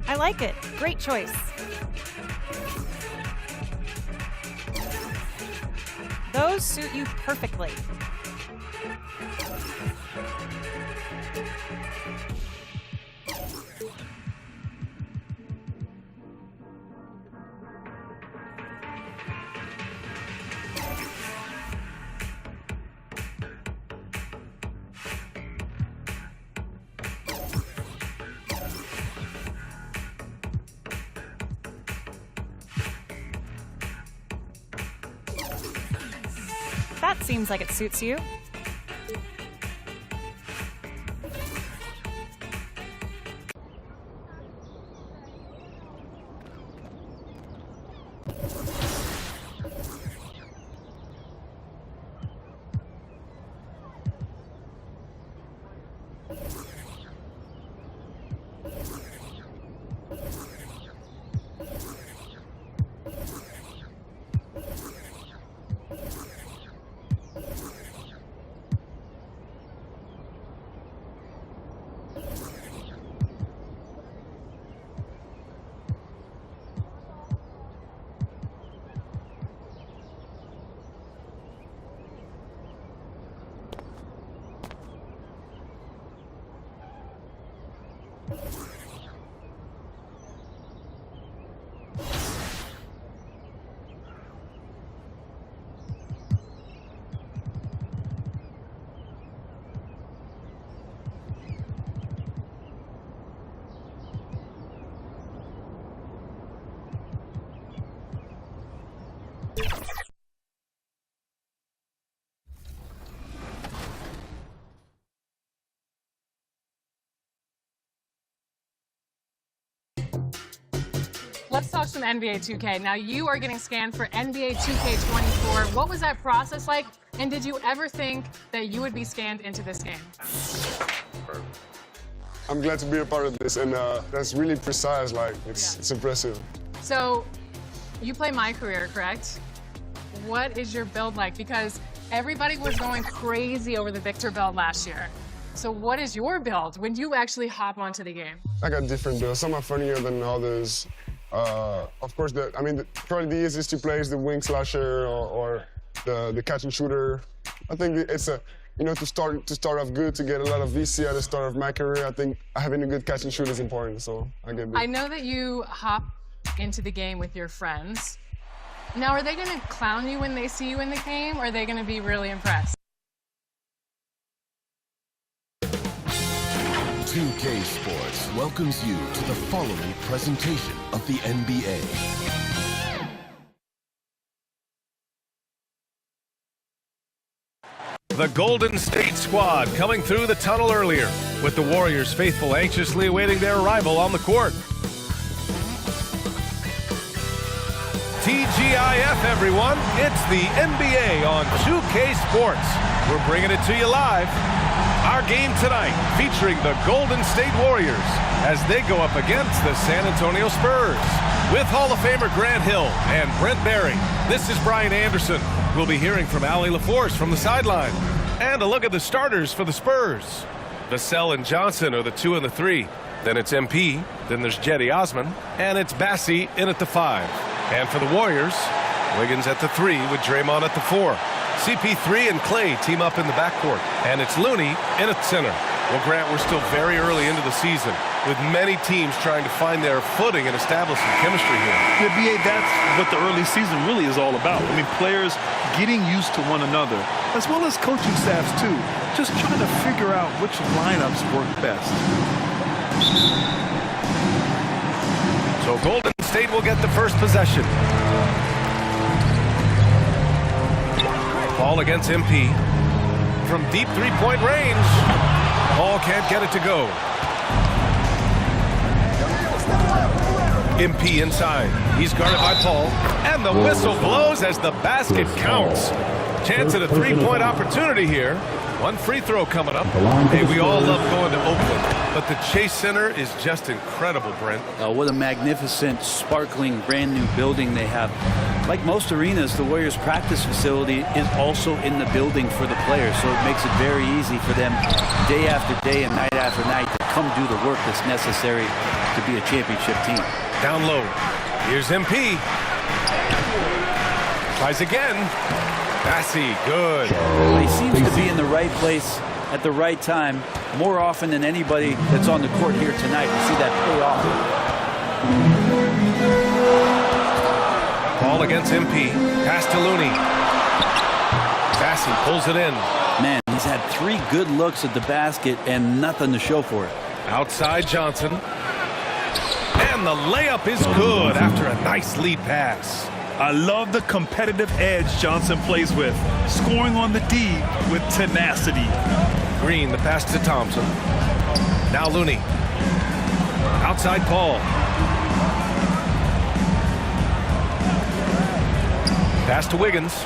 I like it. Great choice. Those suit you perfectly. That seems like it suits you. Let's talk some NBA 2K. Now, you are getting scanned for NBA 2K24. What was that process like? And did you ever think that you would be scanned into this game? I'm glad to be a part of this, and that's really precise. Like, it's impressive. So, you play MyCareer, correct? What is your build like? Because everybody was going crazy over the Victor build last year. So what is your build when you actually hop onto the game? I got different builds. Some are funnier than others. Of course, probably the easiest to play is the wing slasher or the catch and shooter. I think it's a, to start off good, to get a lot of VC at the start of my career. I think having a good catch and shoot is important, so I get it. I know that you hop into the game with your friends. Now, are they going to clown you when they see you in the game, or are they going to be really impressed? 2K Sports welcomes you to the following presentation of the NBA. The Golden State squad coming through the tunnel earlier, with the Warriors faithful anxiously awaiting their arrival on the court. TGIF, everyone. It's the NBA on 2K Sports. We're bringing it to you live. Our game tonight featuring the Golden State Warriors as they go up against the San Antonio Spurs. With Hall of Famer Grant Hill and Brent Barry, this is Brian Anderson. We'll be hearing from Allie LaForce from the sideline. And a look at the starters for the Spurs. Vassell and Johnson are the 2 and the 3. Then it's MP. Then there's Jetty Osman. And it's Bassie in at the 5. And for the Warriors, Wiggins at the 3 with Draymond at the 4. CP3 and Clay team up in the backcourt. And it's Looney in at center. Well, Grant, we're still very early into the season, with many teams trying to find their footing and establish some chemistry here. The NBA, that's what the early season really is all about. I mean, players getting used to one another, as well as coaching staffs, too. Just trying to figure out which lineups work best. So Golden State will get the first possession. Ball against MP. From deep three-point range. Paul can't get it to go. MP inside. He's guarded by Paul. And the whistle blows as the basket counts. Chance at a three-point opportunity here. One free throw coming up. Hey, we all love going to Oakland, but the Chase Center is just incredible, Brent. What a magnificent, sparkling, brand new building they have. Like most arenas, the Warriors practice facility is also in the building for the players, so it makes it very easy for them day after day and night after night to come do the work that's necessary to be a championship team. Down low. Here's MP. Tries again. Bassie, good. He seems to be in the right place at the right time more often than anybody that's on the court here tonight. We see that pay off. Ball against MP. Pass to Looney. Bassie pulls it in. Man, he's had 3 good looks at the basket and nothing to show for it. Outside Johnson. And the layup is good after a nice lead pass. I love the competitive edge Johnson plays with, scoring on the D with tenacity. Green, the pass to Thompson. Now Looney. Outside Paul. Pass to Wiggins.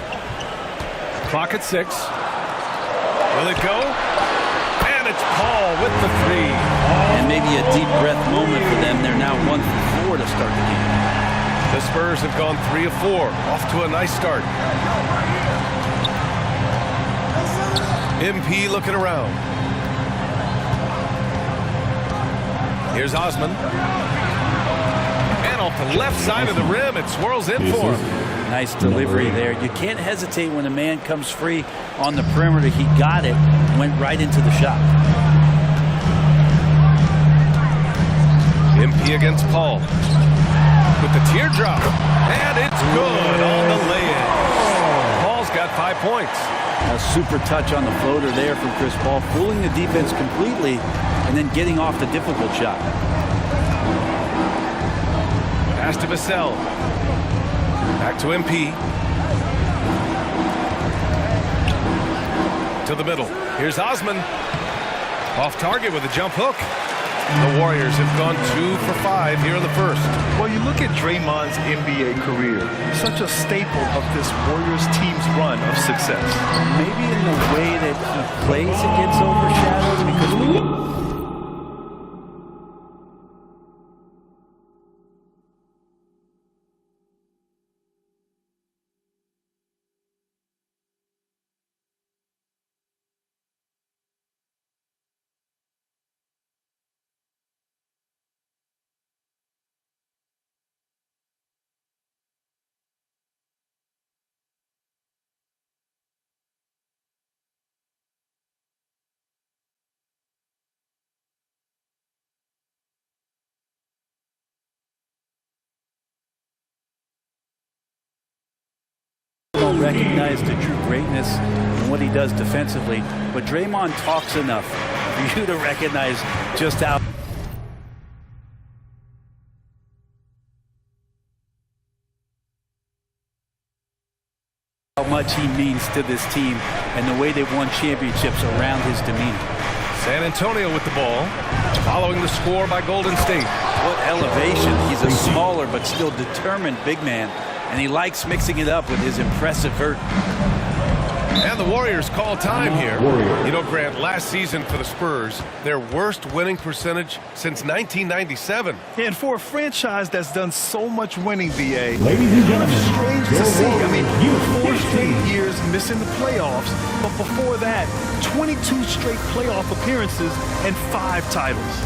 Clock at 6. Will it go? And it's Paul with the 3. And maybe a deep breath moment for them. They're now 1 for 4 to start the game. The Spurs have gone 3 of 4. Off to a nice start. MP looking around. Here's Osman. And off the left side of the rim, it swirls in for him. Nice delivery there. You can't hesitate when a man comes free on the perimeter. He got it, went right into the shot. MP against Paul. With the teardrop. And it's good on the lay-in. Paul's got 5 points. A super touch on the floater there from Chris Paul, fooling the defense completely and then getting off the difficult shot. Pass to Vassell. Back to MP. To the middle. Here's Osman. Off target with a jump hook. The Warriors have gone 2 for 5 here in the first. Well, you look at Draymond's NBA career, such a staple of this Warriors team's run of success. Maybe in the way that he plays, it gets overshadowed because we recognize the true greatness and what he does defensively, but Draymond talks enough for you to recognize just how much he means to this team and the way they've won championships around his demeanor. San Antonio with the ball, following the score by Golden State. What elevation. He's a smaller but still determined big man, and he likes mixing it up with his impressive vert. And the Warriors call time here. You know, Grant, last season for the Spurs, their worst winning percentage since 1997. And for a franchise that's done so much winning, BA, kind of strange to see. I mean, 4 straight years missing the playoffs, but before that, 22 straight playoff appearances and 5 titles.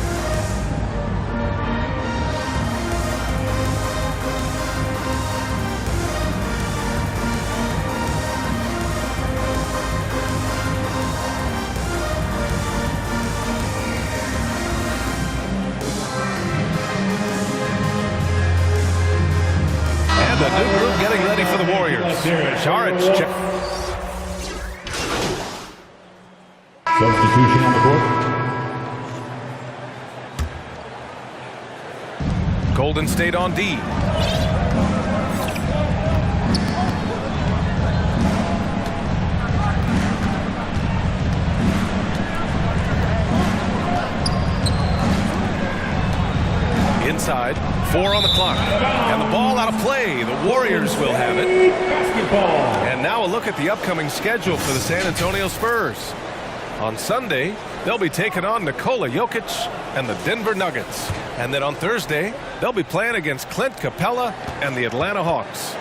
The new group getting ready for the Warriors. Saric check. Substitution on the court. Golden State on D. Inside, 4 on the clock, and the ball out of play. The Warriors will have it. And now a look at the upcoming schedule for the San Antonio Spurs. On Sunday, they'll be taking on Nikola Jokic and the Denver Nuggets. And then on Thursday, they'll be playing against Clint Capella and the Atlanta Hawks.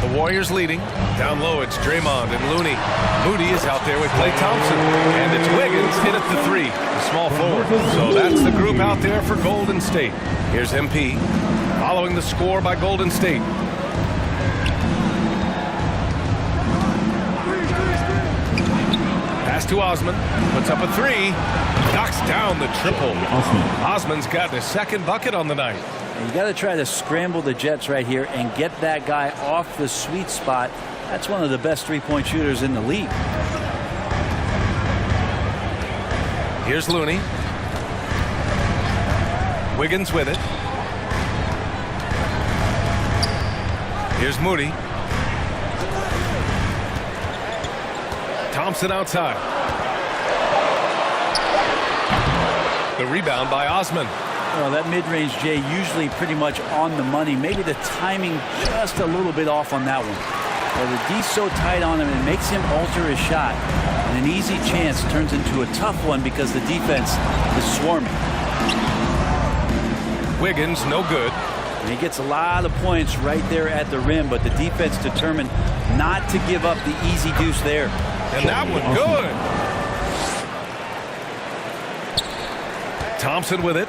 The Warriors leading. Down low, it's Draymond and Looney. Moody is out there with Klay Thompson. And it's Wiggins in at the 3, the small forward. So that's the group out there for Golden State. Here's MP, following the score by Golden State. Pass to Osman, puts up a 3, knocks down the triple. Osman's got his second bucket on the night. And you got to try to scramble the Jets right here and get that guy off the sweet spot. That's one of the best three-point shooters in the league. Here's Looney. Wiggins with it. Here's Moody. Thompson outside. The rebound by Osman. Well, that mid-range, Jay, usually pretty much on the money. Maybe the timing just a little bit off on that one. Well, the D's so tight on him, it makes him alter his shot. And an easy chance turns into a tough one because the defense is swarming. Wiggins, no good. And he gets a lot of points right there at the rim, but the defense determined not to give up the easy deuce there. And that one good. Thompson with it.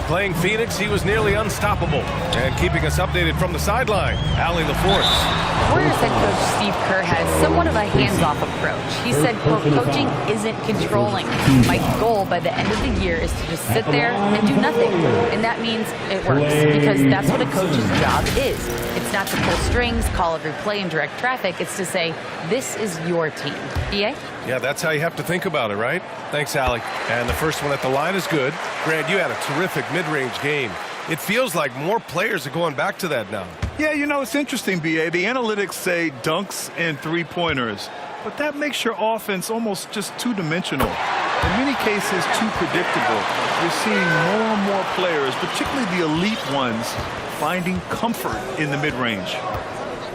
Playing Phoenix, he was nearly unstoppable. And keeping us updated from the sideline, Allie LaForce. Warriors head coach Steve Kerr has somewhat of a hands-off approach. He said, quote, coaching isn't controlling. My goal by the end of the year is to just sit there and do nothing. And that means it works, because that's what a coach's job is. It's not to pull strings, call every play, and direct traffic. It's to say, this is your team. EA? Yeah, that's how you have to think about it, right? Thanks, Allie. And the first one at the line is good. Grant, you had a terrific mid-range game. It feels like more players are going back to that now. Yeah, you know, it's interesting, BA. The analytics say dunks and three-pointers, but that makes your offense almost just two-dimensional. In many cases, too predictable. You're seeing more and more players, particularly the elite ones, finding comfort in the mid-range.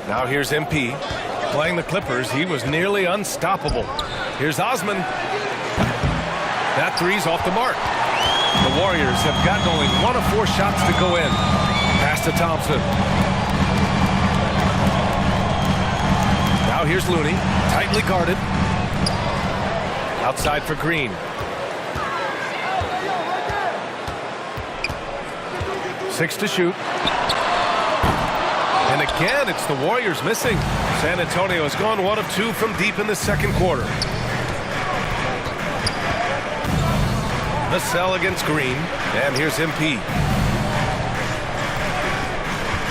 Now here's MP. Playing the Clippers, he was nearly unstoppable. Here's Osman. That three's off the mark. The Warriors have gotten only 1 of 4 shots to go in. Pass to Thompson. Now here's Looney, tightly guarded. Outside for Green. 6 to shoot. And again, it's the Warriors missing. San Antonio has gone 1 of 2 from deep in the second quarter. Vassell against Green, and here's MP.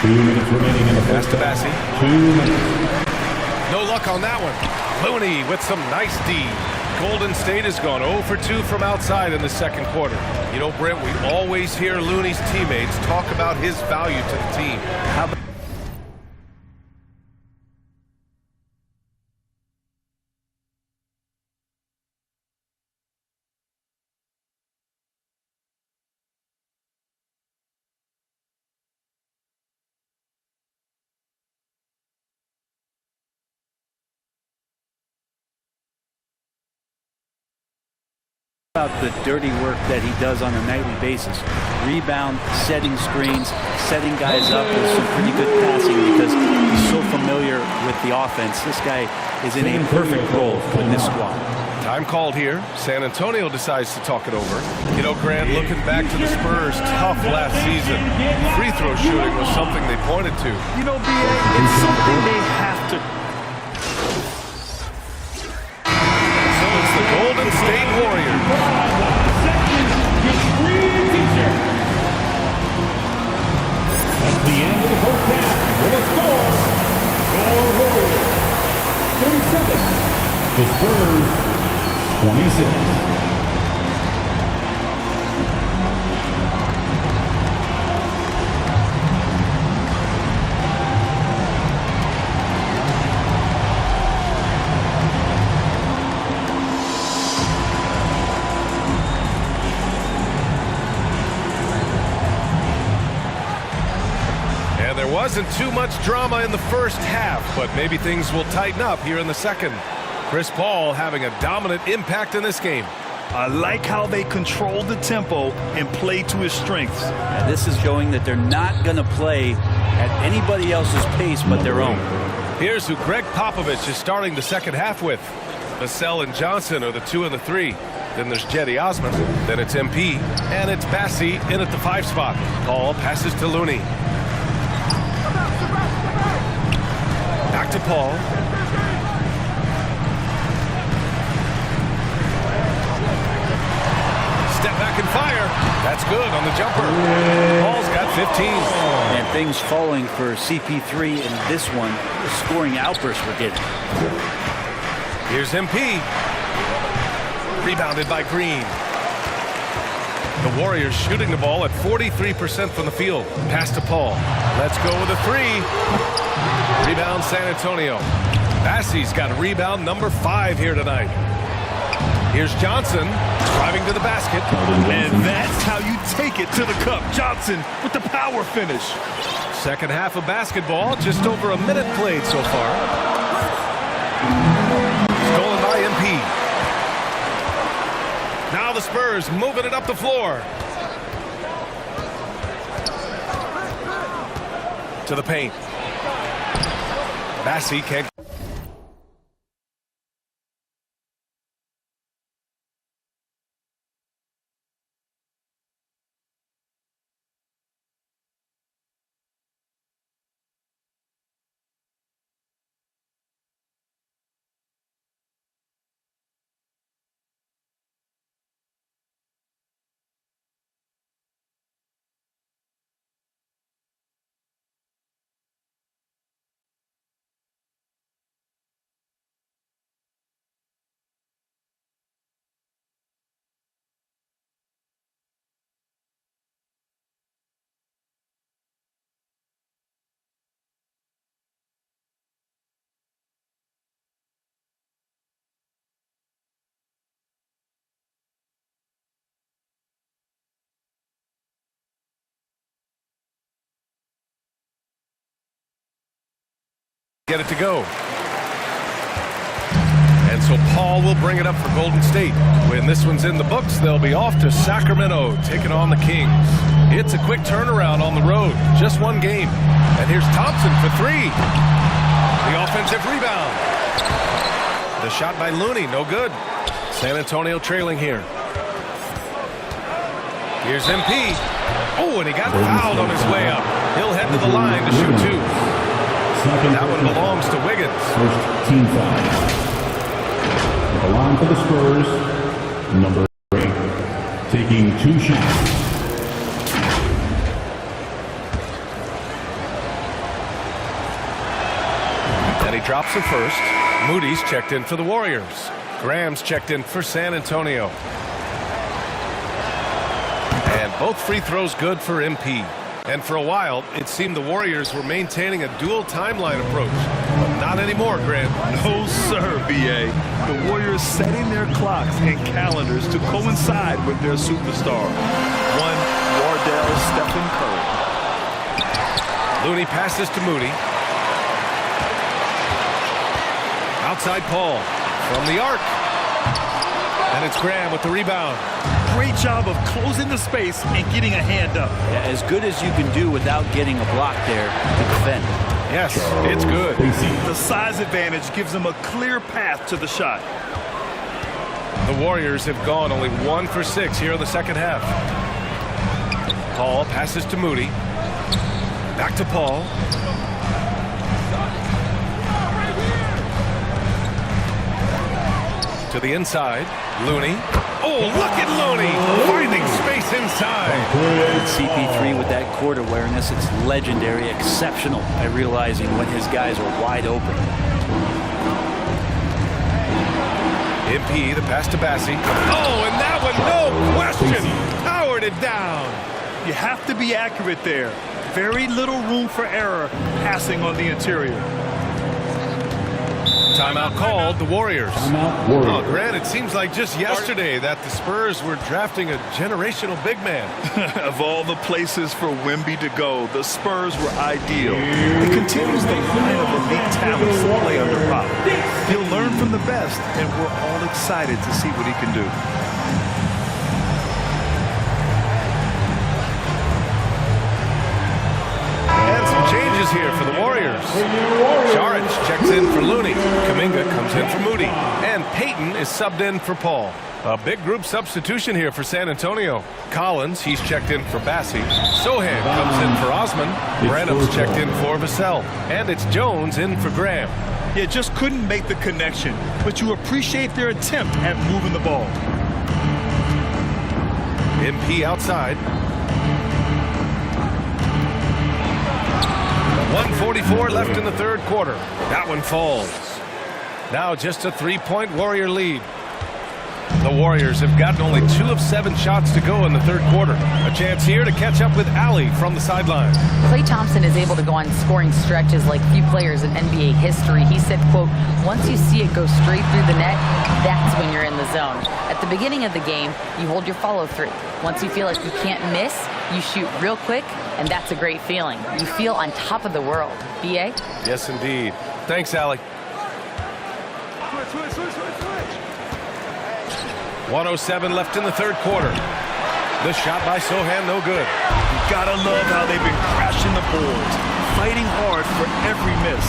2 minutes remaining in the Pass first to Bassi. 2 minutes. No luck on that one. Looney with some nice D. Golden State has gone 0 for 2 from outside in the second quarter. You know, Brent, we always hear Looney's teammates talk about his value to the team. How about the dirty work that he does on a nightly basis? Rebound, setting screens, setting guys up with some pretty good passing because he's so familiar with the offense. This guy is in a perfect role in this squad. Time called here. San Antonio decides to talk it over. You know, Grant, looking back to the Spurs' tough last season, free throw shooting was something they pointed to. You know, BA, it's something they have to. So it's the Golden State Warriors. At the end of the first half, with a score, Warriors 37, the Spurs 26. Wasn't too much drama in the first half, but maybe things will tighten up here in the second. Chris Paul having a dominant impact in this game. I like how they control the tempo and play to his strengths. Yeah, this is showing that they're not going to play at anybody else's pace but their own. Here's who Greg Popovich is starting the second half with. Vassell and Johnson are the 2 and the 3. Then there's Jetty Osman. Then it's MP. And it's Bassi in at the 5 spot. Paul passes to Looney. Back to Paul. Step back and fire. That's good on the jumper. Paul's got 15. And things falling for CP3 in this one. The scoring outbursts we're getting. Here's MP. Rebounded by Green. The Warriors shooting the ball at 43% from the field. Pass to Paul. Let's go with a 3. Rebound San Antonio. Bassi's got rebound number 5 here tonight. Here's Johnson driving to the basket. And that's how you take it to the cup. Johnson with the power finish. Second half of basketball, just over a minute played so far. Stolen by MP. Now the Spurs moving it up the floor. To the paint. Bassi can't. Get it to go. And so Paul will bring it up for Golden State. When this one's in the books, they'll be off to Sacramento, taking on the Kings. It's a quick turnaround on the road. Just one game. And here's Thompson for 3. The offensive rebound. The shot by Looney, no good. San Antonio trailing here. Here's MP. Oh, and he got fouled on his way up. He'll head to the line to shoot 2. That one belongs to Wiggins. First team foul. At the line for the Spurs, number 8, taking 2 shots. And he Alley drops the first. Moody's checked in for the Warriors. Graham's checked in for San Antonio. And both free throws good for MP. And for a while, it seemed the Warriors were maintaining a dual timeline approach. But not anymore, Grant. No, sir, B.A. The Warriors setting their clocks and calendars to coincide with their superstar. One, Wardell Stephen Curry. Looney passes to Moody. Outside Paul from the arc. And it's Graham with the rebound. Great job of closing the space and getting a hand up. Yeah, as good as you can do without getting a block there to defend. Yes, it's good. The size advantage gives them a clear path to the shot. The Warriors have gone only 1 for 6 here in the second half. Paul passes to Moody. Back to Paul. To the inside, Looney. Oh, look at Looney finding space inside. CP3 with that court awareness, it's legendary, exceptional at realizing when his guys are wide open. MP, the pass to Bassi. Oh, and that one, no question, powered it down. You have to be accurate there. Very little room for error passing on the interior. Timeout called, the Warriors. Oh, Grant, it seems like just yesterday that the Spurs were drafting a generational big man. Of all the places for Wemby to go, the Spurs were ideal. It continues the line of elite talents to play under Pop. He'll learn from the best, and we're all excited to see what he can do. And some changes here for the Warriors. Saric checks in for Looney. Kuminga comes in for Moody. And Payton is subbed in for Paul. A big group substitution here for San Antonio. Collins, he's checked in for Bassi. Sohan comes in for Osman. Branham's checked in for Vassell. And it's Jones in for Graham. Yeah, just couldn't make the connection, but you appreciate their attempt at moving the ball. MP outside. 1:44 left in the third quarter. That one falls. Now just a 3-point Warrior lead. The Warriors have gotten only 2 of 7 shots to go in the third quarter. A chance here to catch up with Alley from the sideline. Klay Thompson is able to go on scoring stretches like few players in NBA history. He said, quote, once you see it go straight through the net, that's when you're in the zone. At the beginning of the game, you hold your follow through. Once you feel like you can't miss, you shoot real quick, and that's a great feeling. You feel on top of the world. B.A.? Yes, indeed. Thanks, Alley. 1:07 left in the third quarter. The shot by Sohan, no good. You gotta love how they've been crashing the boards, fighting hard for every miss.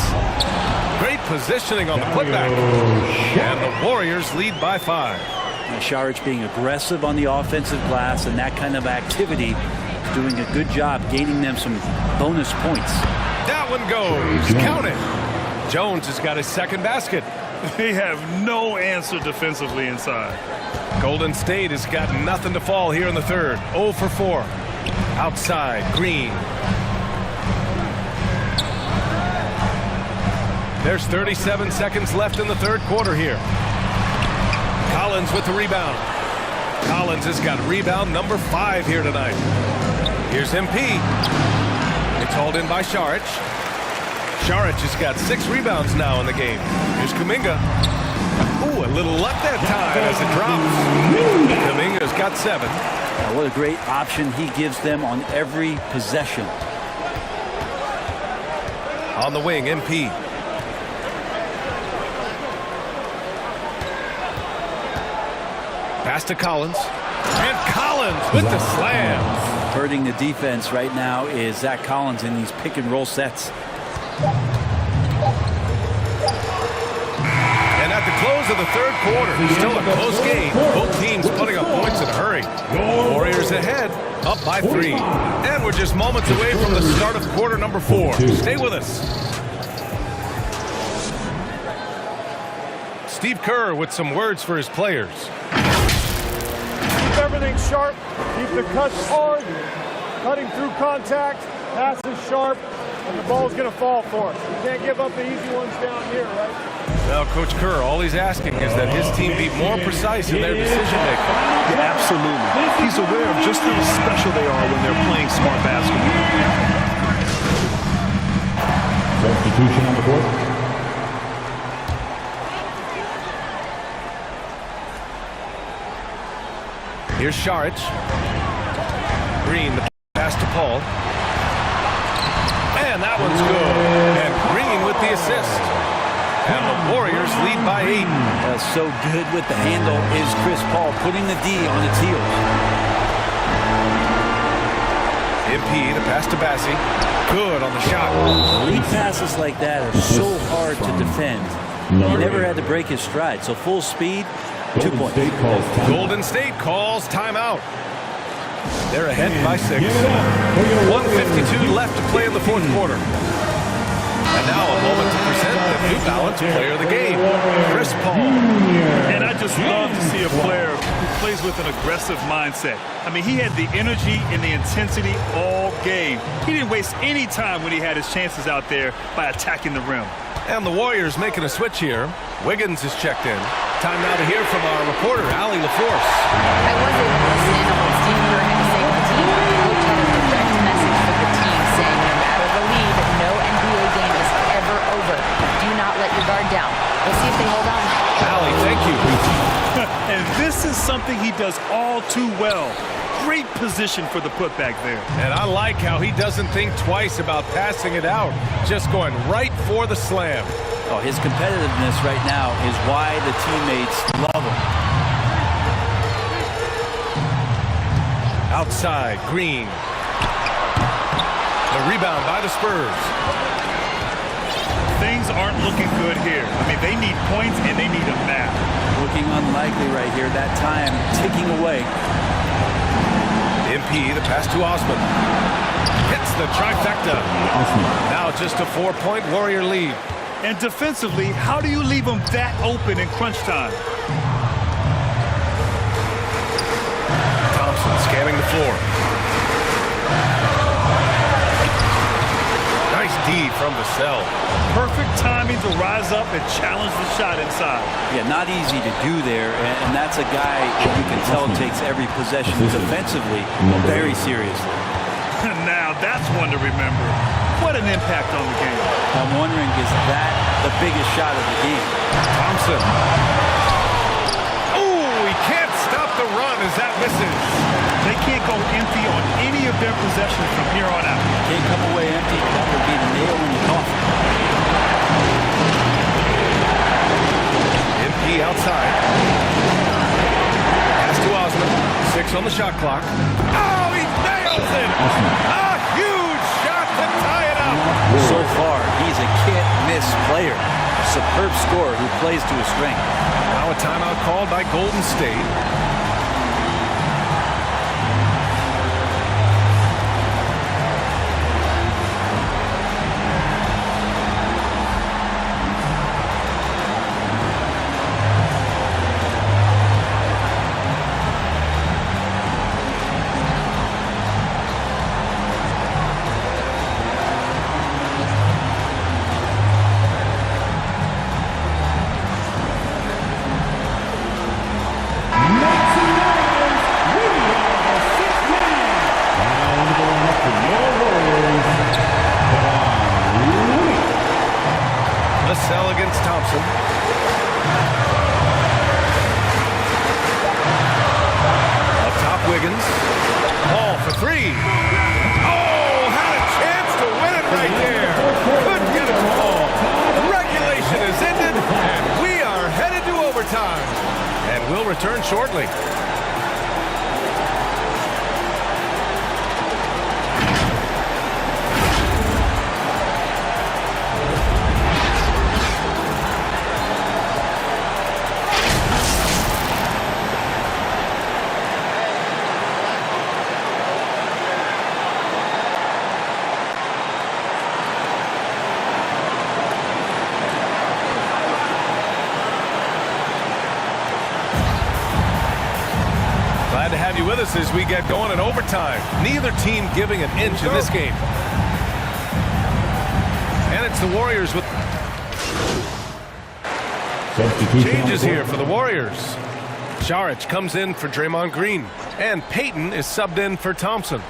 Great positioning on the putback. And the Warriors lead by 5. Saric being aggressive on the offensive glass, and that kind of activity is doing a good job gaining them some bonus points. That one goes. Count it. Jones has got his second basket. They have no answer defensively inside. Golden State has got nothing to fall here in the third. 0 for 4. Outside, Green. There's 37 seconds left in the third quarter here. Collins with the rebound. Collins has got rebound number 5 here tonight. Here's MP. It's hauled in by Saric. Saric has got 6 rebounds now in the game. Here's Kuminga. Ooh, a little luck that time as it drops. Kuminga's got 7. What a great option he gives them on every possession. On the wing, MP. Pass to Collins. And Collins with the slam. Hurting the defense right now is Zach Collins in these pick and roll sets. And at the close of the third quarter, still a close game. Both teams putting up points in a hurry. Warriors ahead, up by 3. And we're just moments away from the start of quarter number 4. Stay with us. Steve Kerr with some words for his players. Keep everything sharp. Keep the cuts hard. Cutting through contact. Passes sharp. and the ball's going to fall for us. We can't give up the easy ones down here, right? Well, Coach Kerr, all he's asking is that his team be more precise in their decision-making. Yeah, absolutely. He's aware of just how special they are when they're playing smart basketball. Substitution on the court. Here's Saric. Green, the pass to Paul. And that one's good. And Green with the assist. And the Warriors lead by 8. So good with the handle is Chris Paul, putting the D on its heels. MP, the pass to Bassi. Good on the shot. Lead passes like that are so hard to defend. He never had to break his stride, so full speed, 2 points. Golden State calls timeout. They're ahead by 6. 1:52 left to play in the fourth quarter. And now a moment to present the New Balance player of the game, Chris Paul. And I just love to see a player who plays with an aggressive mindset. I mean, he had the energy and the intensity all game. He didn't waste any time when he had his chances out there by attacking the rim. And the Warriors making a switch here. Wiggins is checked in. Time now to hear from our reporter, Allie LaForce. I was able to listen to what Steve Kerr had to say to the team. The coach had a direct message for the team saying no matter the lead, no NBA game is ever over. Do not let your guard down. We'll see if they hold on. Allie, thank you. And this is something he does all too well. Great position for the putback there. And I like how he doesn't think twice about passing it out, just going right for the slam. Oh, his competitiveness right now is why the teammates love him. Outside, Green. The rebound by the Spurs. Things aren't looking good here. I mean, they need points and they need them now. Looking unlikely right here. That time ticking away. MP, the pass to Osman. Hits the trifecta. Now just a 4-point Warrior lead. And defensively, how do you leave them that open in crunch time? Thompson scanning the floor. Nice D from Vassell. Perfect timing to rise up and challenge the shot inside. Yeah, not easy to do there, and that's a guy that you can tell takes every possession defensively very seriously. Now that's one to remember. What an impact on the game. I'm wondering, is that the biggest shot of the game? Thompson. Oh, he can't stop the run as that misses. They can't go empty on any of their possessions from here on out. Can't come away empty. That would be the nail in the coffin. MP outside. Pass to Osman. 6 on the shot clock. Oh, he nails it! A huge shot to tie it up. So far, he's a can't-miss player. A superb scorer who plays to his strength. Now a timeout called by Golden State. Vassell against Thompson. Up top, Wiggins. Paul for 3. Oh, had a chance to win it right there. Couldn't get it to fall. Regulation is ended, and we are headed to overtime. And we'll return shortly. Glad to have you with us as we get going in overtime. Neither team giving an inch in this game. it's the Warriors with Substitution changes here for the Warriors. Saric comes in for Draymond Green, and Payton is subbed in for Thompson.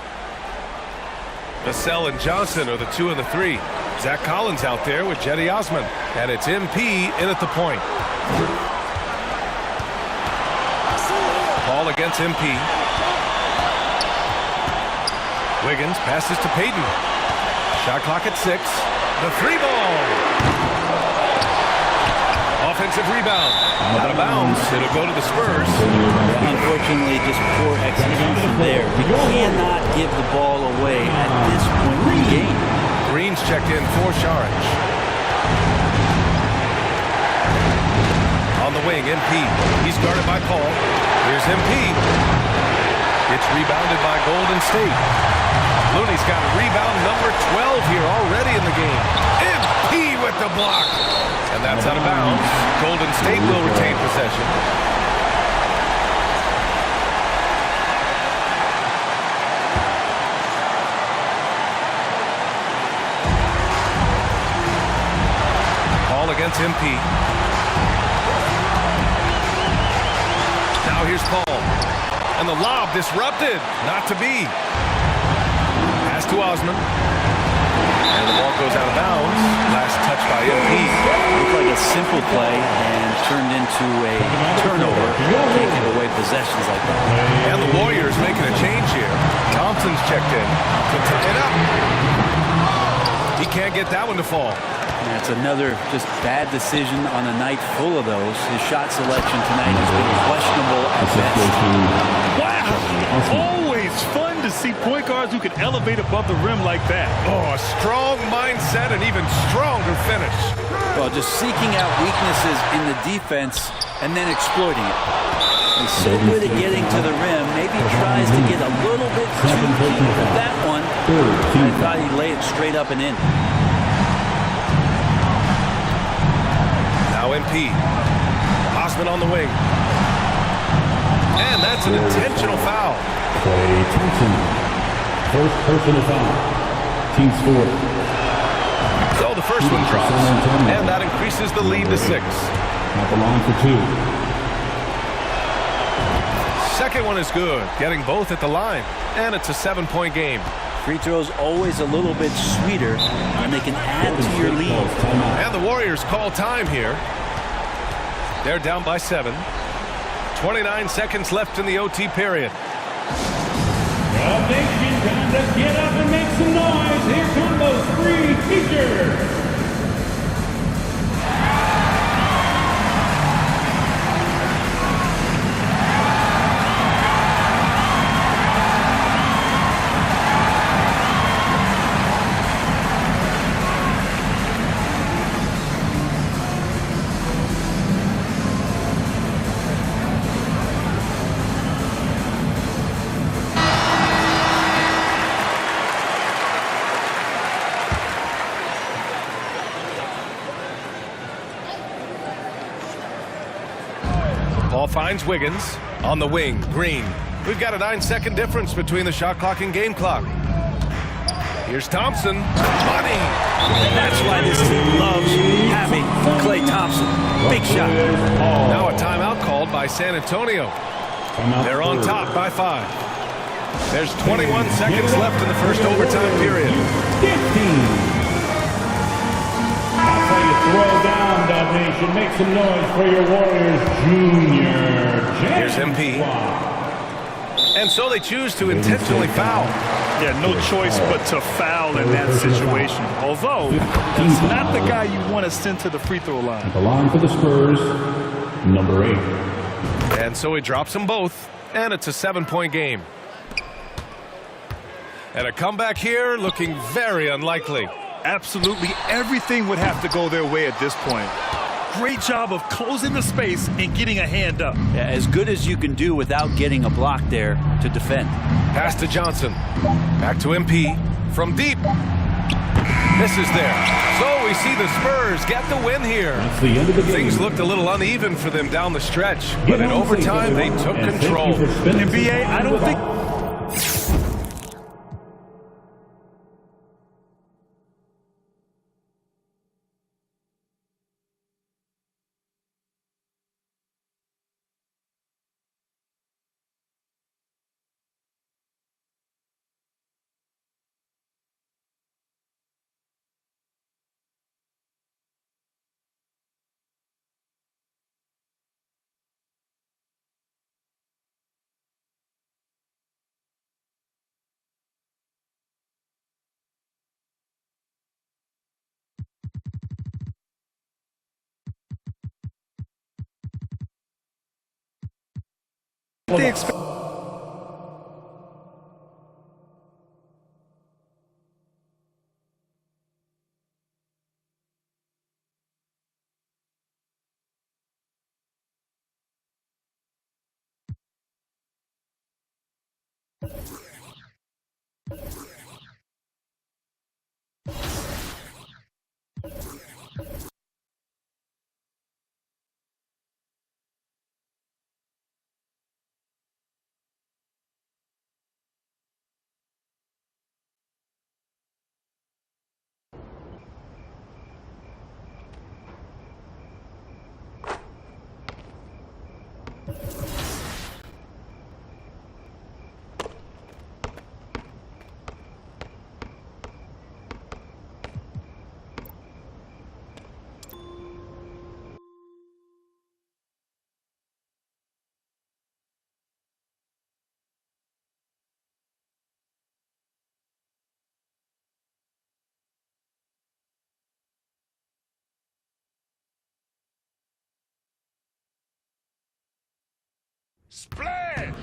Vassell and Johnson are the 2 and the 3. Zach Collins out there with Jetty Osman, and it's MP in at the point. Ball against MP. Wiggins passes to Payton. Shot clock at 6. The 3 ball. Offensive rebound. Out of bounds. It'll go to the Spurs. Unfortunately, just poor execution there. You cannot give the ball away at this point in the game. Green's checked in for Saric. On the wing, MP. He's guarded by Paul. Here's MP. It's rebounded by Golden State. Looney's got rebound number 12 here already in the game. MP with the block. And that's out of bounds. Golden State will retain possession. Ball against MP. Now here's Paul. And the lob disrupted. Not to be. Pass to Osman. And the ball goes out of bounds. Last touch by MP. Looked like a simple play and turned into a turnover, taking away possessions like that. And the Warriors making a change here. Thompson's checked in to tie it up. He can't get that one to fall. And that's another just bad decision on a night full of those. His shot selection tonight has been questionable at best. Wow! Always fun to see point guards who can elevate above the rim like that. Oh, a strong mindset and even stronger finish. Well, just seeking out weaknesses in the defense and then exploiting it. He's so good at getting to the rim. Maybe tries to get a little bit too deep with that one. I thought he'd lay it straight up and in. Now MP. Osman on the wing. And that's an intentional foul. Klay Thompson. First personal foul. Team score. So the first one drops. And that increases the lead to 6. At the line for 2. Second one is good. Getting both at the line. And it's a 7-point game. Free throws always a little bit sweeter when they can add to your lead. And the Warriors call time here. They're down by 7. 29 seconds left in the OT period. The nation time to get up and make some noise. Here come those 3 teachers. Ball finds Wiggins on the wing. Green. We've got a 9-second difference between the shot clock and game clock. Here's Thompson. Money. That's why this team loves having Klay Thompson. Big shot. Now a timeout called by San Antonio. They're on top by 5. There's 21 seconds left in the first overtime period. 15. That's how you throw down, Dub Nation. Make some noise for your Warriors Junior. Here's MP. And so they choose to intentionally foul. Yeah, no choice but to foul in that situation. Although, that's not the guy you want to send to the free throw line. At the line for the Spurs, number 8. And so he drops them both, and it's a 7-point game. And a comeback here looking very unlikely. Absolutely everything would have to go their way at this point. Great job of closing the space and getting a hand up. Yeah, as good as you can do without getting a block there to defend. Pass to Johnson. Back to MP. From deep. Misses there. So we see the Spurs get the win here. That's the end of the game. Things looked a little uneven for them down the stretch, but in overtime they took control. NBA, I don't think Splash!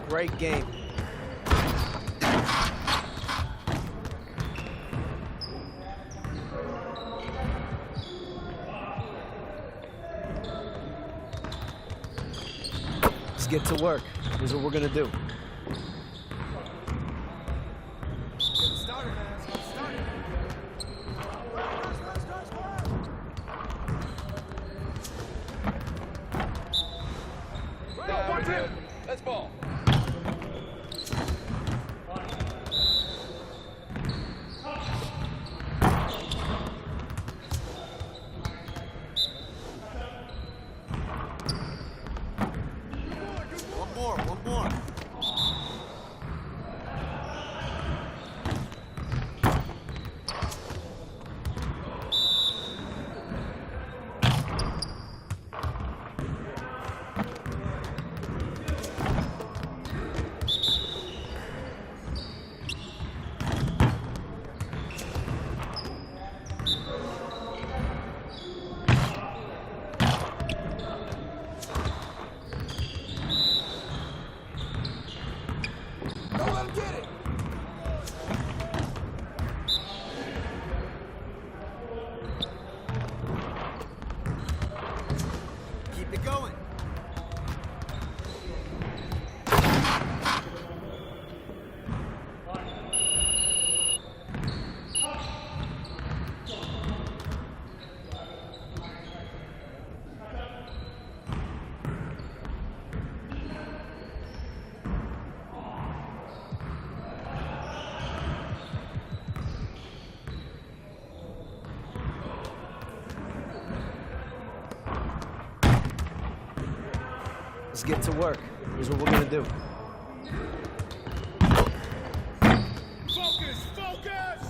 Great game. Let's get to work. Here's what we're gonna do. Let's ball. One more. Keep it going. Let's get to work. Here's what we're gonna do. Focus! Focus!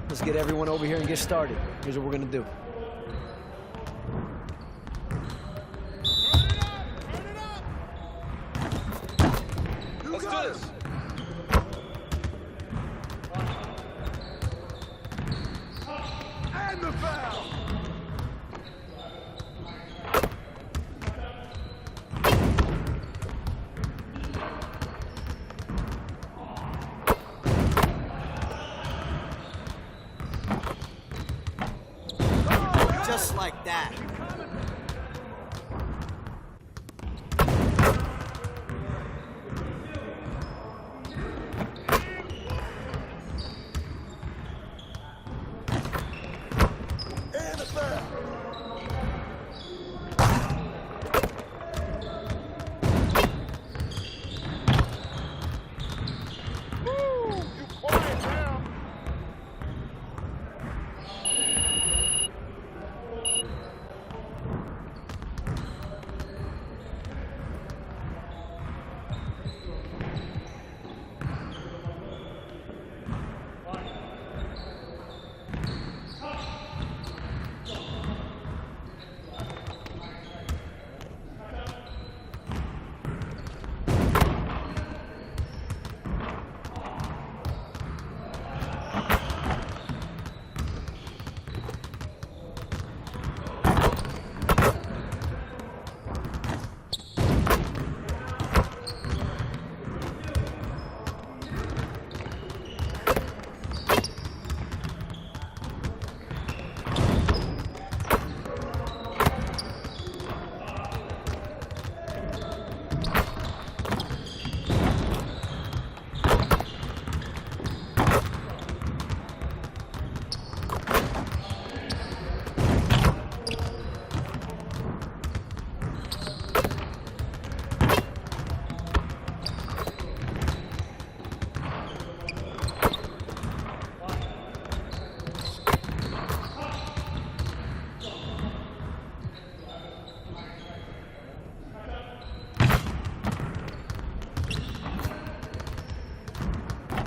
Let's get everyone over here and get started. Here's what we're gonna do. Let's do this. And the foul. Just like that.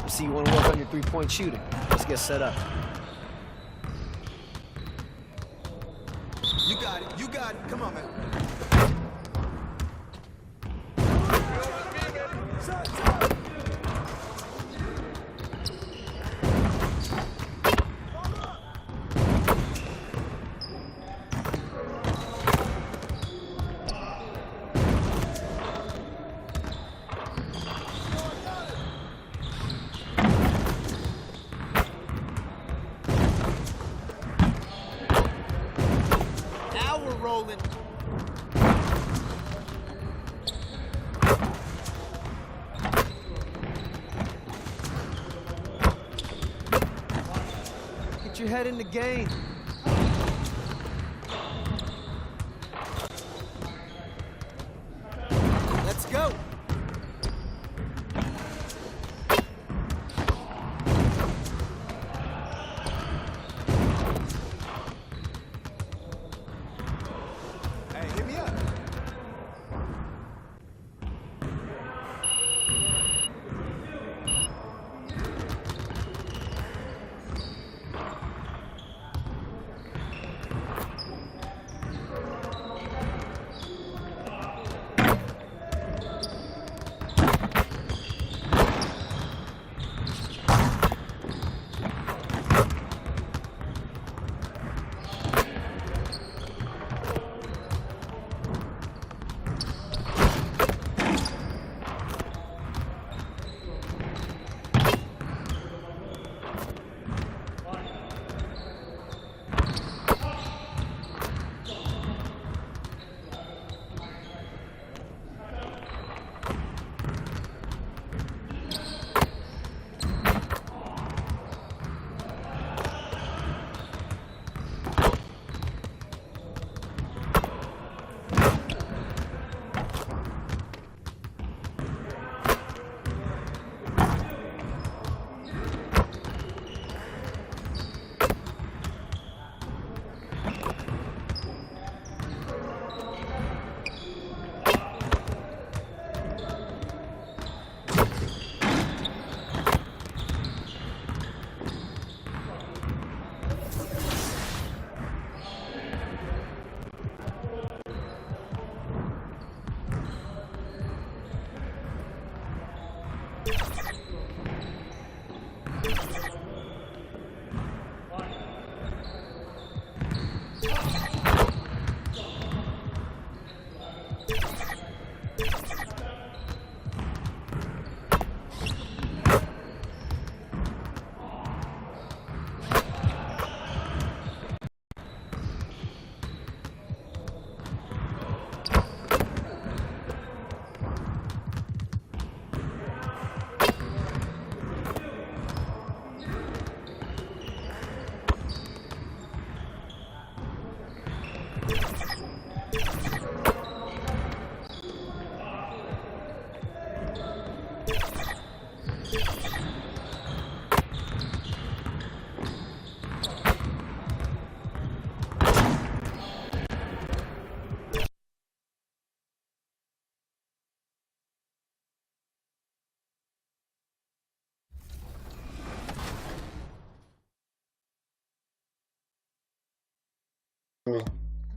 See, you want to work on your three-point shooting. Let's get set up. You got it. You got it. Come on, man. Rolling. Get your head in the game. Let's go.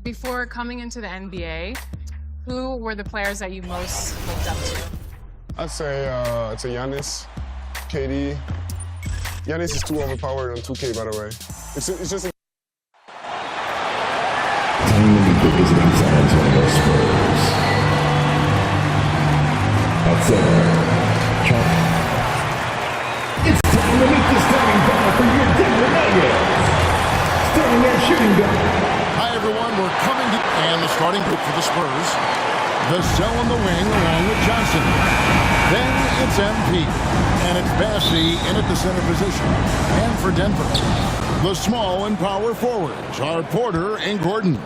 Before coming into the NBA, who were the players that you most looked up to? I'd say Giannis, KD. Giannis is too overpowered on 2K, by the way. It's just a Time to meet the visiting San Antonio Spurs. At center, Chuck. It's time to meet the starting five for your Denver Nuggets. Starting at shooting guard. Hi, everyone. We're coming to... And the starting group for the Spurs. Vassell in the wing along with Johnson. Then it's MP. And it's Bassey in at the center position. And for Denver, the small and power forwards are Porter and Gordon.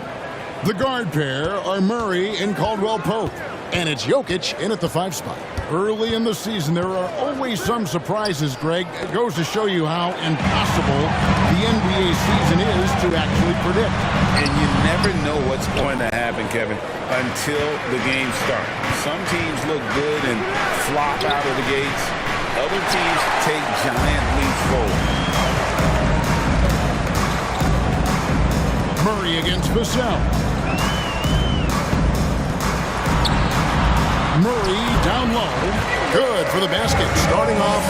The guard pair are Murray and Caldwell Pope. And it's Jokic in at the 5 spot. Early in the season, there are always some surprises, Greg. It goes to show you how impossible the NBA season is to actually predict. And you never know what's going to happen, Kevin, until the game starts. Some teams look good and flop out of the gates. Other teams take giant leaps forward. Murray against Vassell. Murray down low. Good for the basket. Starting off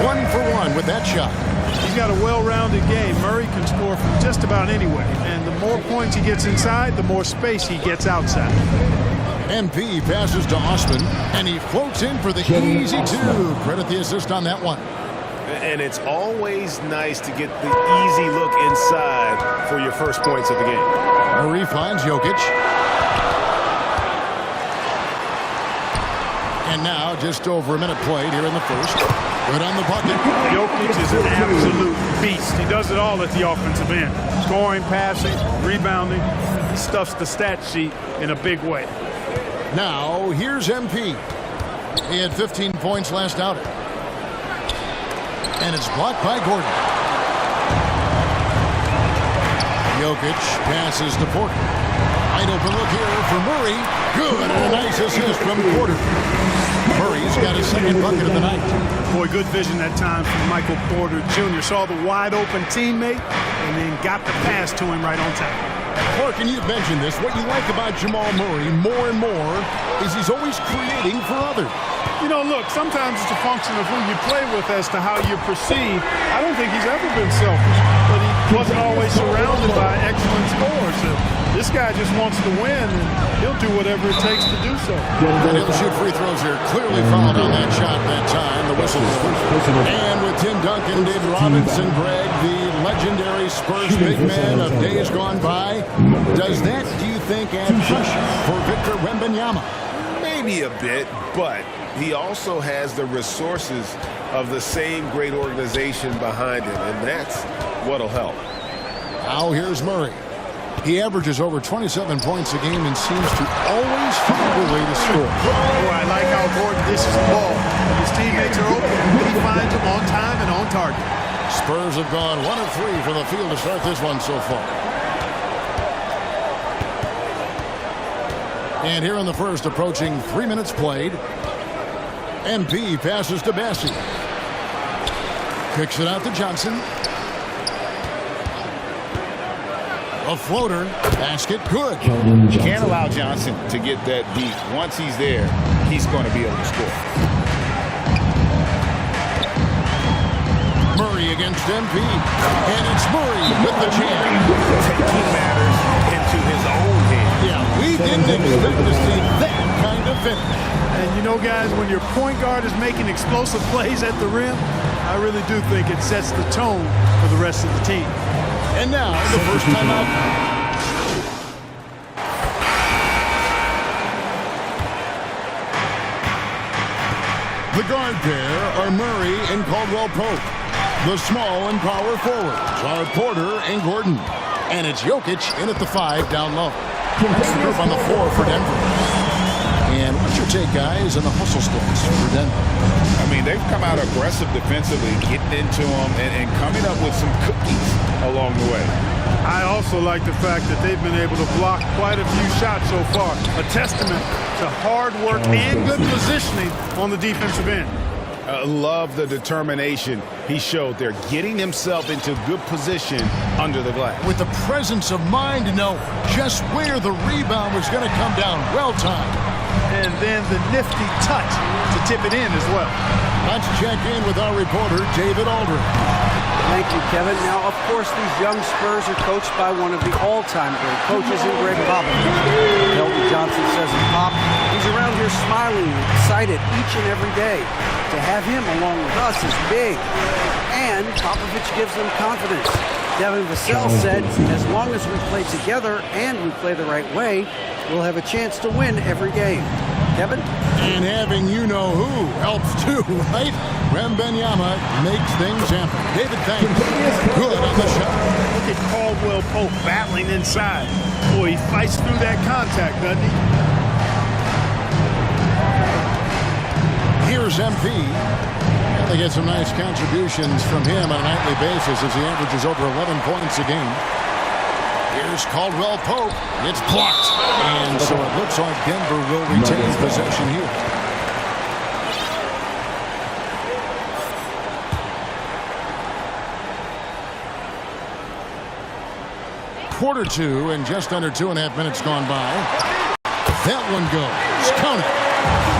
1 for 1 with that shot. He's got a well-rounded game. Murray can score from just about anywhere. And the more points he gets inside, the more space he gets outside. MP passes to Austin, and he floats in for the easy 2. Credit the assist on that one. And it's always nice to get the easy look inside for your first points of the game. Murray finds Jokic. And now just over a minute played here in the first. Good on the bucket. Jokic is an absolute beast. He does it all at the offensive end. Scoring, passing, rebounding. He stuffs the stat sheet in a big way. Now here's MP. He had 15 points last outing. And it's blocked by Gordon. Jokic passes to Porter. Wide open look here for Murray. Good, and a nice assist from Porter. Murray's got his second bucket of the night. Boy, good vision that time from Michael Porter Jr. Saw the wide open teammate and then got the pass to him right on time. Clark, and you've mentioned this, what you like about Jamal Murray more and more is he's always creating for others. You know, look, sometimes it's a function of who you play with as to how you perceive. I don't think he's ever been selfish, but he wasn't always surrounded by excellent scorers. So this guy just wants to win, and he'll do whatever it takes to do so. And he'll shoot free throws here. Clearly fouled on that shot that time. The whistle. And with Tim Duncan, David Robinson, Greg, the legendary Spurs big man of days gone by, does that, do you think, add pressure for Victor Wembanyama? Maybe a bit, but he also has the resources of the same great organization behind him, and that's what'll help. Now here's Murray. He averages over 27 points a game and seems to always find a way to score. Boy, I like how Gordon dishes the ball. When his teammates are open, he finds them on time and on target. Spurs have gone 1 of 3 from the field to start this one so far. And here in the first, approaching 3 minutes played. MP passes to Bassey. Kicks it out to Johnson. A floater. Basket. Good. Can't allow Johnson to get that deep. Once he's there, he's going to be able to score. Murray against MP. And it's Murray with the jam. Taking matters into his own hands. Yeah, we didn't expect to see that kind of finish. And you know, guys, when your point guard is making explosive plays at the rim, I really do think it sets the tone for the rest of the team. And now, the first timeout. The guard pair are Murray and Caldwell Pope. The small and power forwards are Porter and Gordon. And it's Jokic in at the 5 down low. That's the group on the floor for Denver. And what's your take, guys, on the hustle stats for Denver? I mean, they've come out aggressive defensively, getting into them and coming up with some cookies along the way. I also like the fact that they've been able to block quite a few shots so far. A testament to hard work and good positioning on the defensive end. Love the determination he showed there, getting himself into good position under the glass. With the presence of mind to know just where the rebound was going to come down. Well timed. And then the nifty touch to tip it in as well. Let's check in with our reporter, David Aldridge. Thank you, Kevin. Now, of course, these young Spurs are coached by one of the all-time great coaches in Greg Popovich. Elton Johnson says of Pop, he's around here smiling and excited each and every day. To have him along with us is big. And Popovich gives them confidence. Devin Vassell said, as long as we play together and we play the right way, we'll have a chance to win every game. Kevin? And having you-know-who helps too, right? Wembanyama makes things happen. David, thanks. Good on the shot. Look at Caldwell Pope battling inside. Boy, he fights through that contact, doesn't he? Here's MP. And they get some nice contributions from him on a nightly basis as he averages over 11 points a game. Here's Caldwell Pope. It's blocked. And so it looks like Denver will retain possession here. Quarter two and just under 2.5 minutes gone by. That one goes. Count it.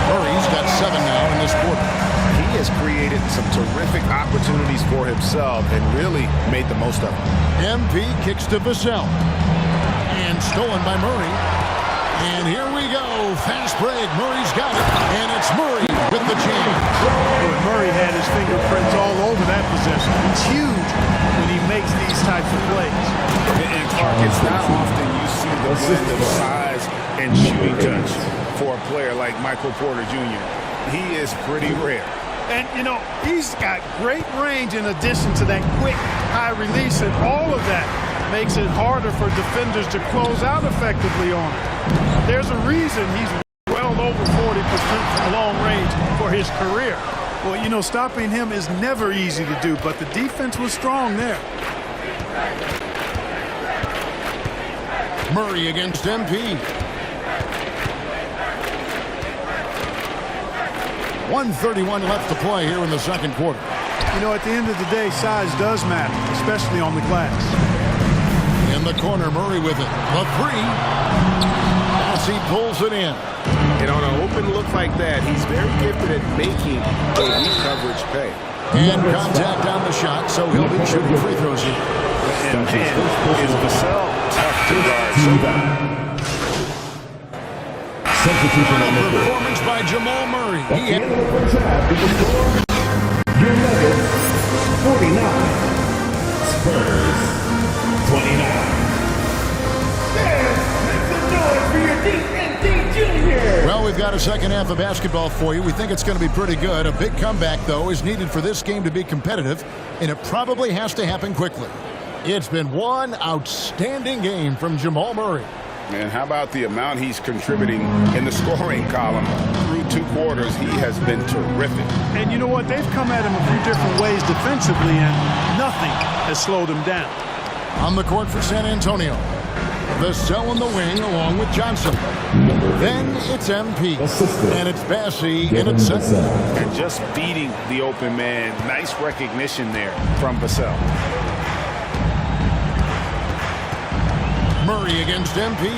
Murray's got 7 now in this quarter. He has created some terrific opportunities for himself and really made the most of them. MP kicks to Vassell. And stolen by Murray. And here we go. Fast break. Murray's got it. And it's Murray with the jam. Murray had his fingerprints all over that possession. It's huge when he makes these types of plays. And Clark, it's not often you see the blend of size and shooting touch for a player like Michael Porter Jr. He is pretty rare. And, you know, he's got great range in addition to that quick high release, and all of that makes it harder for defenders to close out effectively on him. There's a reason he's well over 40% long range for his career. Well, you know, stopping him is never easy to do, but the defense was strong there. Murray against MP. 1:31 left to play here in the second quarter. You know, at the end of the day, size does matter, especially on the glass. In the corner, Murray with it. The three. As he pulls it in. And on an open look like that, he's very gifted at making elite coverage pay. And contact on the shot, so he'll be shooting free throws here. And is Vassell tough to guard? Substitution on the court. Performance by Jamal Murray. He in the first half, the score, your Nuggets 49, Spurs 29. Make some noise for your D&D Junior. Well, we've got a second half of basketball for you. We think it's going to be pretty good. A big comeback, though, is needed for this game to be competitive, and it probably has to happen quickly. It's been one outstanding game from Jamal Murray. And how about the amount he's contributing in the scoring column? Through 2 quarters, he has been terrific. And you know what? They've come at him a few different ways defensively, and nothing has slowed him down. On the court for San Antonio. Vassell in the wing along with Johnson. Then it's MP. And it's Bassey in its center. And just beating the open man. Nice recognition there from Vassell. Murray against MP.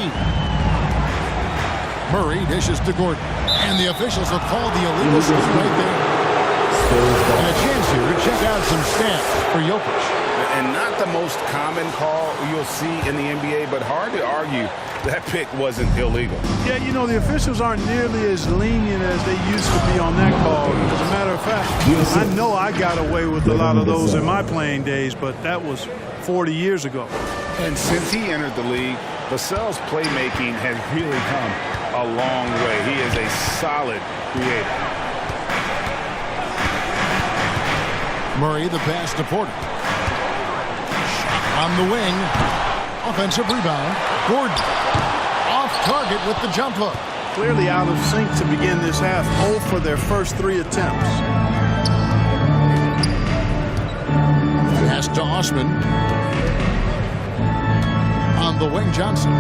Murray dishes to Gordon. And the officials have called the illegal shot right there. And a chance here to check out some stats for Jokic. And not the most common call you'll see in the NBA, but hard to argue that pick wasn't illegal. Yeah, you know, the officials aren't nearly as lenient as they used to be on that call. As a matter of fact, I know I got away with a lot of those in my playing days, but that was 40 years ago. And since he entered the league, Vassell's playmaking has really come a long way. He is a solid creator. Murray, the pass to Porter. Shot on the wing. Offensive rebound. Gordon. off target with the jump hook. Clearly out of sync to begin this half. 0 for their first 3 attempts. Pass to Osman. On the wing, Johnson.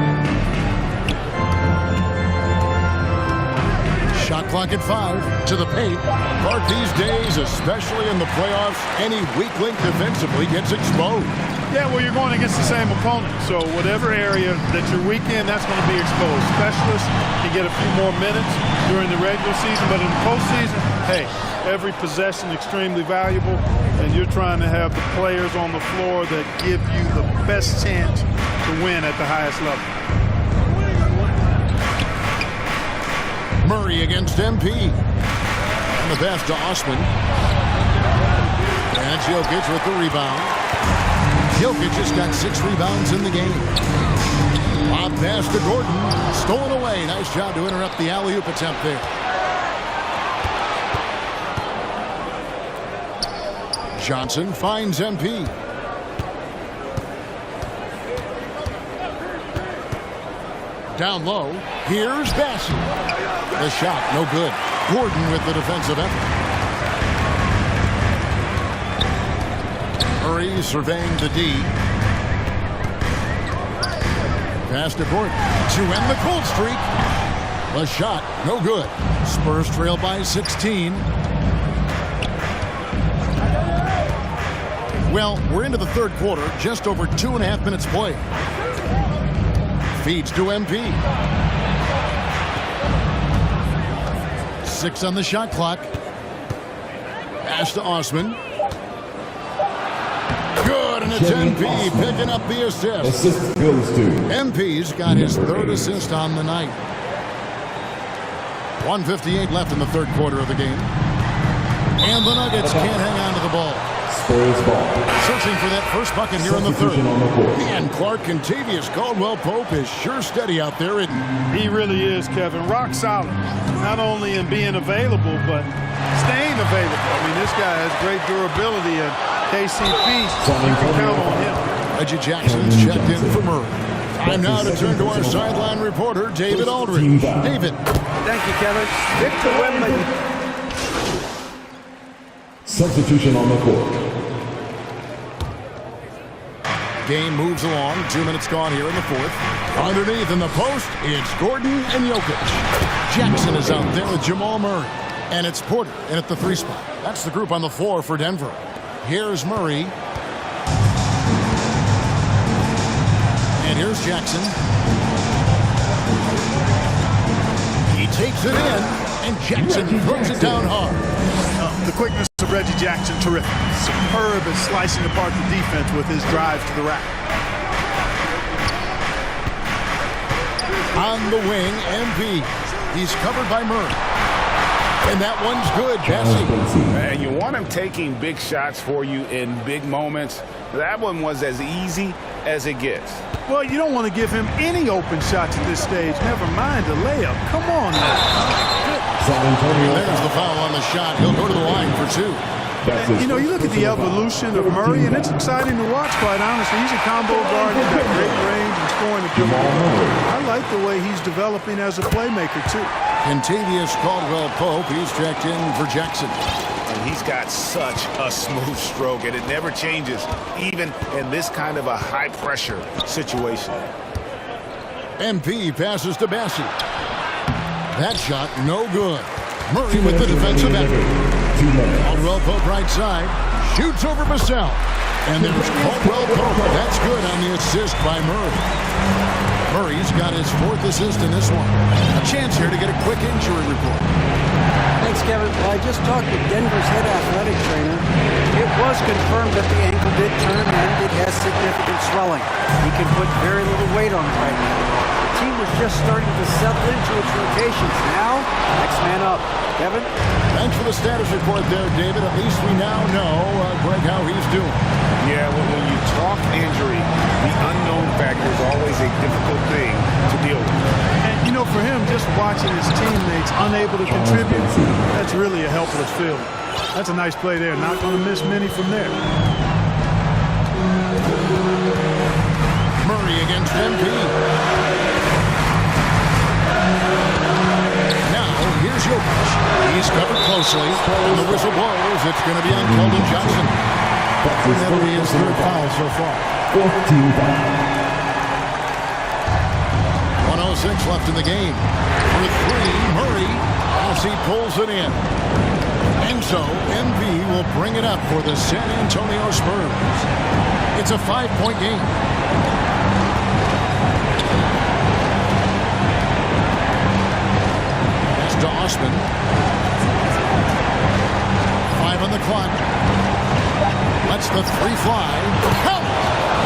Shot clock at 5 to the paint. Clark, these days, especially in the playoffs, any weak link defensively gets exposed. Yeah, well, you're going against the same opponent. So whatever area that you're weak in, that's going to be exposed. Specialists can get a few more minutes during the regular season, but in the postseason, hey, every possession extremely valuable, and you're trying to have the players on the floor that give you the best chance to win at the highest level. Murray against MP. And the pass to Osman. And Jokic with the rebound. Jokic just got 6 rebounds in the game. Lob pass to Gordon. Stolen away. Nice job to interrupt the alley-oop attempt there. Johnson finds MP. Down low. Here's Bassey. The shot, no good. Gordon with the defensive effort. Murray surveying the D. Pass to Gordon to end the cold streak. The shot, no good. Spurs trail by 16. Well, we're into the third quarter, just over 2.5 minutes played. Feeds to MP. 6 on the shot clock. Pass to Osman. Good, and it's MP picking up the assist. Assist goes to MP's got his 3rd assist on the night. 1:58 left in the third quarter of the game. And the Nuggets can't hang on to the ball. Spurs ball. Searching for that first bucket here in the third. And Clark, Contavious Caldwell-Pope is sure steady out there. He really is, Kevin. Rock solid. Not only in being available, but staying available. I mean, this guy has great durability, and KCP, you can count on him. Reggie Jackson's checked in for Murray. Time now to turn to our sideline reporter, David Aldridge. David. Thank you, Kevin. Victor Wembanyama. Substitution on the court. Game moves along. 2 minutes gone here in the fourth. Underneath in the post, it's Gordon and Jokic. Jackson is out there with Jamal Murray. And it's Porter in at the 3 spot. That's the group on the floor for Denver. Here's Murray. And here's Jackson. He takes it in, and Jackson throws it down hard. The quickness of Reggie Jackson, terrific. Superb at slicing apart the defense with his drive to the rack. On the wing, MP. He's covered by Murray. And that one's good, Jesse. And you want him taking big shots for you in big moments. That one was as easy as it gets. Well, you don't want to give him any open shots at this stage. Never mind a layup. Come on now. There's the foul on the shot. He'll go to the line for 2. And, you know, you look at the evolution of Murray, and it's exciting to watch, quite honestly. He's a combo guard. He's got great range and scoring ability. I like the way he's developing as a playmaker, too. Contavious Caldwell-Pope. He's checked in for Jackson. And he's got such a smooth stroke, and it never changes, even in this kind of a high-pressure situation. MP passes to Bassey. That shot, no good. Murray with the defensive effort. Caldwell-Pope right side. Shoots over Vassell. And there's Caldwell-Pope. That's good on the assist by Murray. Murray's got his 4th assist in this one. A chance here to get a quick injury report. Thanks, Kevin. Well, I just talked to Denver's head athletic trainer. It was confirmed that the ankle did turn and it has significant swelling. He can put very little weight on it right now. The team was just starting to settle into its rotations. Now, next man up. Kevin? Thanks for the status report there, David. At least we now know, Greg, how he's doing. Yeah, well, when you talk injury, the unknown factor is always a difficult thing to deal with. And, you know, for him, just watching his teammates unable to contribute, that's really a helpless feeling. That's a nice play there. Not going to miss many from there. Murray against MP. Jokic. He's covered closely. And the whistle blows. It's going to be on Keldon Johnson. That'll be his third foul so far. 1:06 left in the game. For three, Murray, as he pulls it in. And so, MV will bring it up for the San Antonio Spurs. It's a 5-point game. As to Osman. 5 on the clock. Lets the three fly. Count!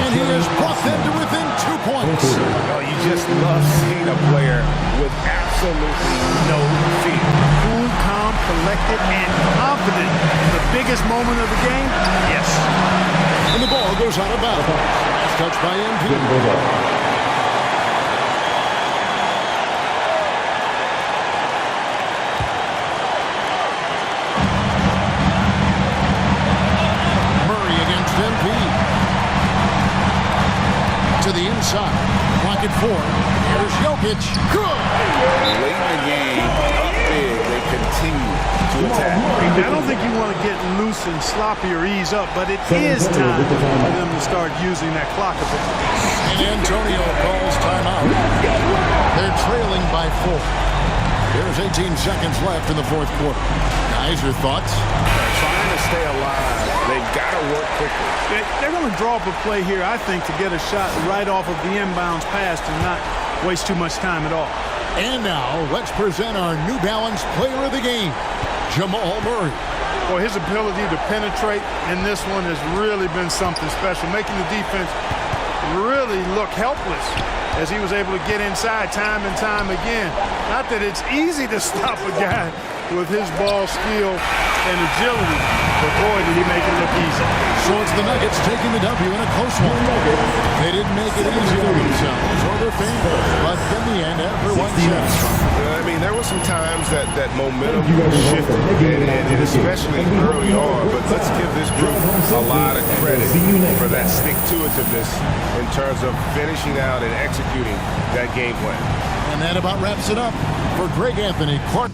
And he has brought them to within 2 points. Oh, you just love seeing a player with absolutely no fear. Cool, calm, collected, and confident. The biggest moment of the game? Yes. And the ball goes out of bounds. Last touch by MP. To the inside. Block it 4. Here's Jokic. Good. Late in the game, up big, they continue to attack. I don't think you want to get loose and sloppy or ease up, but it is time for them to start using that clock a bit. And Antonio calls timeout. They're trailing by 4. There's 18 seconds left in the fourth quarter. Guys, your thoughts? Trying to stay alive. They've got to work quickly. They're going to draw up a play here, I think, to get a shot right off of the inbounds pass and not waste too much time at all. And now, let's present our New Balance player of the game, Jamal Murray. Well, his ability to penetrate in this one has really been something special, making the defense really look helpless as he was able to get inside time and time again. Not that it's easy to stop a guy with his ball skill and agility, but boy, did he make it look easy. So it's the Nuggets taking the W in a close one. They didn't make it easy on themselves or their fans, but in the end, everyone's satisfied. I mean, there were some times that momentum shifted, and especially early on, but let's give this group a lot of credit for that stick-to-itiveness in terms of finishing out and executing that game plan. And that about wraps it up for Greg Anthony Clark.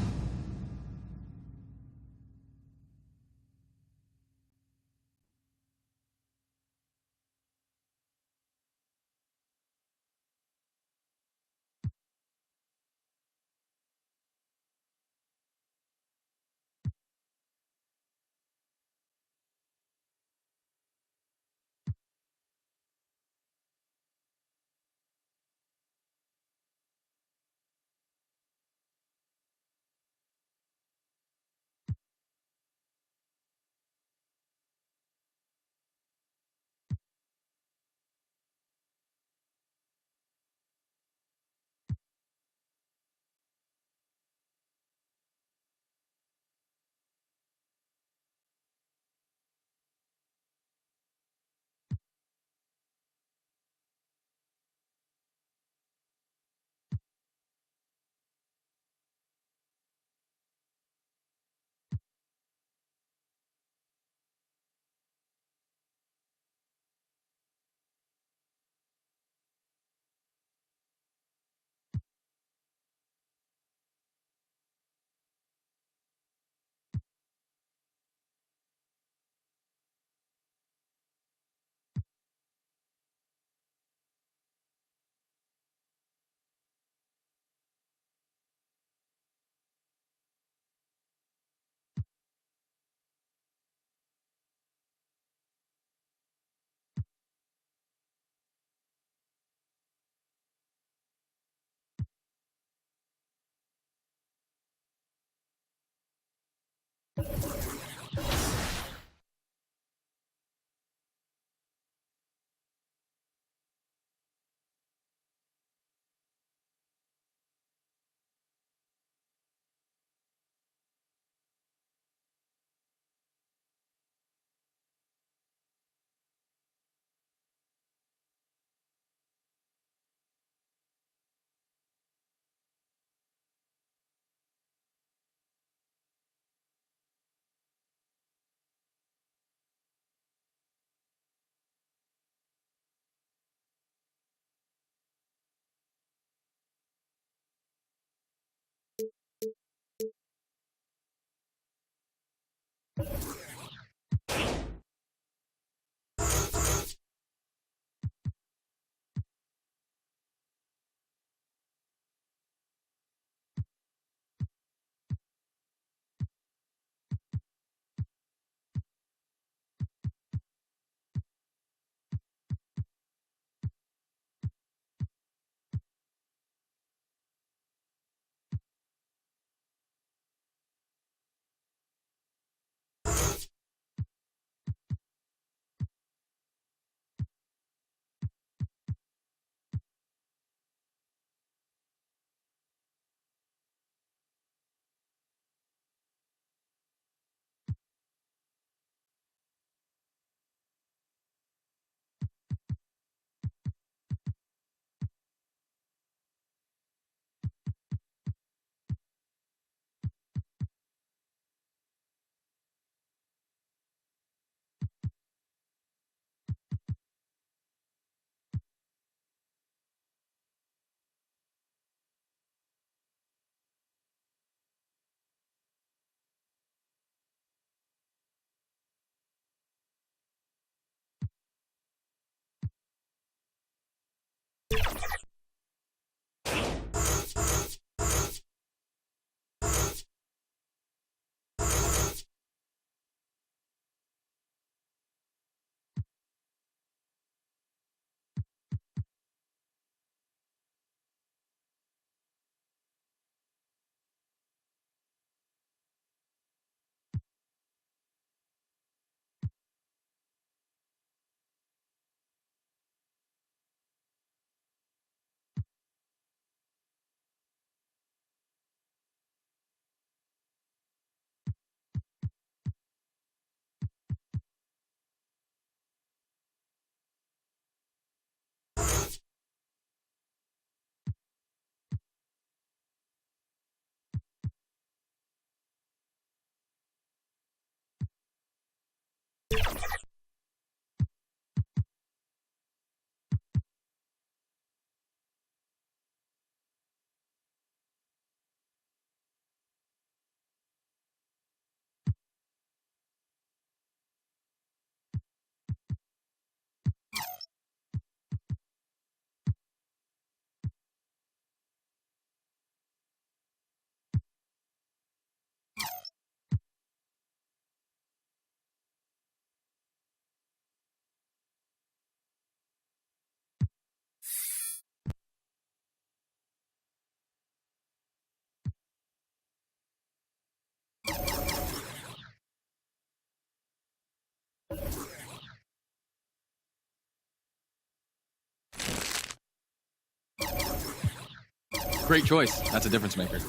Great choice. That's a difference maker.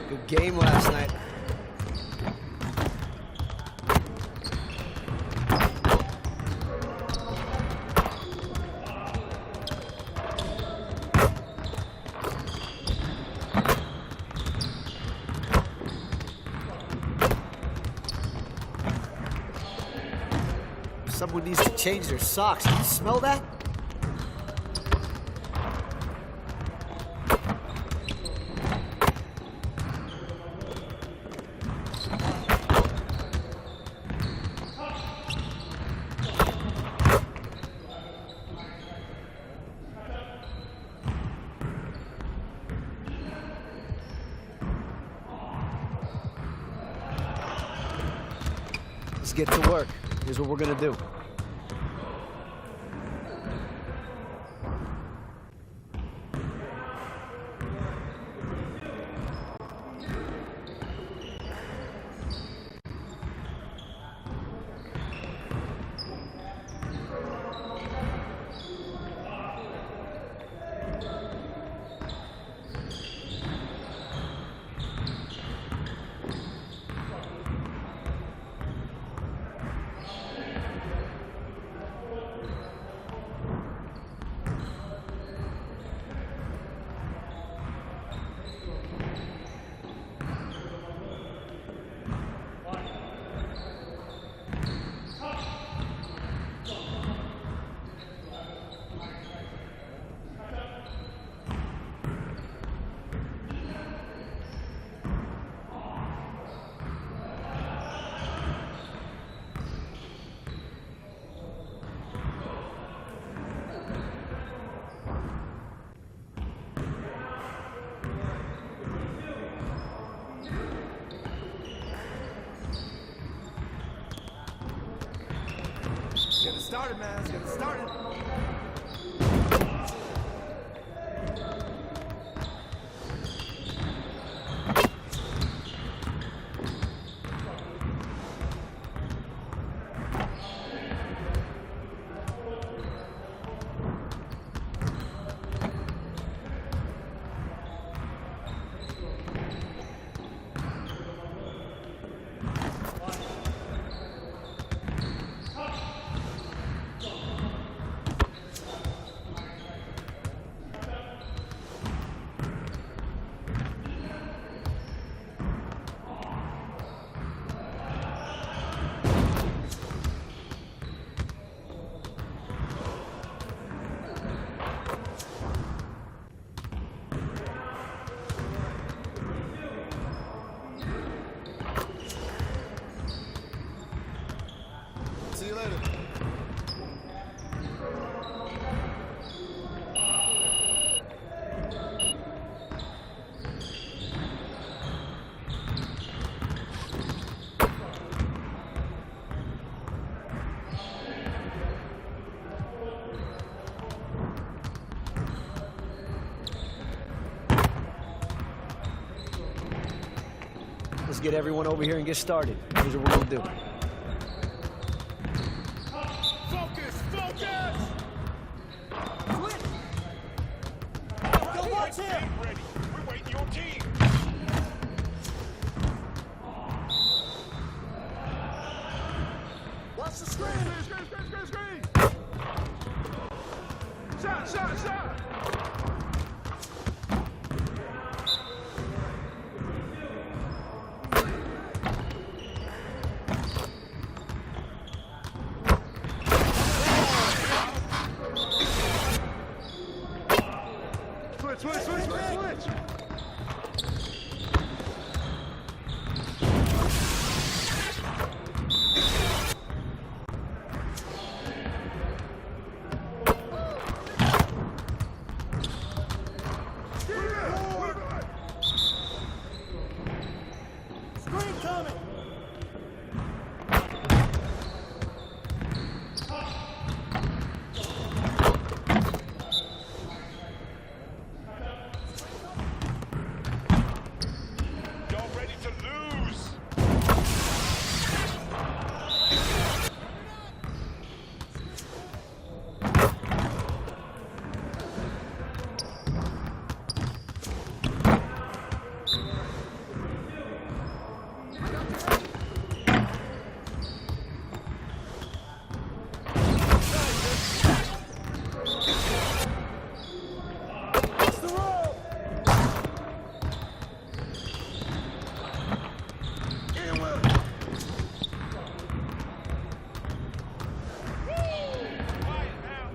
Good game last night. Someone needs to change their socks. Can you smell that? Let's get to work. Here's what we're gonna do. Get it started, man. Let's get it started. See you later. Let's get everyone over here and get started. Here's what we're gonna do. Focus! Focus! Watch here. Ready. We're waiting your team. Watch the screen. Screen. Shot. Switch. Screen coming. Y'all ready to lose? Watch the roll. In with it. Quiet now.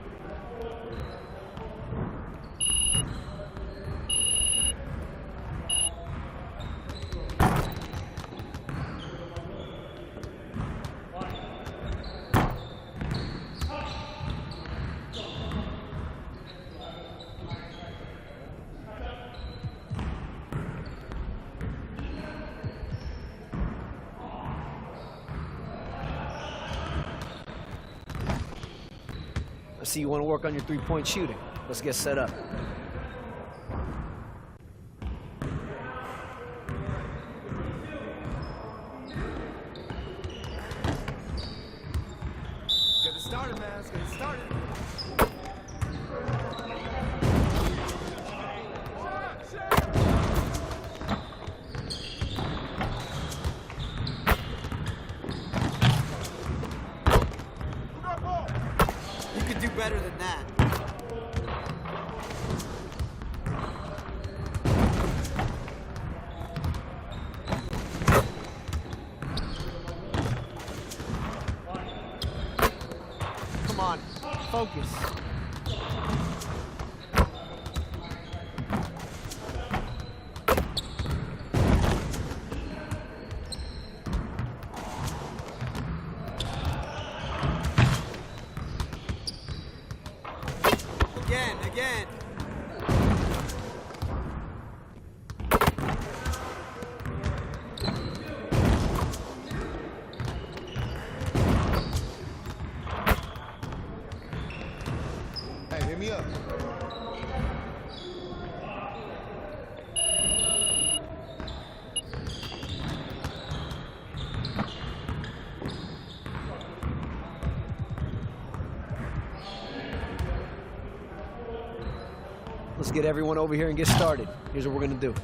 I see you want to work on your three-point shooting. Let's get set up. Get it started, man. Let's get it started. You could do better than that. Come on, focus. Again. Hey, hit me up. Let's get everyone over here and get started. Here's what we're gonna do.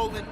Golden.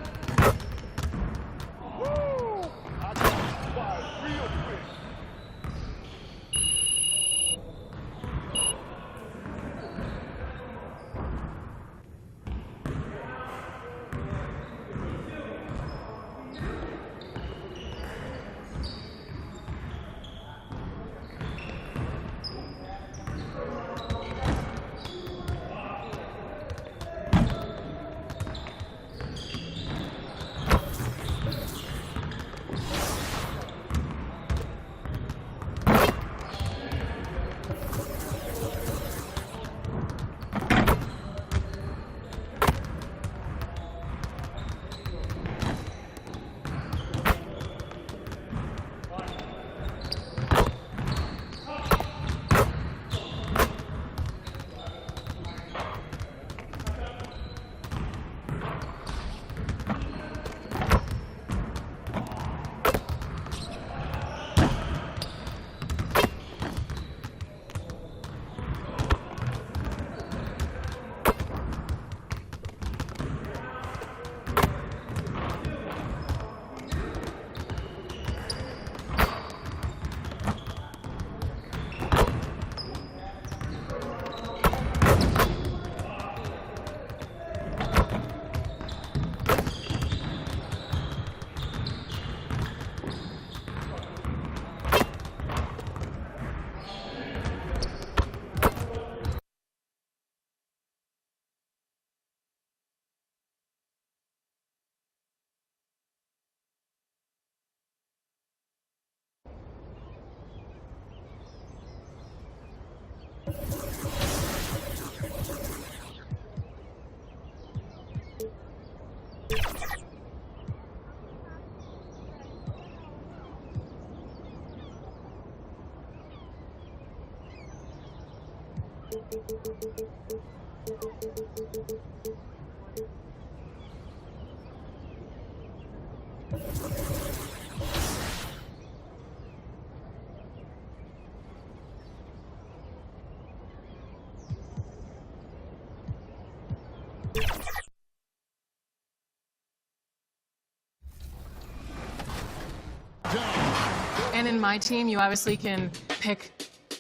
And in my team, you obviously can pick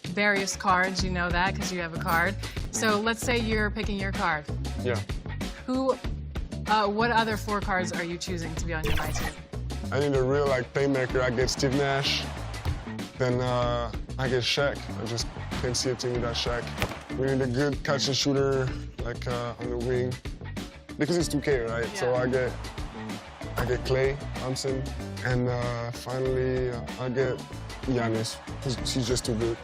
various cards. You know that because you have a card. So let's say you're picking your card. Yeah. What other 4 cards are you choosing to be on your my team? I need a real playmaker. I get Steve Nash. Then I get Shaq. I just can't see a team without Shaq. We need a good catch and shooter on the wing because it's 2K, right? Yeah. So I get Clay Thompson, and finally I get Giannis. He's just too good.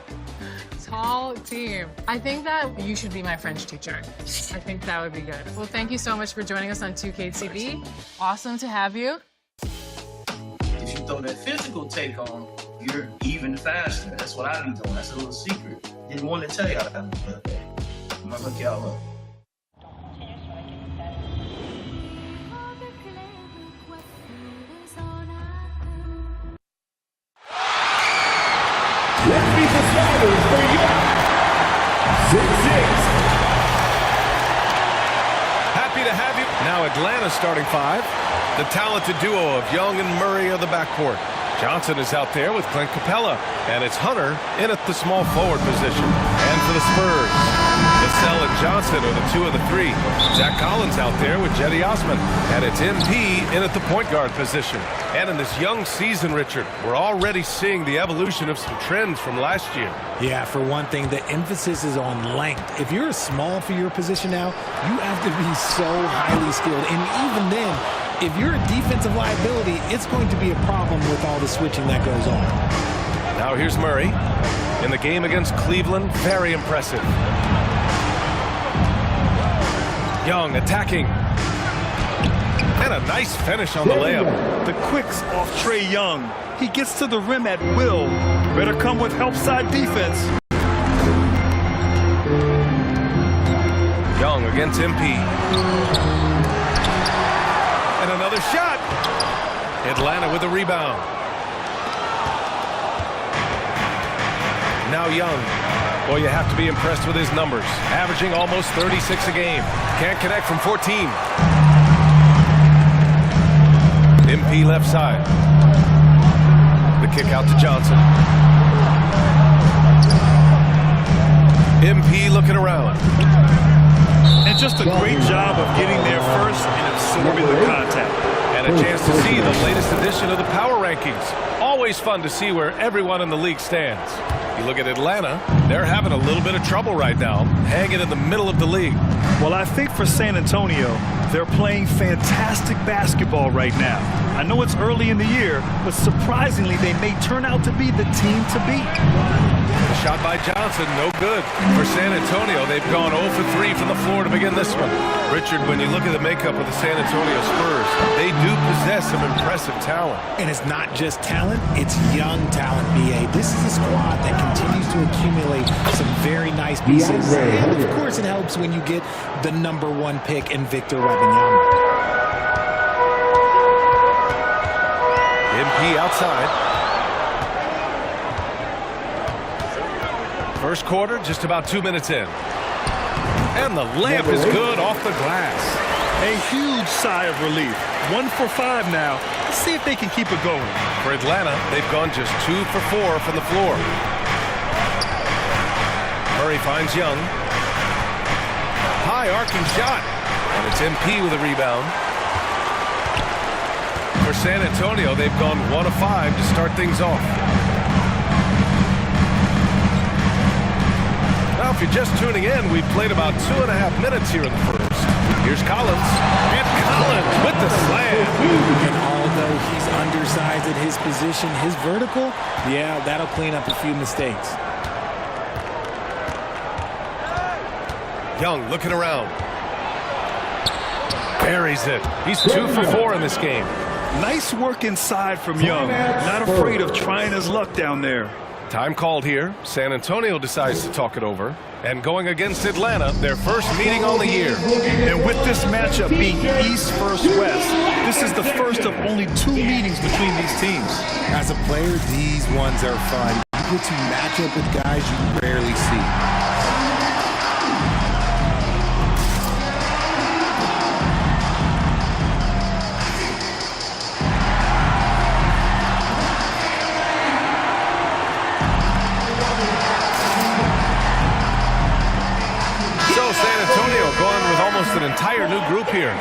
Tall team. I think that you should be my French teacher. I think that would be good. Well, thank you so much for joining us on 2K TV. Awesome to have you. If you throw that physical take on, you're even faster. That's what I be doing. That's a little secret. Didn't want to tell y'all that, but I'm gonna hook y'all up. Let's meet the starters for your 6-6. Happy to have you. Now Atlanta's starting 5. The talented duo of Young and Murray of the backcourt. Johnson is out there with Clint Capella, and it's Hunter in at the small forward position. And for the Spurs, Vassell and Johnson are the 2 of the 3. Zach Collins out there with Jetty Osman, and it's MP in at the point guard position. And in this young season, Richard, we're already seeing the evolution of some trends from last year. Yeah, for one thing, the emphasis is on length. If you're small for your position now, you have to be so highly skilled. And even then, if you're a defensive liability, it's going to be a problem with all the switching that goes on. Now here's Murray. In the game against Cleveland, very impressive. Young attacking. And a nice finish on the layup. The quicks off Trae Young. He gets to the rim at will. Better come with help side defense. Young against MP. And another shot. Atlanta with a rebound. Now Young. Boy, you have to be impressed with his numbers. Averaging almost 36 a game. Can't connect from 14. MP left side. The kick out to Johnson. MP looking around. And just a great job of getting there first and absorbing the contact. And a chance to see the latest edition of the power rankings. Always fun to see where everyone in the league stands. You look at Atlanta, they're having a little bit of trouble right now, hanging in the middle of the league. Well, I think for San Antonio, they're playing fantastic basketball right now. I know it's early in the year, but surprisingly, they may turn out to be the team to beat. The shot by Johnson, no good. For San Antonio, they've gone 0 for 3 from the floor to begin this one. Richard, when you look at the makeup of the San Antonio Spurs, they do possess some impressive talent. And it's not just talent, it's young talent, BA. This is a squad that continues to accumulate some very nice pieces. And of course, it helps when you get the #1 pick in Victor Wembanyama. MP outside. First quarter, just about 2 minutes in. And the layup is good off the glass. A huge sigh of relief. 1 for 5 now. Let's see if they can keep it going. For Atlanta, they've gone just 2 for 4 from the floor. Murray finds Young. High arcing shot. And it's MP with a rebound. For San Antonio, they've gone 1 of 5 to start things off. Now, if you're just tuning in, we've played about 2.5 minutes here in the first. Here's Collins. And Collins with the slam. And although he's undersized at his position, his vertical, yeah, that'll clean up a few mistakes. Young looking around. Buries it. He's 2 for 4 in this game. Nice work inside from Young. Not afraid of trying his luck down there. Time called here. San Antonio decides to talk it over. And going against Atlanta, their first meeting on the year. And with this matchup being East versus West, this is the first of only 2 meetings between these teams. As a player, these ones are fun. You get to match up with guys you rarely see. Going with almost an entire new group here.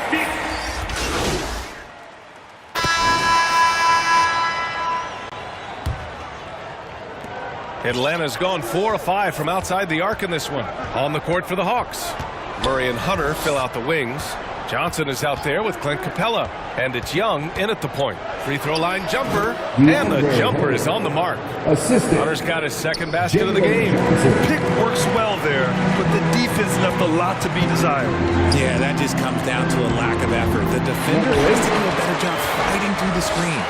Atlanta's gone 4 of 5 from outside the arc in this one. On the court for the Hawks. Murray and Hunter fill out the wings. Johnson is out there with Clint Capella. And it's Young in at the point. Free throw line jumper. And the jumper is on the mark. Hunter's got his second basket of the game. Pick works well there, but the defense left a lot to be desired. Yeah, that just comes down to a lack of effort. The defender has to do a better job fighting through the screen.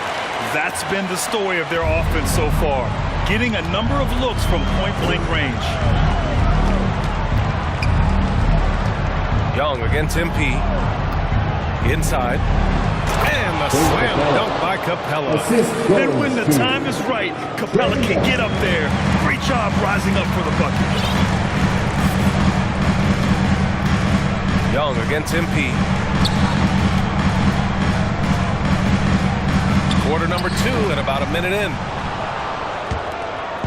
That's been the story of their offense so far. Getting a number of looks from point-blank range. Young against MP. Inside. And the slam dunk by Capella. And when the time is right, Capella can get up there. Great job rising up for the bucket. Young against MP. Quarter number 2 and about a minute in.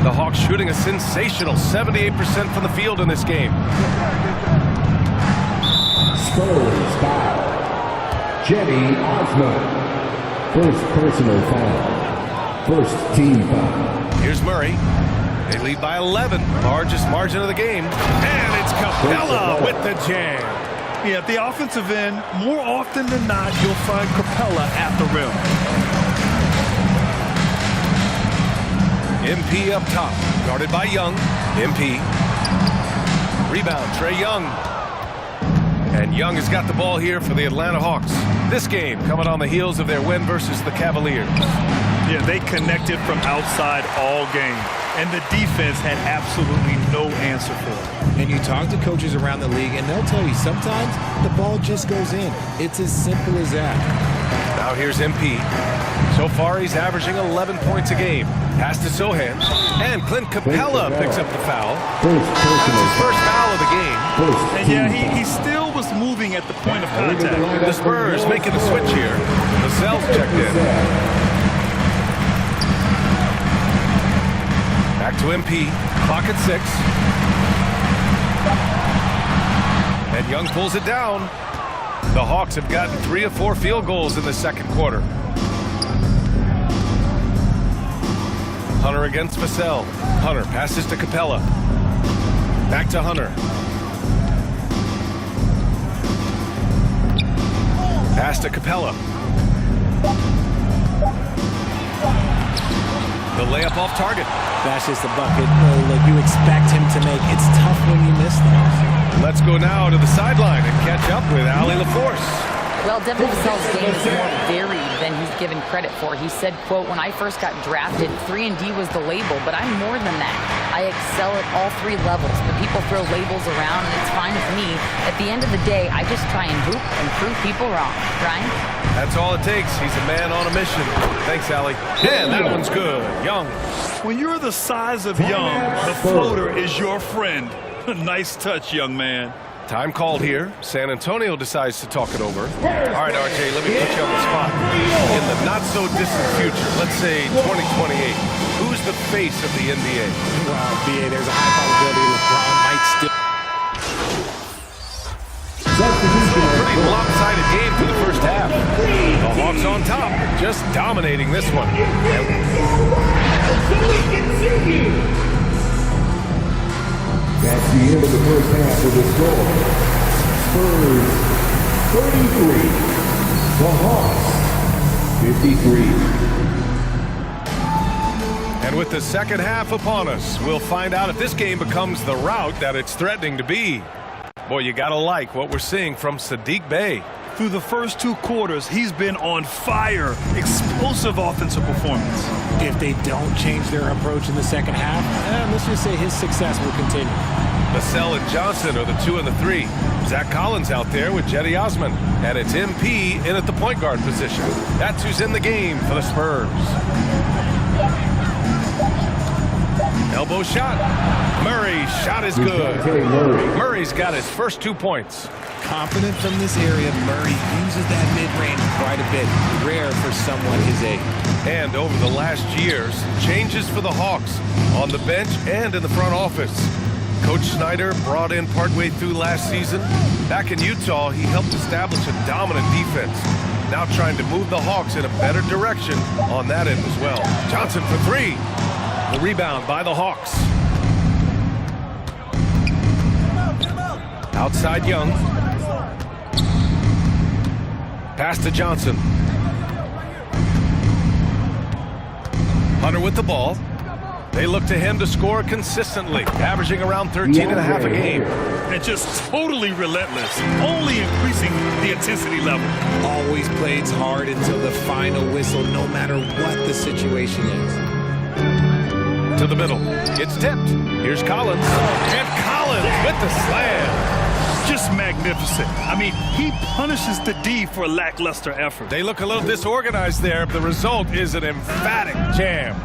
The Hawks shooting a sensational 78% from the field in this game. Spurs foul. Jenny Osmond. First personal foul. First team foul. Here's Murray. They lead by 11. Largest margin of the game. And it's Capella with the jam. Yeah, at the offensive end, more often than not, you'll find Capella at the rim. MP up top. Guarded by Young. MP. Rebound, Trae Young. And Young has got the ball here for the Atlanta Hawks. This game coming on the heels of their win versus the Cavaliers. Yeah, they connected from outside all game. And the defense had absolutely no answer for it. And you talk to coaches around the league, and they'll tell you sometimes the ball just goes in. It's as simple as that. Now here's MP. So far, he's averaging 11 points a game. Pass to Sohan. And Clint Capella picks up the foul. That's his first foul of the game. And yeah, he still was moving winning at the point of contact. The Spurs making the switch here. Vassell's checked in. Back to MP. Clock at 6. And Young pulls it down. The Hawks have gotten 3 of 4 field goals in the second quarter. Hunter against Vassell. Hunter passes to Capella. Back to Hunter. Pass to Capella. The layup off target. That's just the bucket like you expect him to make. It's tough when you miss those. Let's go now to the sideline and catch up with Ali LaForce. Well, Devin Vassell's game is more varied than he's given credit for. He said, quote, "When I first got drafted, 3-and-D was the label, but I'm more than that. I excel at all 3 levels, but people throw labels around, and it's fine with me. At the end of the day, I just try and hoop and prove people wrong." Ryan? That's all it takes. He's a man on a mission. Thanks, Ali. And that one's good. Young. When you're the size of Young, the floater is your friend. Nice touch, young man. Time called here. San Antonio decides to talk it over. All right, RJ, let me put you on the spot. In the not-so-distant future, let's say 2028, who's the face of the NBA? Well, BA, there's a high probability LeBron might still... Pretty lopsided game for the first half. The Hawks on top, just dominating this one. That's the end of the first half of the score. Spurs 33. The Hawks 53. And with the second half upon us, we'll find out if this game becomes the rout that it's threatening to be. Boy, you gotta like what we're seeing from Saddiq Bey. Through the first 2 quarters, he's been on fire. Explosive offensive performance. If they don't change their approach in the second half, let's just say his success will continue. Vassell and Johnson are the 2 and the 3. Zach Collins out there with Jetty Osman. And it's MP in at the point guard position. That's who's in the game for the Spurs. Elbow shot. Murray's shot is good. Murray's got his first 2 points. Confident from this area, Murray uses that mid-range quite a bit. Rare for someone his age. And over the last years, changes for the Hawks on the bench and in the front office. Coach Snyder brought in partway through last season. Back in Utah, he helped establish a dominant defense. Now trying to move the Hawks in a better direction on that end as well. Johnson for 3. The rebound by the Hawks. Outside Young. Pass to Johnson. Hunter with the ball. They look to him to score consistently, averaging around 13.5 a game. And just totally relentless, only increasing the intensity level. Always plays hard until the final whistle, no matter what the situation is. To the middle. It's tipped. Here's Collins. And Collins with the slam. Just magnificent. I mean, he punishes the D for lackluster effort. They look a little disorganized there, but the result is an emphatic jam.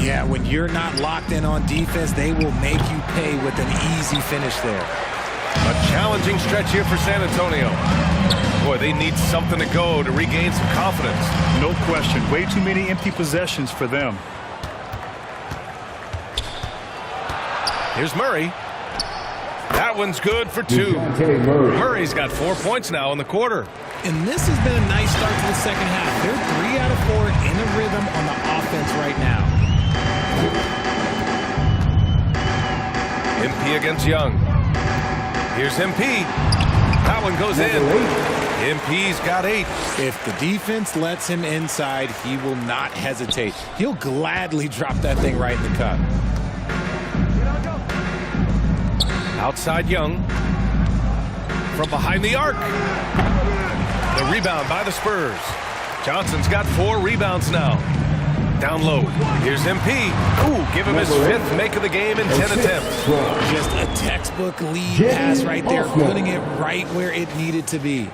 Yeah, when you're not locked in on defense, they will make you pay with an easy finish there. A challenging stretch here for San Antonio. Boy, they need something to go to regain some confidence. No question. Way too many empty possessions for them. Here's Murray. That one's good for 2. Murray's got 4 points now in the quarter. And this has been a nice start to the second half. They're 3 out of 4 in a rhythm on the offense right now. MP against Young. Here's MP. That one goes in. MP's got 8. If the defense lets him inside, he will not hesitate. He'll gladly drop that thing right in the cup. Outside Young. From behind the arc. The rebound by the Spurs. Johnson's got 4 rebounds now. Down low. Here's MP. Ooh, give him his 5th make of the game in 10 attempts. Just a textbook lead pass right there, putting it right where it needed to be.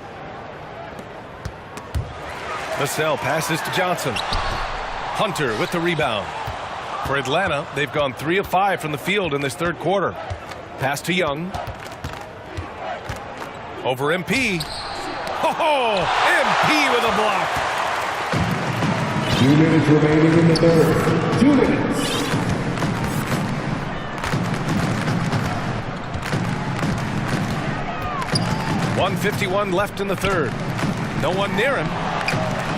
Vassell passes to Johnson. Hunter with the rebound. For Atlanta, they've gone 3 of 5 from the field in this third quarter. Pass to Young. Over MP. Oh, MP with a block. 2 minutes remaining in the third. 2 minutes. .151 left in the third. No one near him.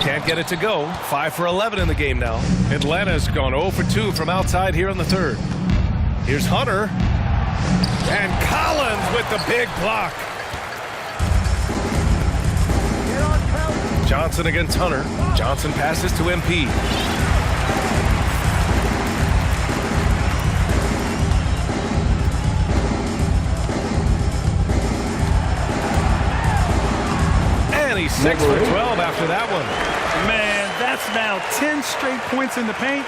Can't get it to go. 5 for 11 in the game now. Atlanta's gone 0 for 2 from outside here in the third. Here's Hunter. And Collins with the big block. Johnson against Hunter. Johnson passes to MP. And he's 6 for 12 after that one. Man, that's now 10 straight points in the paint.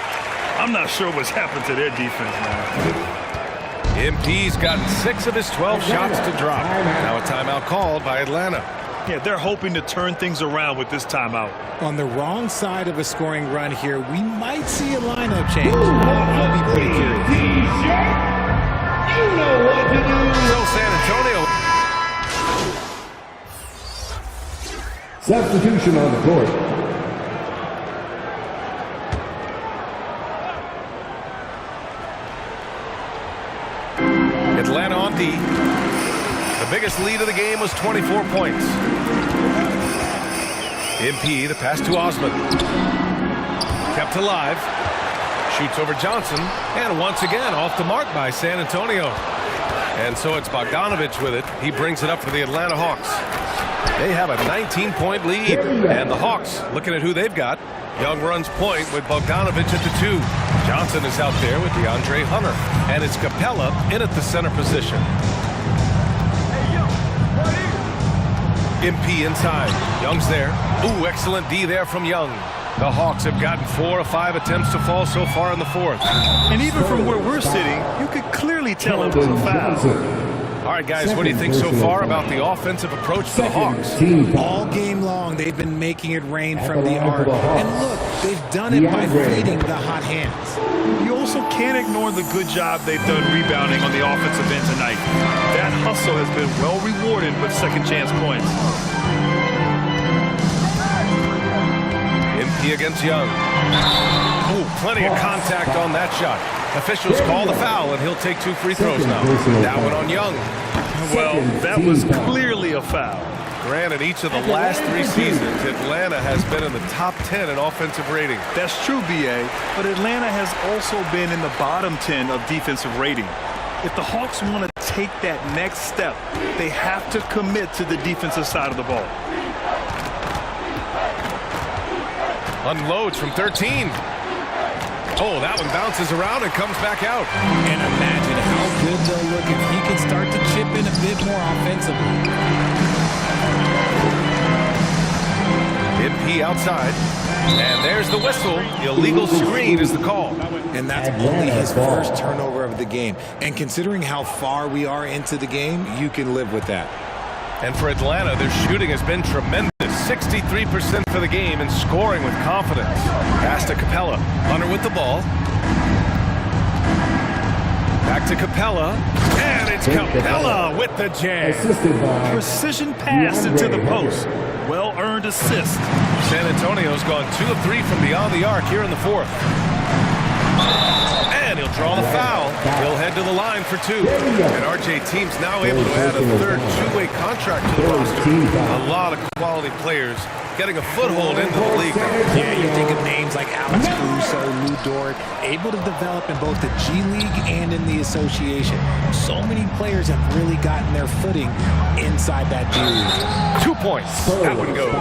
I'm not sure what's happened to their defense now. MP's gotten 6 of his 12 shots to drop. Now a timeout called by Atlanta. Yeah, they're hoping to turn things around with this timeout. On the wrong side of a scoring run here, we might see a lineup change. I'll be pretty curious. You know what to do. So San Antonio. Substitution on the court. Atlanta on D. The biggest lead of the game was 24 points. MP, the pass to Osman. Kept alive. Shoots over Johnson. And once again, off the mark by San Antonio. And so it's Bogdanovich with it. He brings it up for the Atlanta Hawks. They have a 19-point lead. And the Hawks, looking at who they've got. Young runs point with Bogdanovich at the 2. Johnson is out there with DeAndre Hunter. And it's Capella in at the center position. MP inside. Young's there. Ooh, excellent D there from Young. The Hawks have gotten 4 of 5 attempts to fall so far in the fourth. And even from where we're sitting, you could clearly tell it was a foul. All right, guys, what do you think so far about the offensive approach to the Hawks? All game long, they've been making it rain from the arc. And look, they've done it by feeding the hot hands. You also can't ignore the good job they've done rebounding on the offensive end tonight. That hustle has been well rewarded with second chance points. MP against Young. Ooh, plenty of contact on that shot. Officials call the foul, and he'll take 2 free throws now. That one on Young. Well, that was clearly a foul. Granted, each of the last 3 seasons, Atlanta has been in the top 10 in offensive rating. That's true, B.A., but Atlanta has also been in the bottom 10 of defensive rating. If the Hawks want to take that next step, they have to commit to the defensive side of the ball. Unloads from 13. Oh, that one bounces around and comes back out. And imagine how good they'll look if he can start to chip in a bit more offensively. MP outside. And there's the whistle. Illegal screen is the call. And that's only his first turnover of the game. And considering how far we are into the game, you can live with that. And for Atlanta, their shooting has been tremendous. 63% for the game and scoring with confidence. Pass to Capella. Hunter with the ball. Back to Capella. And it's Capella with the jam. Precision pass into the post. Well-earned assist. San Antonio's gone 2 of 3 from beyond the arc here in the fourth. And he'll draw the foul. He'll head to the line for 2. And RJ Team's now able to add a third 2-way contract to the roster. A lot of quality players getting a foothold into the league. Yeah, you think of names like Alex Caruso, Lou Dort, able to develop in both the G League and in the association. So many players have really gotten their footing inside that G League. 2 points. That one goes.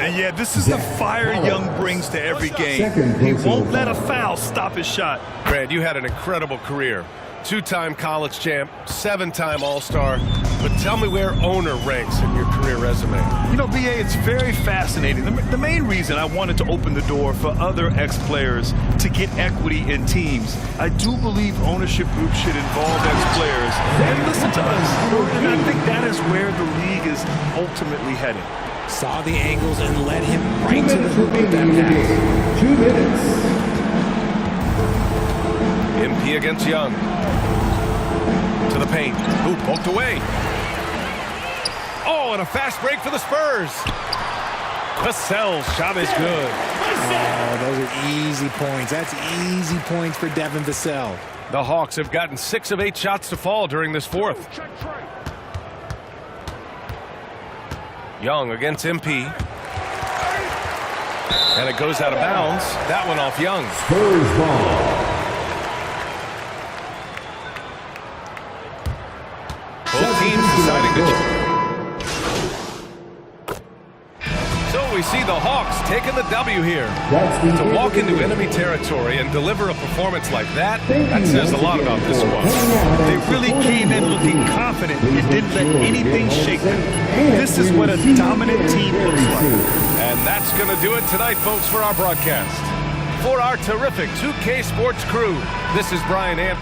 And yeah, this is the fire Young brings to every game. He won't let a foul stop his shot. Brad, you had an incredible career. 2-time college champ, 7-time All-Star. But tell me where owner ranks in your career resume. You know, B.A., it's very fascinating. The main reason I wanted to open the door for other ex-players to get equity in teams, I do believe ownership groups should involve ex-players and listen to us. And I think that is where the league is ultimately heading. Saw the angles and led him right to the hoop with that pass. 2 minutes. MP against Young. To the paint. Ooh, poked away. Oh, and a fast break for the Spurs. Vassell's shot is good. Oh, those are easy points. That's easy points for Devin Vassell. The Hawks have gotten 6 of 8 shots to fall during this fourth. Young against MP. And it goes out of bounds. That one off Young. Spurs ball. Both teams deciding to... So we see the Hawks taking the W here. To walk into enemy territory and deliver a performance like that, that says a lot about this squad. They really came in looking confident and didn't let anything shake them. This is what a dominant team looks like. And that's going to do it tonight, folks, for our broadcast. For our terrific 2K Sports crew, this is Brian Amp.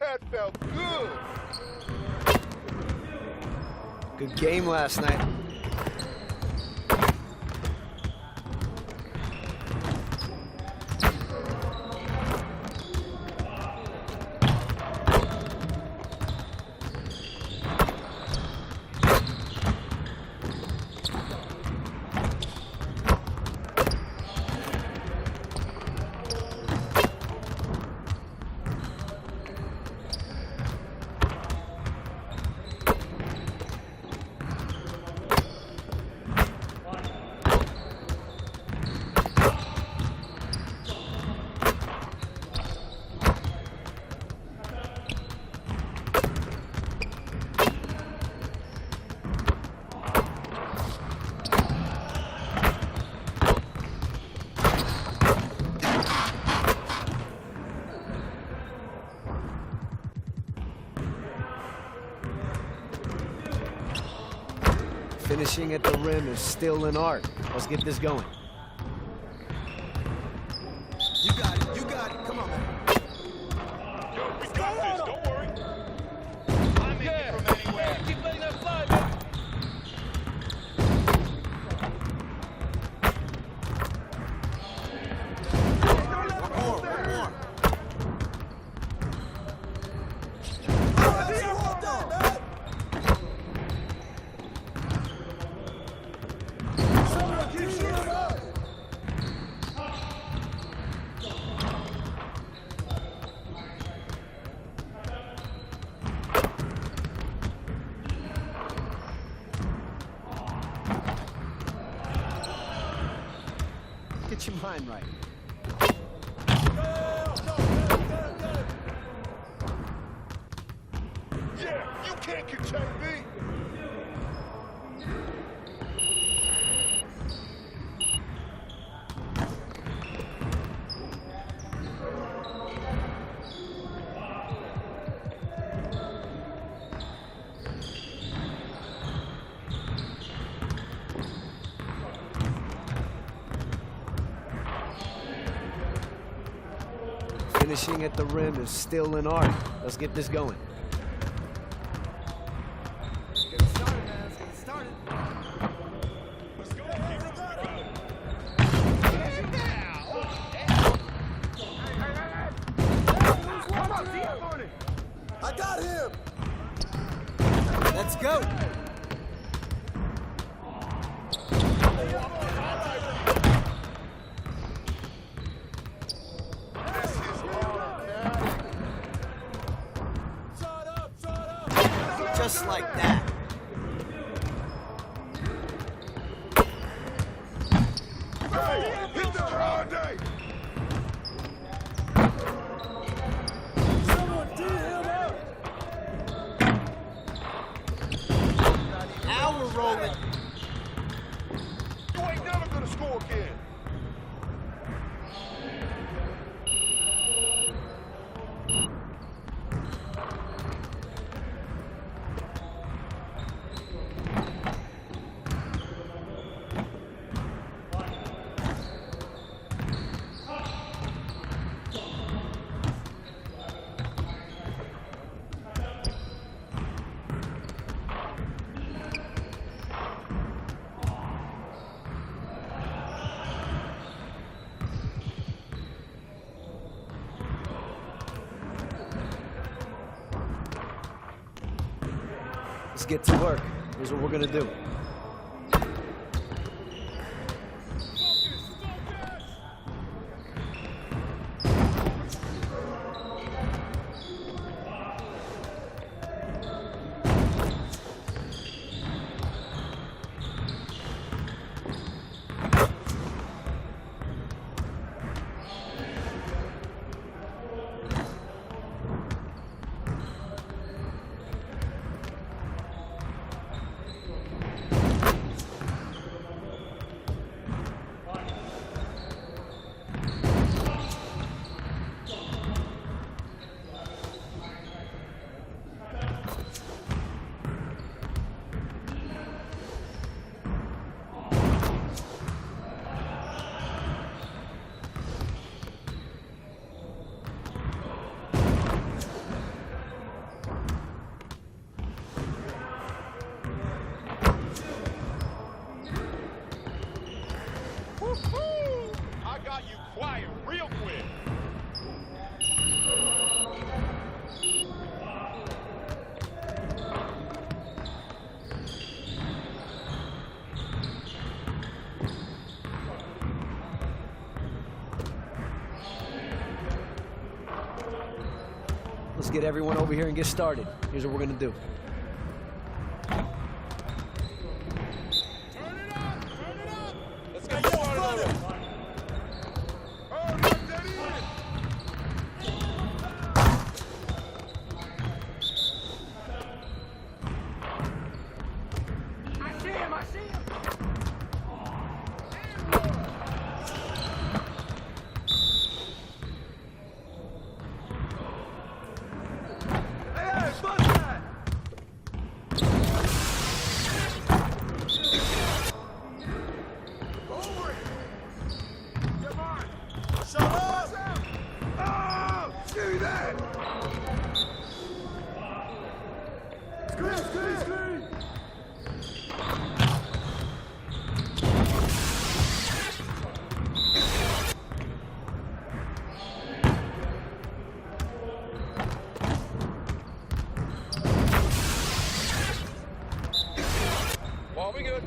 That felt good. Good game last night. Finishing at the rim is still an art. Let's get this going. You got it. You got it. Come on, man. Yo, we got this. Don't worry. I'm in from anywhere. Keep letting that fly, baby. Keep shooting up. get your mind right. Yeah, you can't contain me. Finishing at the rim is still an art. Let's get this going. Get it started, man. Let's get it started. Let's go. Come on, D up on it. I got him. Let's go. Just like that. Hey, hit the all day. Someone D him up. Now we're rolling. You ain't never gonna score again. Let's get to work. Here's what we're gonna do. I got you quiet real quick. Let's get everyone over here and get started. Here's what we're gonna do. Let's get started on it. Oh, lock that in. I see him. I see him. Hey, bust that. Over it. Come on. Shut up. Oh, give me that. Screen, screen, screen. Well, we good.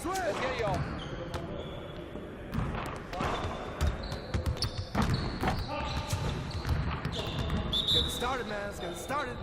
Sweat. Let's get y'all. Get it started, man. Let's get it started.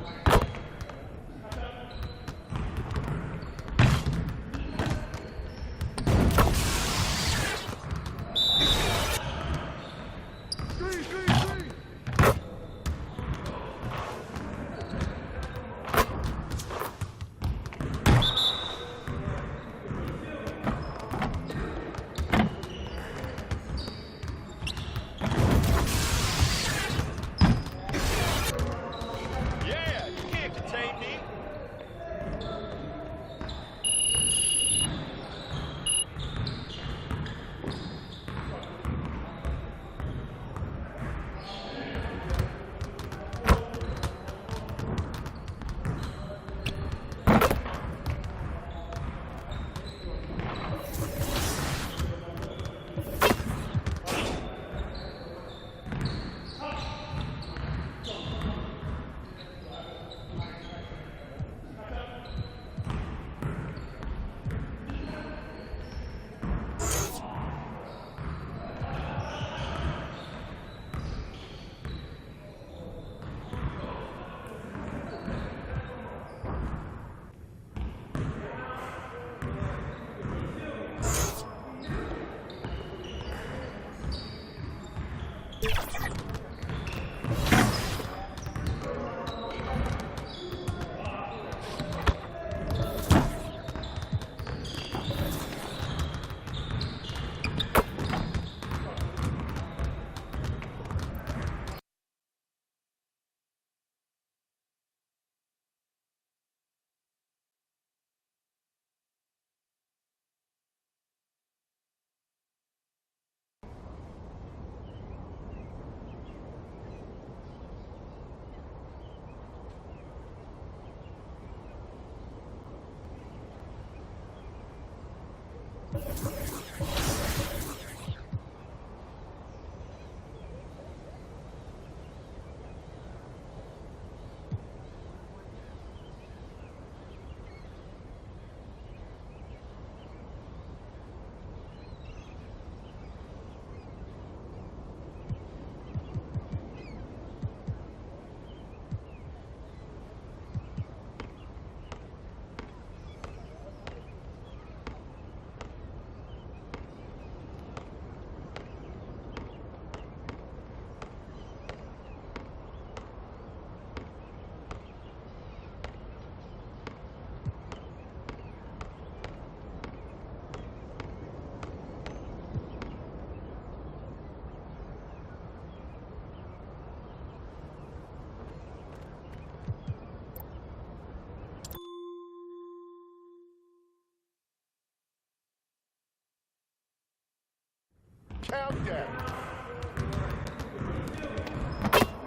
Countdown.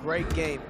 Great game.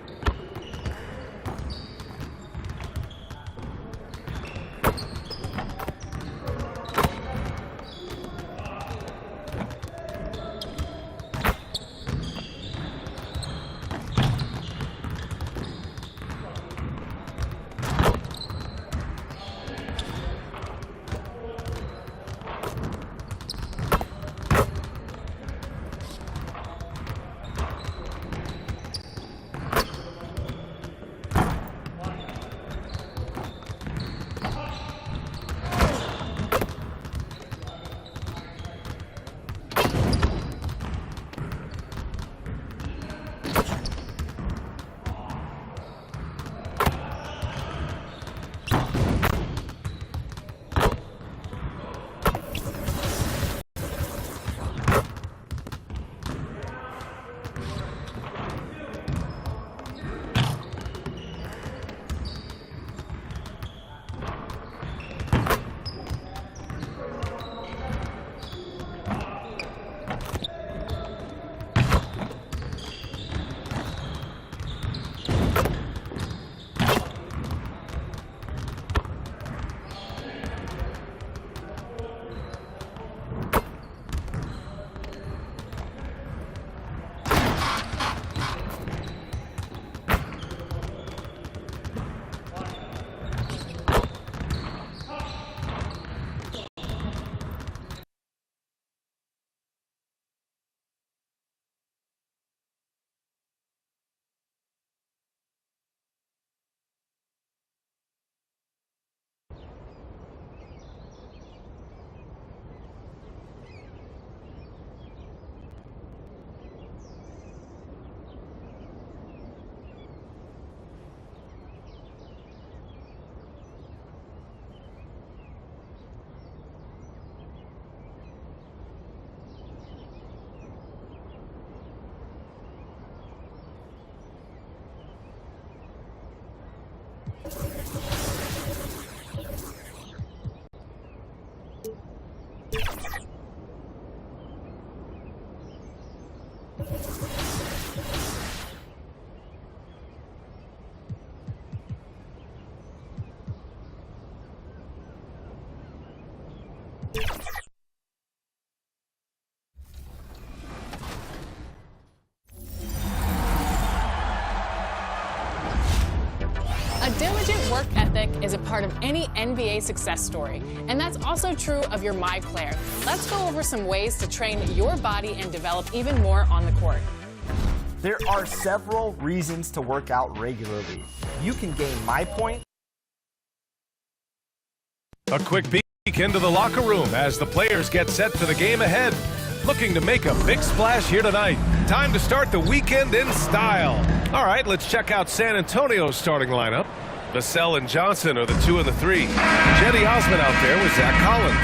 A diligent work ethic is a part of any NBA success story, and that's also true of your MyCareer. Let's go over some ways to train your body and develop even more on the court. There are several reasons to work out regularly. You can gain MyPoint. A quick peek into the locker room as the players get set for the game ahead. looking to make a big splash here tonight. Time to start the weekend in style. All right, let's check out San Antonio's starting lineup. Vassell and Johnson are the 2 and the 3. Jetty Osman out there with Zach Collins.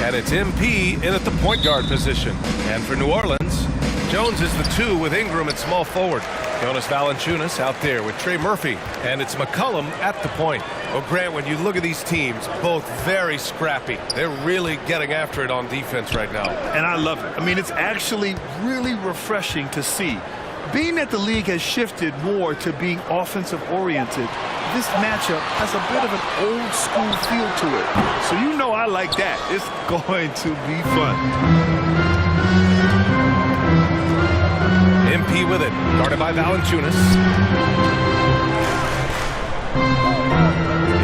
And it's MP in at the point guard position. And for New Orleans, Jones is the 2 with Ingram at small forward. Jonas Valanciunas out there with Trey Murphy. And it's McCollum at the point. Well, Grant, when you look at these teams, both very scrappy. They're really getting after it on defense right now. And I love it. I mean, it's actually really refreshing to see. Being that the league has shifted more to being offensive-oriented, this matchup has a bit of an old-school feel to it. So you know I like that. It's going to be fun. MP with it, guarded by Valanciunas.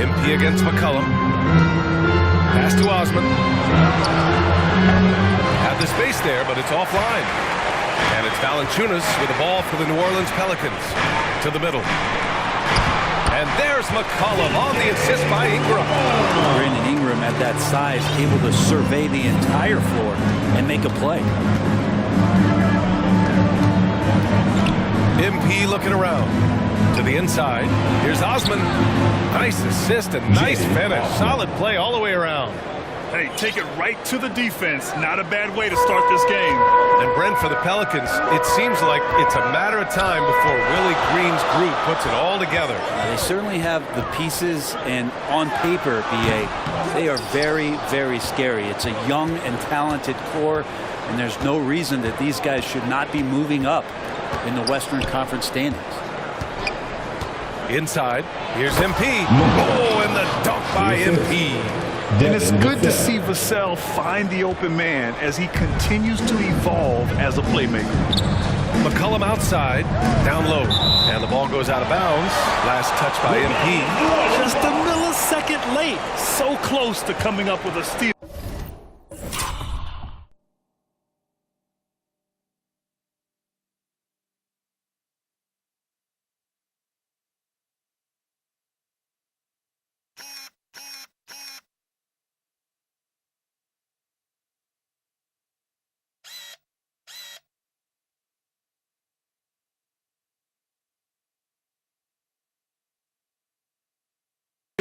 MP against McCollum. Pass to Osman. Had the space there, but it's offline. And it's Valanciunas with the ball for the New Orleans Pelicans. To the middle. And there's McCollum on the assist by Ingram. Brandon Ingram at that size, able to survey the entire floor and make a play. MP looking around. To the inside. Here's Osman. Nice assist and nice finish. Solid play all the way around. Hey, take it right to the defense. Not a bad way to start this game. And Brent, for the Pelicans, it seems like it's a matter of time before Willie Green's group puts it all together. They certainly have the pieces, and on paper, BA, they are very, very scary. It's a young and talented core, and there's no reason that these guys should not be moving up in the Western Conference standings. Inside, here's MP. Oh, and the dunk by MP. And it's good to see Vassell find the open man as he continues to evolve as a playmaker. McCollum outside, down low, and the ball goes out of bounds. Last touch by MP. Just a millisecond late. So close to coming up with a steal.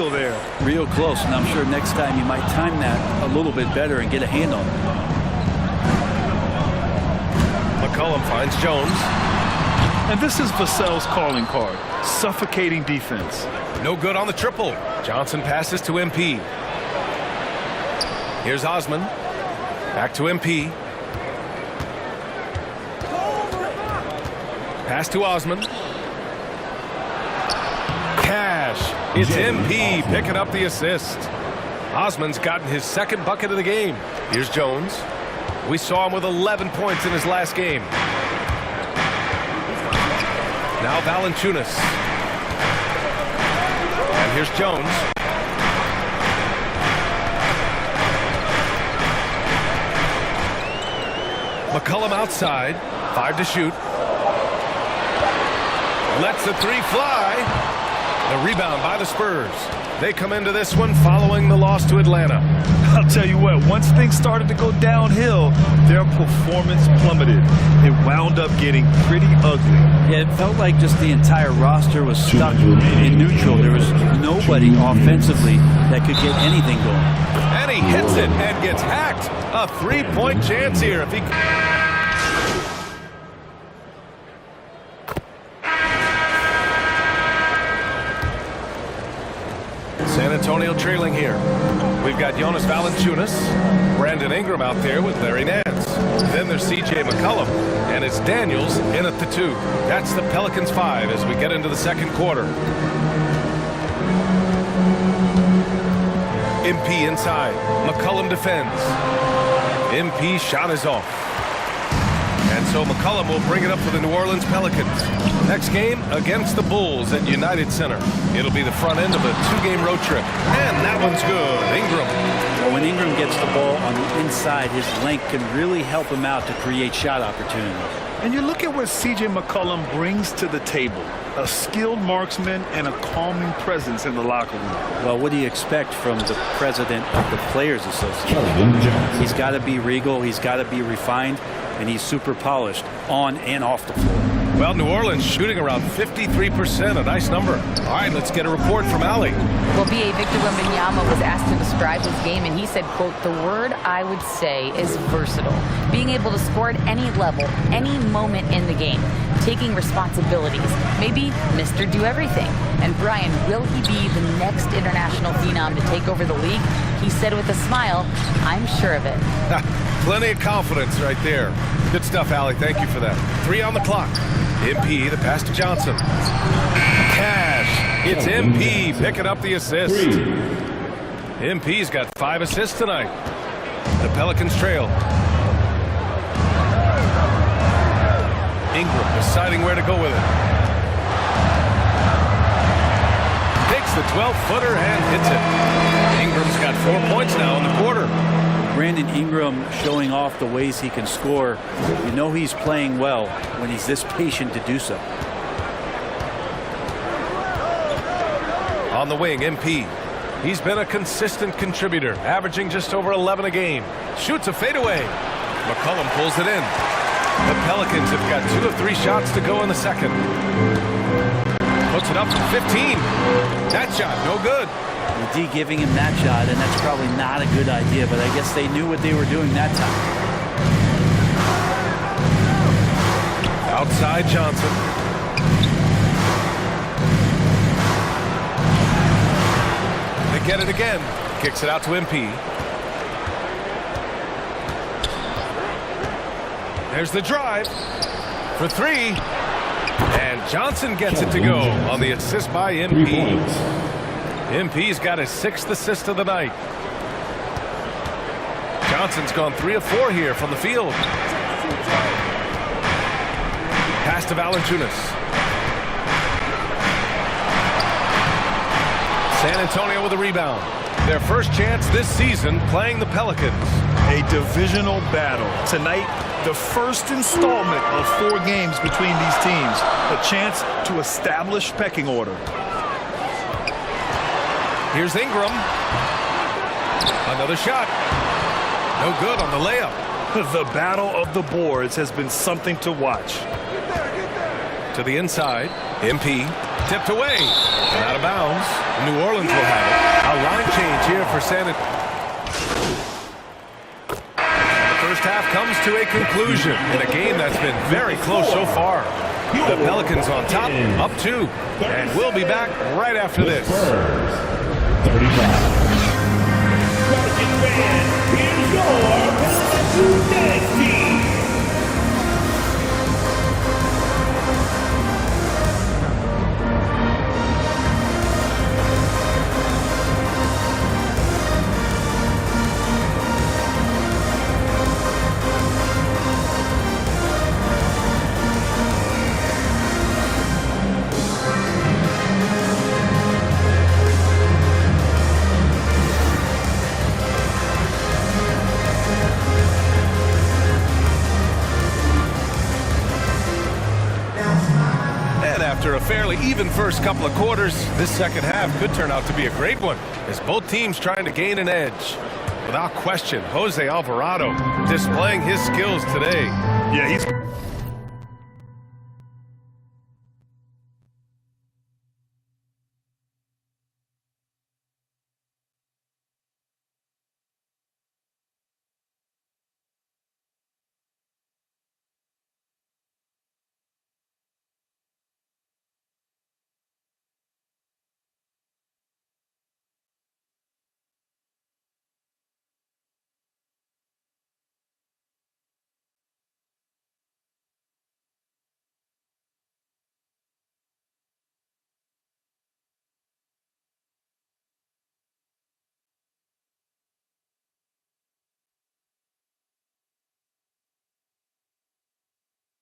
There. Real close, and I'm sure next time you might time that a little bit better and get a hand on it. McCollum finds Jones. And this is Vassell's calling card. Suffocating defense. No good on the triple. Johnson passes to MP. Here's Osman. Back to MP. Pass to Osman. Cash. It's MP picking up the assist. Osman's gotten his second bucket of the game. Here's Jones. We saw him with 11 points in his last game. Now Valanciunas. And here's Jones. McCollum outside. 5 to shoot. Lets the 3 fly. The rebound by the Spurs. They come into this one following the loss to Atlanta. I'll tell you what, once things started to go downhill, their performance plummeted. It wound up getting pretty ugly. Yeah, it felt like just the entire roster was stuck in neutral. There was nobody offensively that could get anything going. And he hits it and gets hacked. A 3-point chance here if he... San Antonio trailing here. We've got Jonas Valanciunas, Brandon Ingram out there with Larry Nance. Then there's C.J. McCollum, and it's Daniels in at the 2. That's the Pelicans 5 as we get into the second quarter. MP inside. McCollum defends. MP shot is off. And so McCollum will bring it up for the New Orleans Pelicans. Next game against the Bulls at United Center. It'll be the front end of a 2-game road trip. And that one's good. Ingram. When Ingram gets the ball on the inside, his length can really help him out to create shot opportunities. And you look at what C.J. McCollum brings to the table. A skilled marksman and a calming presence in the locker room. Well, what do you expect from the president of the Players Association? He's got to be regal. He's got to be refined. and he's super polished on and off the floor. Well, New Orleans shooting around 53%, a nice number. All right, let's get a report from Ali. Well, B.A. Victor Wembanyama was asked to describe his game, and he said, quote, "The word I would say is versatile. Being able to score at any level, any moment in the game, taking responsibilities, maybe Mr. Do-Everything." And Brian, will he be the next international phenom to take over the league? He said with a smile, "I'm sure of it." Plenty of confidence right there. Good stuff, Allie. Thank you for that. 3 on the clock. MP, the pass to Johnson. Cash. It's MP picking up the assist. MP's got 5 assists tonight. The Pelicans trail. Ingram deciding where to go with it. Takes the 12-footer and hits it. Ingram's got 4 points now in the quarter. Brandon Ingram showing off the ways he can score. You know he's playing well when he's this patient to do so. On the wing, MP. He's been a consistent contributor, averaging just over 11 a game. Shoots a fadeaway. McCollum pulls it in. The Pelicans have got 2 of 3 shots to go in the second. Puts it up from 15. That shot, no good. The D giving him that shot, and that's probably not a good idea, but I guess they knew what they were doing that time. Outside Johnson. They get it again. Kicks it out to MP. There's the drive for 3. And Johnson gets it to go on the assist by MP. MP's got his 6th assist of the night. Johnson's gone 3 of 4 here from the field. Pass to Valanciunas. San Antonio with a rebound. Their first chance this season playing the Pelicans. A divisional battle. Tonight, the first installment of 4 games between these teams. A chance to establish pecking order. Here's Ingram. Another shot. No good on the layup. The battle of the boards has been something to watch. To the inside. MP. Tipped away. And out of bounds. New Orleans will have it. A line change here for San Antonio. The first half comes to a conclusion in a game that's been very close so far. The Pelicans on top, up 2. And we'll be back right after this. 35. Pelicans fans, here's your Pelicans team. After a fairly even first couple of quarters, this second half could turn out to be a great one, as both teams trying to gain an edge. Without question, Jose Alvarado displaying his skills today. Yeah, he's...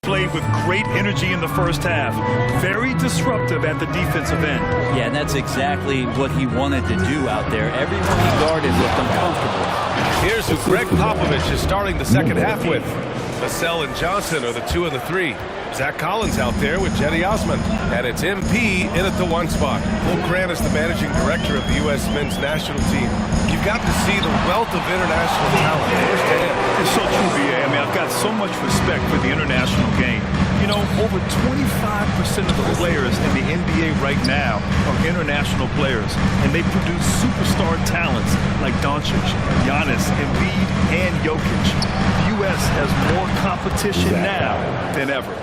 played with great energy in the first half. Very disruptive at the defensive end. Yeah, and that's exactly what he wanted to do out there. Everyone he guarded looked uncomfortable. Here's who Greg Popovich is starting the second half with. Vassell and Johnson are the 2 and the 3. Zach Collins out there with Jetty Osman. And it's MP in at the 1 spot. Will Grant is the managing director of the U.S. men's national team. you got to see the wealth of international talent firsthand. It's so true, B.A. I mean, I've got so much respect for the international game. You know, over 25% of the players in the NBA right now are international players, and they produce superstar talents like Doncic, Giannis, Embiid, and Jokic. The U.S. has more competition now than ever.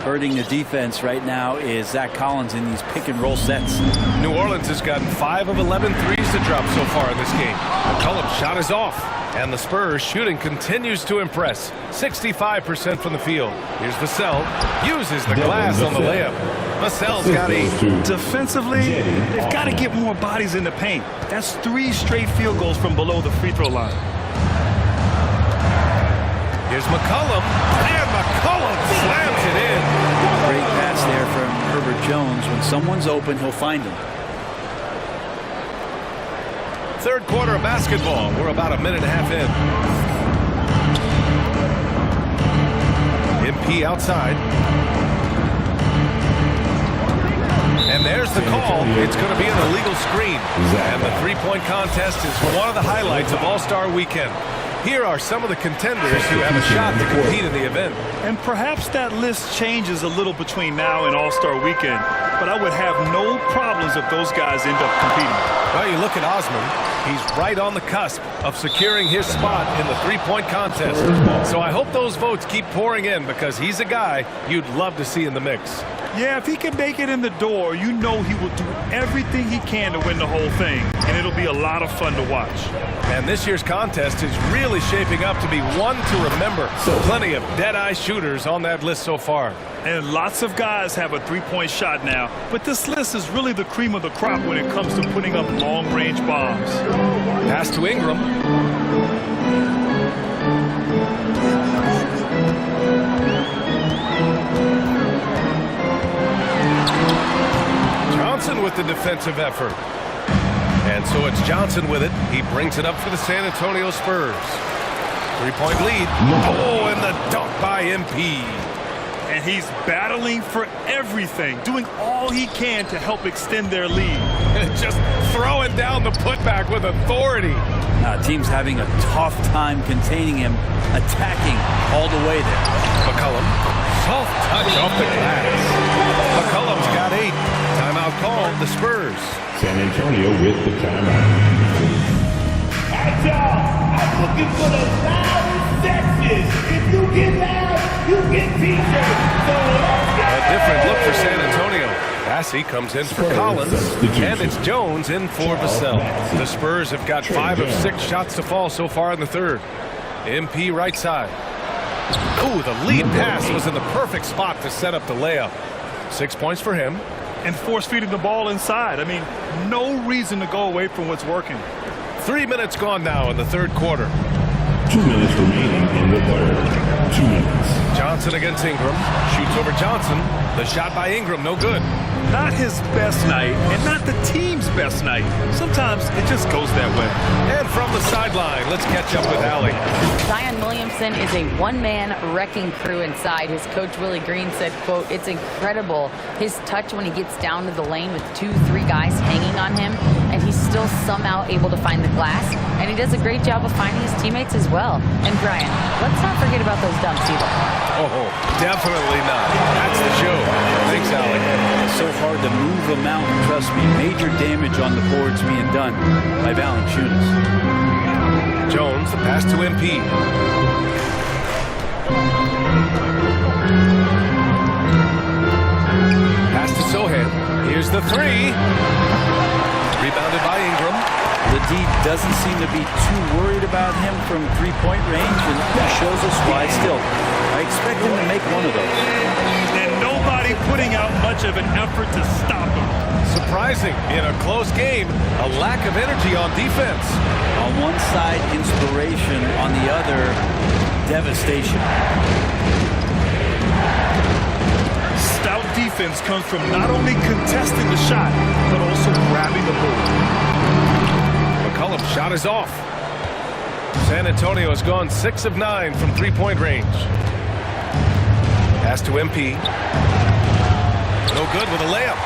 Hurting the defense right now is Zach Collins in these pick-and-roll sets. New Orleans has gotten 5 of 11 threes to drop so far in this game. McCollum's shot is off, and the Spurs shooting continues to impress. 65% from the field. Here's Vassell, uses the glass on the layup. Vassell's got 8. Defensively, they've got to get more bodies in the paint. That's 3 straight field goals from below the free throw line. Here's McCollum, and McCollum slams it in. Great pass there from Herbert Jones. When someone's open, he'll find him. Third quarter of basketball. We're about a minute and a half in. MP outside. And there's the call. It's going to be an illegal screen. And the three-point contest is one of the highlights of All-Star Weekend. Here are some of the contenders who have a shot to compete in the event. And perhaps that list changes a little between now and All-Star Weekend, but I would have no problems if those guys end up competing. Well, you look at Osman. He's right on the cusp of securing his spot in the three-point contest. So I hope those votes keep pouring in because he's a guy you'd love to see in the mix. Yeah, if he can make it in the door, you know he will do everything he can to win the whole thing, and it'll be a lot of fun to watch. And this year's contest is really shaping up to be one to remember. Plenty of dead-eye shooters on that list so far. And lots of guys have a three-point shot now, but this list is really the cream of the crop when it comes to putting up long-range bombs. Pass to Ingram. Johnson with the defensive effort. And so it's Johnson with it. He brings it up for the San Antonio Spurs. Three-point lead. Oh, and the dunk by MP. And he's battling for everything, doing all he can to help extend their lead. Just throwing down the putback with authority. Team's having a tough time containing him, attacking all the way there. McCollum, soft touch off the glass. McCollum's got 8. Timeout called, the Spurs. San Antonio with the timeout. Alright, y'all. I'm looking for the loud Texas. If you get loud, you get t-shirts. So let's go. A different look for San Antonio. Bassey comes in for Collins, and it's Jones in for Vassell. The Spurs have got 5 of 6 shots to fall so far in the third. MP right side. Oh, the lead pass was in the perfect spot to set up the layup. 6 points for him. And force-feeding the ball inside. I mean, no reason to go away from what's working. 3 minutes gone now in the third quarter. 2 minutes remaining in the third. 2 minutes. Johnson against Ingram. Shoots over Johnson. The shot by Ingram, no good. Not his best night, and not the team's best night. Sometimes it just goes that way. And from the sideline, let's catch up with Allie. Zion Williamson is a one-man wrecking crew inside. His coach, Willie Green, said, quote, "It's incredible his touch when he gets down to the lane with 2-3 guys hanging on him, and he's still somehow able to find the glass. And he does a great job of finding his teammates as well." And Brian, let's not forget about those dunks either. Oh, definitely not. That's the show. Thanks, Allie. It's so hard to move them out. Trust me, major damage on the boards being done by Valanciunas. Jones, the pass to MP. Pass to Sohan. Here's the 3. Rebounded by Ingram. The D doesn't seem to be too worried about him from three-point range, and he shows us why still. I expect him to make one of those. And nobody putting out much of an effort to stop him. Surprising, in a close game, a lack of energy on defense. On one side, inspiration. On the other, devastation. Stout defense comes from not only contesting the shot, but also grabbing the ball. McCollum's shot is off. San Antonio has gone 6 of 9 from three-point range. Pass to MP. No good with a layup.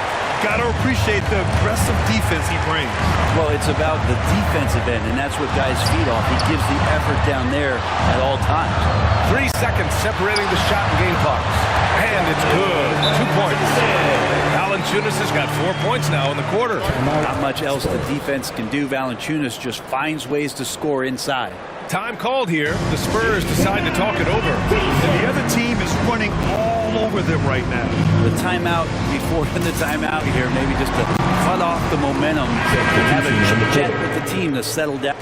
got to appreciate the aggressive defense he brings. Well, it's about the defensive end, and that's what guys feed off. He gives the effort down there at all times. 3 seconds separating the shot and game clocks. And it's good. 2 points. Valanciunas has got 4 points now in the quarter. Not much else the defense can do. Valanciunas just finds ways to score inside. Time called here. The Spurs decide to talk it over. And the other team is running all over them right now. The timeout before the timeout here, maybe just to cut off the momentum, to have a jet with the team to settle down.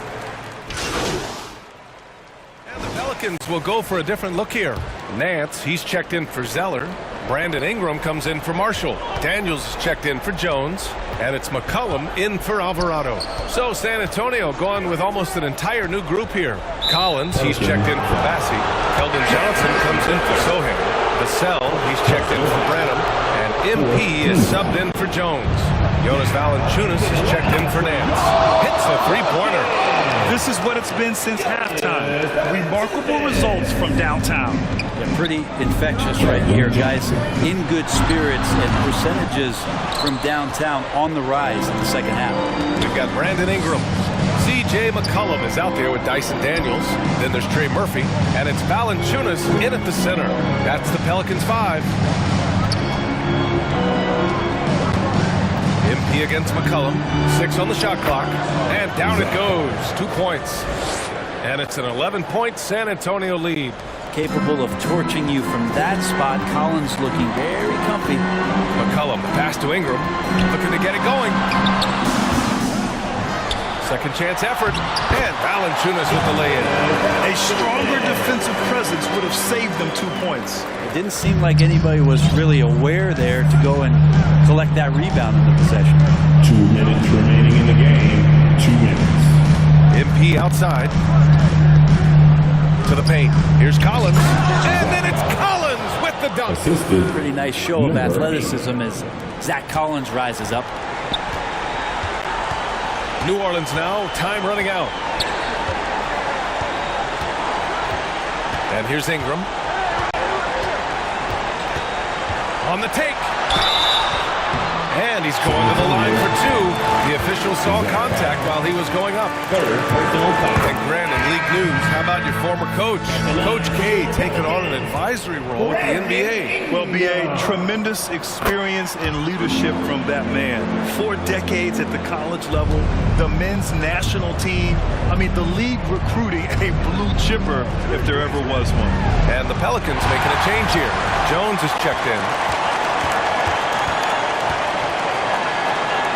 And the Pelicans will go for a different look here. Nance, he's checked in for Zeller. Brandon Ingram comes in for Marshall. Daniels is checked in for Jones. And it's McCollum in for Alvarado. So San Antonio going with almost an entire new group here. Collins, he's checked in for Bassi. Keldon Johnson comes in for Sohan. Vassell, he's checked in for Branham. And MP is subbed in for Jones. Jonas Valanciunas is checked in for Nance. Hits the three-pointer. This is what it's been since halftime. Remarkable results from downtown. Yeah, pretty infectious right here, guys. In good spirits and percentages from downtown on the rise in the second half. We've got Brandon Ingram. C.J. McCollum is out there with Dyson Daniels. Then there's Trey Murphy. And it's Valanciunas in at the center. That's the Pelicans 5. MP against McCollum. 6 on the shot clock. And down it goes. 2 points. And it's an 11-point San Antonio lead. Capable of torching you from that spot. Collins looking very comfy. McCollum, pass to Ingram. Looking to get it going. Second chance effort. And Valanciunas with the lay-in. A stronger defensive presence would have saved them 2 points. It didn't seem like anybody was really aware there to go and collect that rebound in the possession. 2 minutes remaining in the game. 2 minutes. MP outside. To the paint. Here's Collins. And then it's Collins with the dunk. Pretty nice show of athleticism as Zach Collins rises up. New Orleans now. Time running out. And here's Ingram. On the take. And he's going to the line for 2. The official saw contact while he was going up. And Grant, in League News, how about your former coach? Coach K taking on an advisory role at the NBA. Well, B.A., tremendous experience and leadership from that man. 4 decades at the college level, the men's national team. I mean, the league recruiting a blue chipper if there ever was one. And the Pelicans making a change here. Jones is checked in.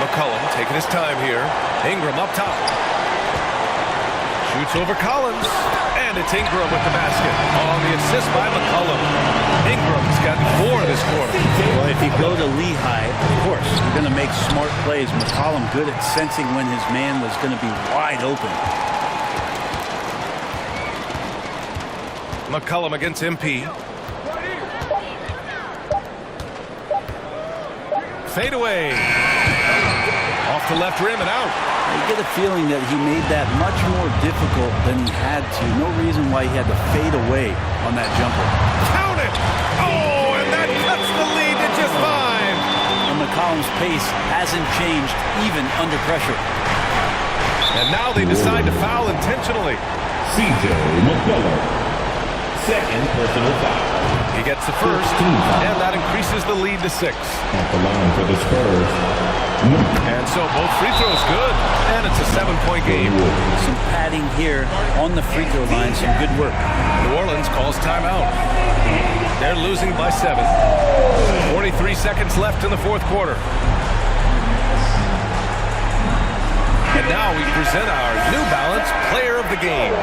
McCollum taking his time here. Ingram up top. Shoots over Collins. And it's Ingram with the basket. On the assist by McCollum. Ingram's gotten 4 this quarter. Well, if you go to Lehigh, of course, you're going to make smart plays. McCollum good at sensing when his man was going to be wide open. McCollum against MP. Fade away. Off the left rim and out. You get a feeling that he made that much more difficult than he had to. No reason why he had to fade away on that jumper. Count it! Oh, and that cuts the lead to just 5. And McCollum's pace hasn't changed even under pressure. And now they decide to foul intentionally. C.J. McCollum. Second personal foul. He gets the first, and that increases the lead to 6. At the line for the Spurs. And so both free throws good, and it's a 7-point game. Some padding here on the free throw line, some good work. New Orleans calls timeout. They're losing by 7. 43 seconds left in the 4th quarter. And now we present our New Balance Player of the Game.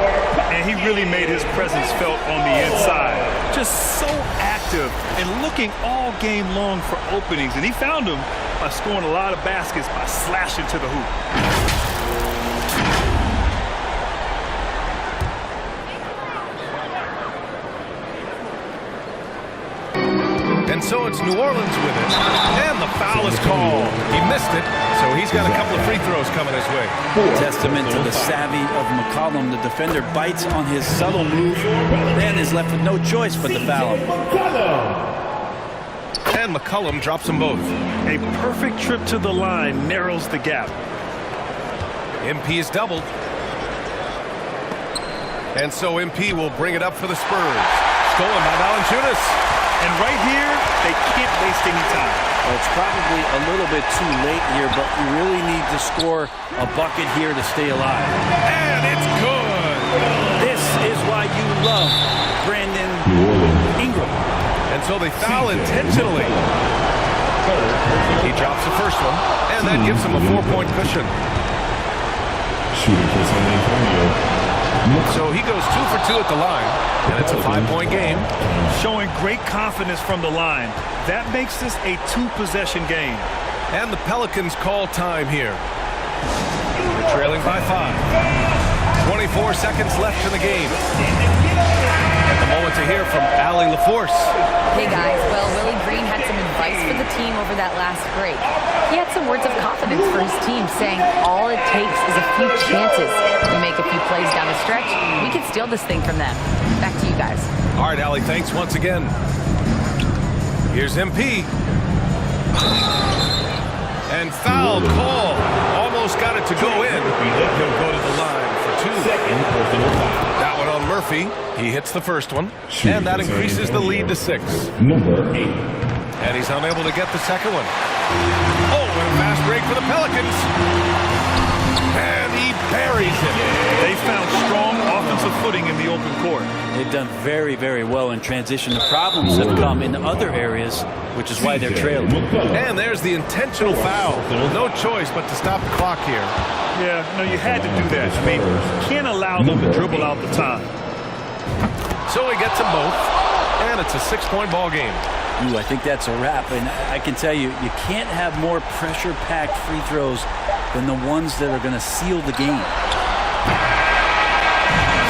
And he really made his presence felt on the inside. Just so active and looking all game long for openings. And he found them by scoring a lot of baskets by slashing to the hoop. And so it's New Orleans with it. And the foul is called. He missed it, so he's got a couple of free throws coming his way. Testament to the savvy of McCollum. The defender bites on his subtle move, then is left with no choice but to foul him. And McCollum drops them both. A perfect trip to the line narrows the gap. MP is doubled. And so MP will bring it up for the Spurs. Stolen by Valanciunas. And right here, they can't waste any time. Well, it's probably a little bit too late here, but you really need to score a bucket here to stay alive. And it's good. This is why you love Brandon Ingram. And so they foul intentionally. He drops the first one, and that gives him a 4-point cushion. Shooting for San Antonio. So he goes 2 for 2 at the line, and it's a 5-point game. Showing great confidence from the line. That makes this a 2-possession game. And the Pelicans call time here. They're trailing by 5. 24 seconds left in the game. And the moment to hear from Allie LaForce. Hey guys, well, Willie Green had some advice for the team over that last break. He had some words of confidence for his team, saying all it takes is a few chances to make a few plays down the stretch. We can steal this thing from them. Back to you guys. All right, Allie, thanks once again. Here's MP. And foul call. Almost got it to go in. He'll go to the line for 2. That one on Murphy. He hits the first one. And that increases the lead to 6. Number 8. And he's unable to get the second one. Oh, and a fast break for the Pelicans. And he buries it. They found strong offensive footing in the open court. They've done very, very well in transition. The problems have come in other areas, which is why they're trailing. And there's the intentional foul. No choice but to stop the clock here. Yeah, no, you had to do that. I mean, you can't allow them to dribble out the time. So he gets them both, and it's a 6-point ball game. Ooh, I think that's a wrap, and I can tell you, you can't have more pressure-packed free throws than the ones that are going to seal the game.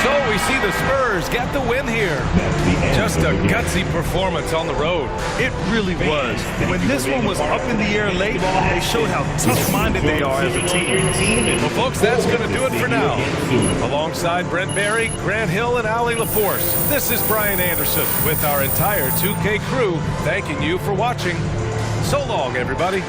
So we see the Spurs get the win here. Just a gutsy performance on the road. It really was. When this one was up in the air late, they showed how tough-minded they are as a team. Well, folks, that's going to do it for now. Alongside Brent Barry, Grant Hill, and Allie LaForce, this is Brian Anderson with our entire 2K crew thanking you for watching. So long, everybody.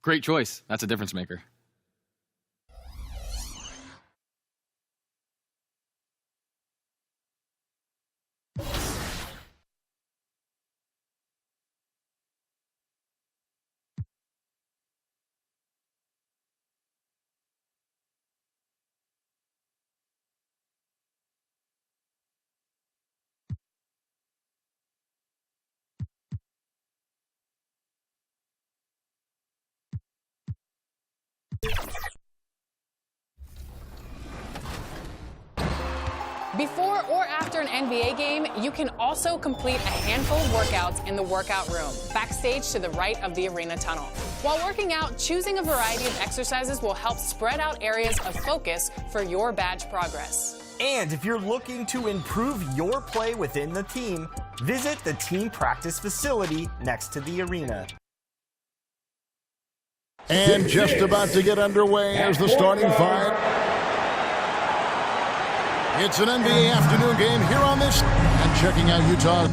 Great choice. That's a difference maker. Before or after an NBA game, you can also complete a handful of workouts in the workout room, backstage to the right of the arena tunnel. While working out, choosing a variety of exercises will help spread out areas of focus for your badge progress. And if you're looking to improve your play within the team, visit the team practice facility next to the arena. And just about to get underway as the starting five. It's an NBA afternoon game here on this. And checking out Utah.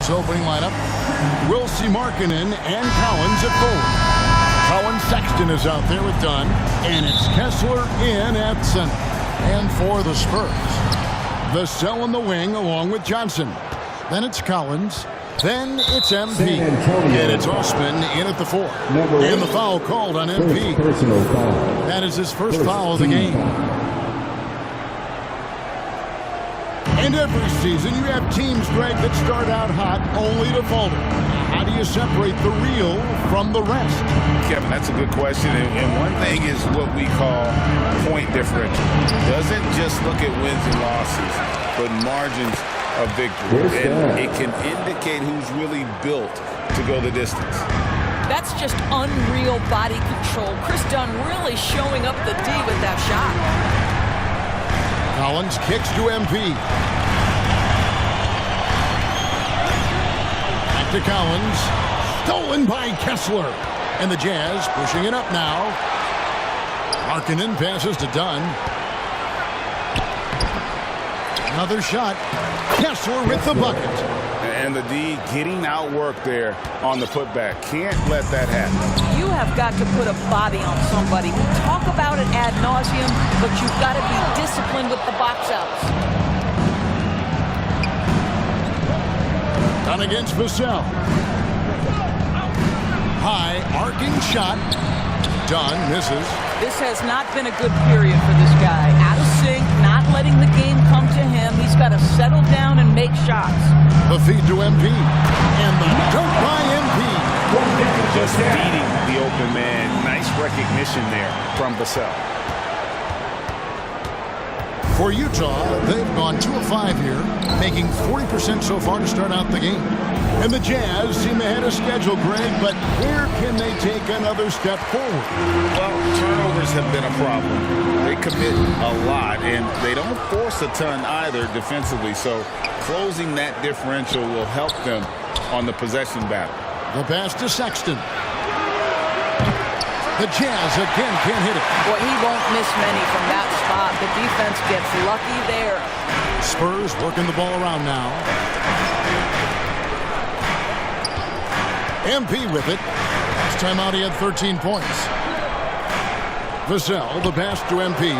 Opening lineup, Wilsie Markkinen and Collins at forward. Colin Sexton is out there with Dunn, and it's Kessler in at center. And for the Spurs, Vassell in the wing along with Johnson. Then it's Collins. Then it's MP. And it's Osman in at the 4. And the foul called on MP. That is his first foul of the game. And every season you have teams, Greg, that start out hot only to falter. How do you separate the real from the rest? Kevin, that's a good question. And one thing is what we call point differential. Doesn't just look at wins and losses, but margins of victory. And it can indicate who's really built to go the distance. That's just unreal body control. Chris Dunn really showing up the D with that shot. Collins kicks to MP. Back to Collins. Stolen by Kessler. And the Jazz pushing it up now. Markkinen passes to Dunn. Another shot. Kessler with the bucket. And the D getting outworked there on the putback. Can't let that happen. You have got to put a body on somebody. We talk about it ad nauseum, but you've got to be disciplined with the box outs. Done against Vassell. High arcing shot. Dunn misses. This has not been a good period for this guy. Out of sync, not letting the game come to him. He's got to settle down and make shots. The feed to MP. And the dunk by MP. Just beating the open man. Nice recognition there from Vassell. For Utah, they've gone 2 of 5 here, making 40% so far to start out the game. And the Jazz seem ahead of schedule, Greg, but where can they take another step forward? Well, turnovers have been a problem. They commit a lot, and they don't force a ton either defensively, so closing that differential will help them on the possession battle. The pass to Sexton. The Jazz again can't hit it. Boy, he won't miss many from that spot. The defense gets lucky there. Spurs working the ball around now. MP with it. Last time out he had 13 points. Vassell, the pass to MP.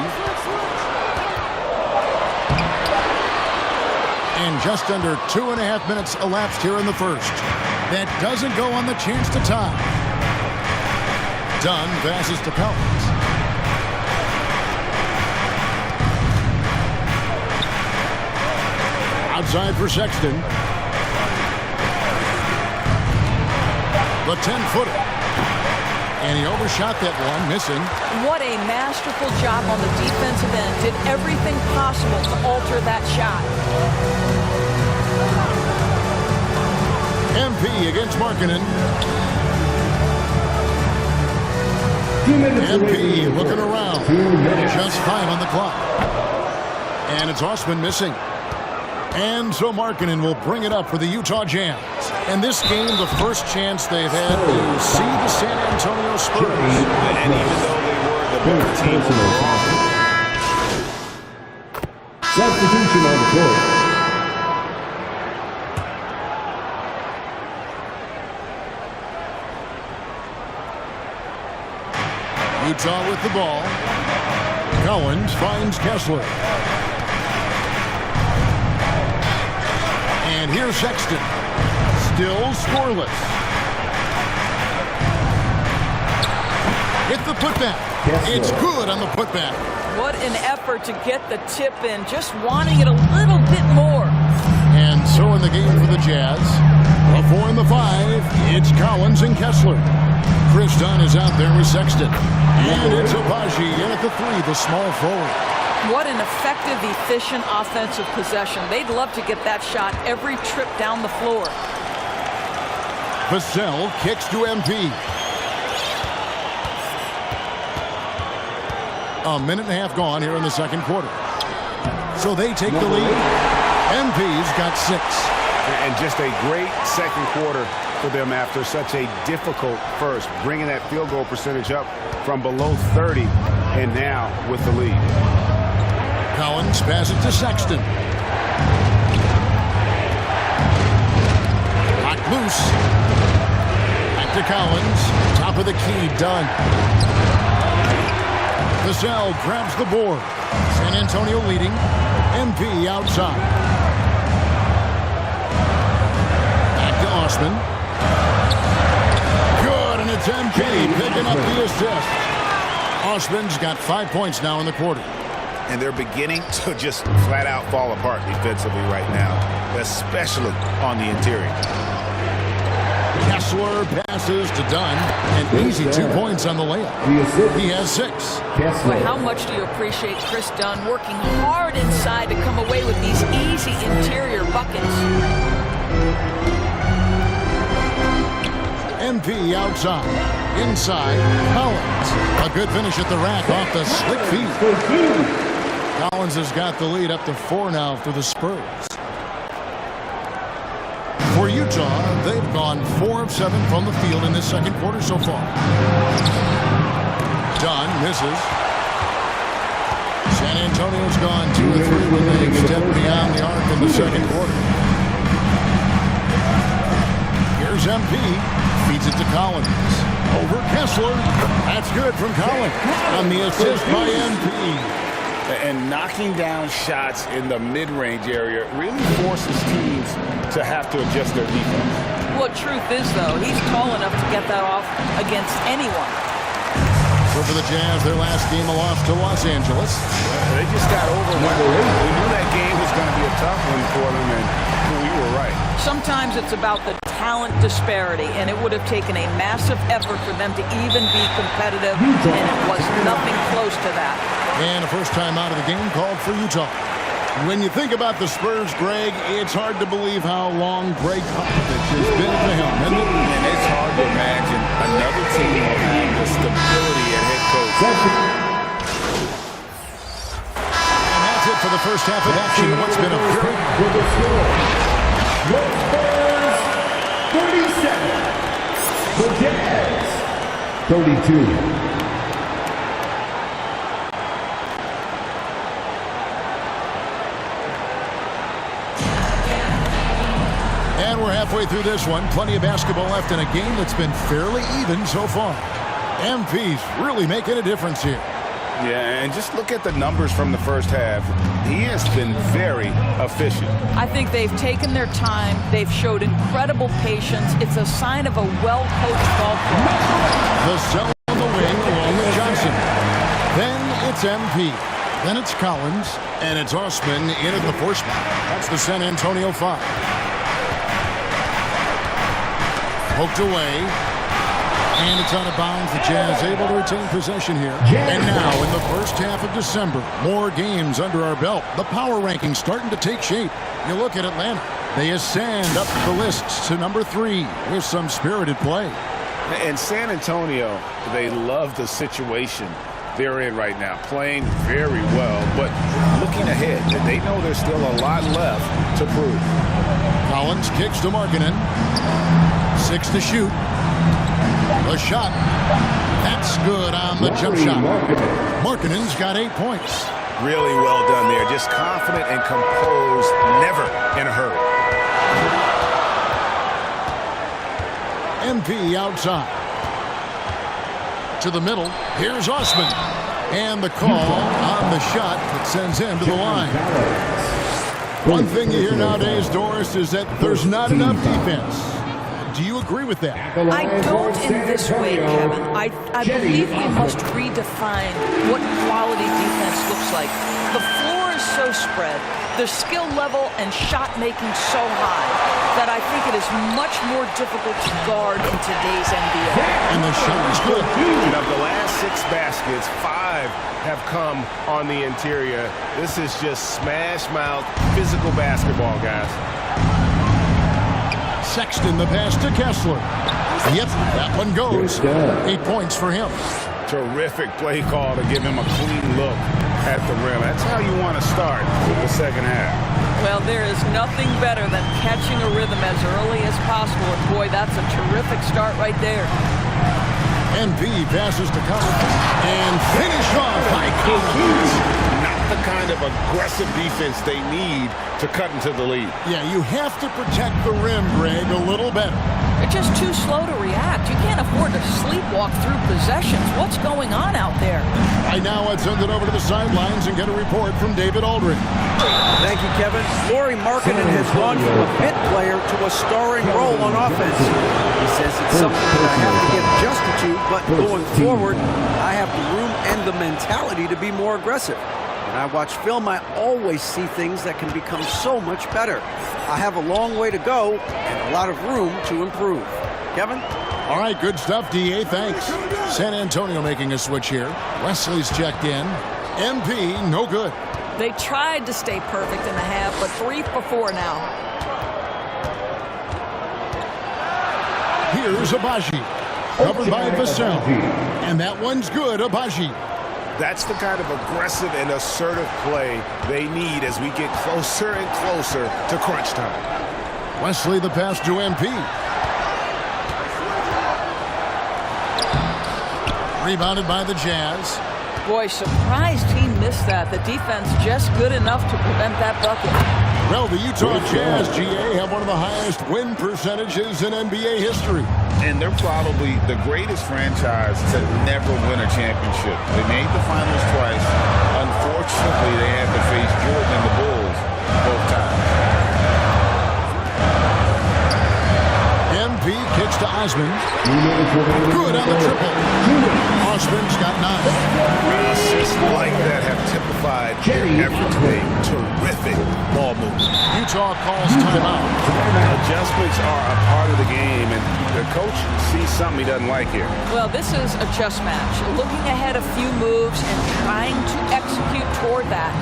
And just under 2.5 minutes elapsed here in the first. That doesn't go on the chance to tie. Dunn passes to Collins. Outside for Sexton. The 10-footer. And he overshot that one, missing. What a masterful job on the defensive end. Did everything possible to alter that shot. MP against Markkanen. MP looking around. Just 5 on the clock. And it's Osman missing. And so Markkanen will bring it up for the Utah Jazz. And this game, the first chance they've had to see the San Antonio Spurs. And even though they were the better team, substitution on the court. Utah with the ball. Collins finds Kessler. And here's Sexton. Still scoreless. Hit the putback. It's good on the putback. What an effort to get the tip in. Just wanting it a little bit more. And so in the game for the Jazz, a 4 and the 5, it's Collins and Kessler. Chris Dunn is out there with Sexton. And it's Abaji in at the 3, the small forward. What an effective, efficient offensive possession. They'd love to get that shot every trip down the floor. Vassell kicks to MP. A minute and a half gone here in the second quarter. So they take the lead. MP's got 6. And just a great second quarter for them after such a difficult first, bringing that field goal percentage up from below 30 and now with the lead. Collins passes to Sexton. Locked loose. Back to Collins. Top of the key, done. Vassell grabs the board. San Antonio leading. MP outside. Back to Osman. Good, and it's MP picking up the assist. Osman's got 5 points now in the quarter. And they're beginning to just flat out fall apart defensively right now, especially on the interior. Kessler passes to Dunn, and easy 2 points on the layup. He has 6. Well, how much do you appreciate Chris Dunn working hard inside to come away with these easy interior buckets? MP outside. Inside, Collins. A good finish at the rack off the slick feet. Collins has got the lead up to 4 now for the Spurs. For Utah, they've gone 4 of 7 from the field in this second quarter so far. Dunn misses. San Antonio's gone 2 of 3 when they've stepped beyond the arc in the second quarter. Here's MP. Feeds it to Collins. Over Kessler. That's good from Collins. On the assist by MP. And knocking down shots in the mid-range area really forces teams to have to adjust their defense. Well, truth is, though, he's tall enough to get that off against anyone. So for the Jazz, their last game a loss to Los Angeles. They just got overwhelmed. We knew that game was going to be a tough one for them, and we were right. Sometimes it's about the talent disparity, and it would have taken a massive effort for them to even be competitive, and it was nothing close to that. And a first time out of the game called for Utah. When you think about the Spurs, Greg, it's hard to believe how long Greg Popovich has been at the helm, isn't it? And it's hard to imagine another team having the stability at head coach. And that's it for the first half of action. What's been a very good score. The Spurs 37. The Jazz 32. And we're halfway through this one. Plenty of basketball left in a game that's been fairly even so far. MP's really making a difference here. Yeah, and just look at the numbers from the first half. He has been very efficient. I think they've taken their time. They've showed incredible patience. It's a sign of a well-coached ball club. Vassell on the wing along with Johnson. Then it's MP. Then it's Collins. And it's Osman in at the 4 spot. That's the San Antonio 5. Poked away. And it's out of bounds. The Jazz able to retain possession here. And now in the first half of December, more games under our belt. The power rankings starting to take shape. You look at Atlanta. They ascend up the lists to number 3 with some spirited play. And San Antonio, they love the situation they're in right now, playing very well, but looking ahead, they know there's still a lot left to prove. Collins kicks to Markkanen. 6 to shoot. The shot. That's good on the jump shot. Markkanen's got 8 points. Really well done there. Just confident and composed, never in a hurry. MP outside. To the middle. Here's Osman. And the call on the shot that sends him to the line. One thing you hear nowadays, Doris, is that there's not enough defense. Do you agree with that? I don't in this way, Kevin. I believe we must redefine what quality defense looks like. The floor is so spread, the skill level and shot making so high that I think it is much more difficult to guard in today's NBA. And the shot is good. And of the last 6 baskets, 5 have come on the interior. This is just smash mouth physical basketball, guys. Sexton the pass to Kessler. Yep, that one goes. 8 points for him. Terrific play call to give him a clean look at the rim. That's how you want to start the second half. Well, there is nothing better than catching a rhythm as early as possible. And boy, that's a terrific start right there. MP passes to Collins. And finish off by Collins. Not the kind of aggressive defense they need to cut into the lead. Yeah, you have to protect the rim, Greg, a little better. They're just too slow to react. You can't afford to sleepwalk through possessions. What's going on out there? Right now, let's send it over to the sidelines and get a report from David Aldridge. Thank you, Kevin. Lauri Markkanen has gone from a bit player to a starring role on offense. He says it's something that I have to get adjusted to, but going forward, I have the room and the mentality to be more aggressive. When I watch film, I always see things that can become so much better. I have a long way to go and a lot of room to improve. Kevin? All right, good stuff, D.A. Thanks. San Antonio making a switch here. Wesley's checked in. MP, no good. They tried to stay perfect in the half, but 3 for 4 now. Here's Abaji. Covered by Vassell. And that one's good, Abaji. That's the kind of aggressive and assertive play they need as we get closer and closer to crunch time. Wesley the pass to MP. Rebounded by the Jazz. Boy, surprised he missed that. The defense just good enough to prevent that bucket. Well, the Utah Jazz, GA, have one of the highest win percentages in NBA history. And they're probably the greatest franchise to never win a championship. They made the finals twice. Unfortunately, they had to face Jordan and the Bulls both times. MP kicks to Osman. Good on the triple. Osman's got 9. Assists like that have typified their effort today. Terrific ball movement. Utah calls timeout. Adjustments are a part of the game, and the coach sees something he doesn't like here. Well, this is a chess match. Looking ahead a few moves and trying to execute toward that.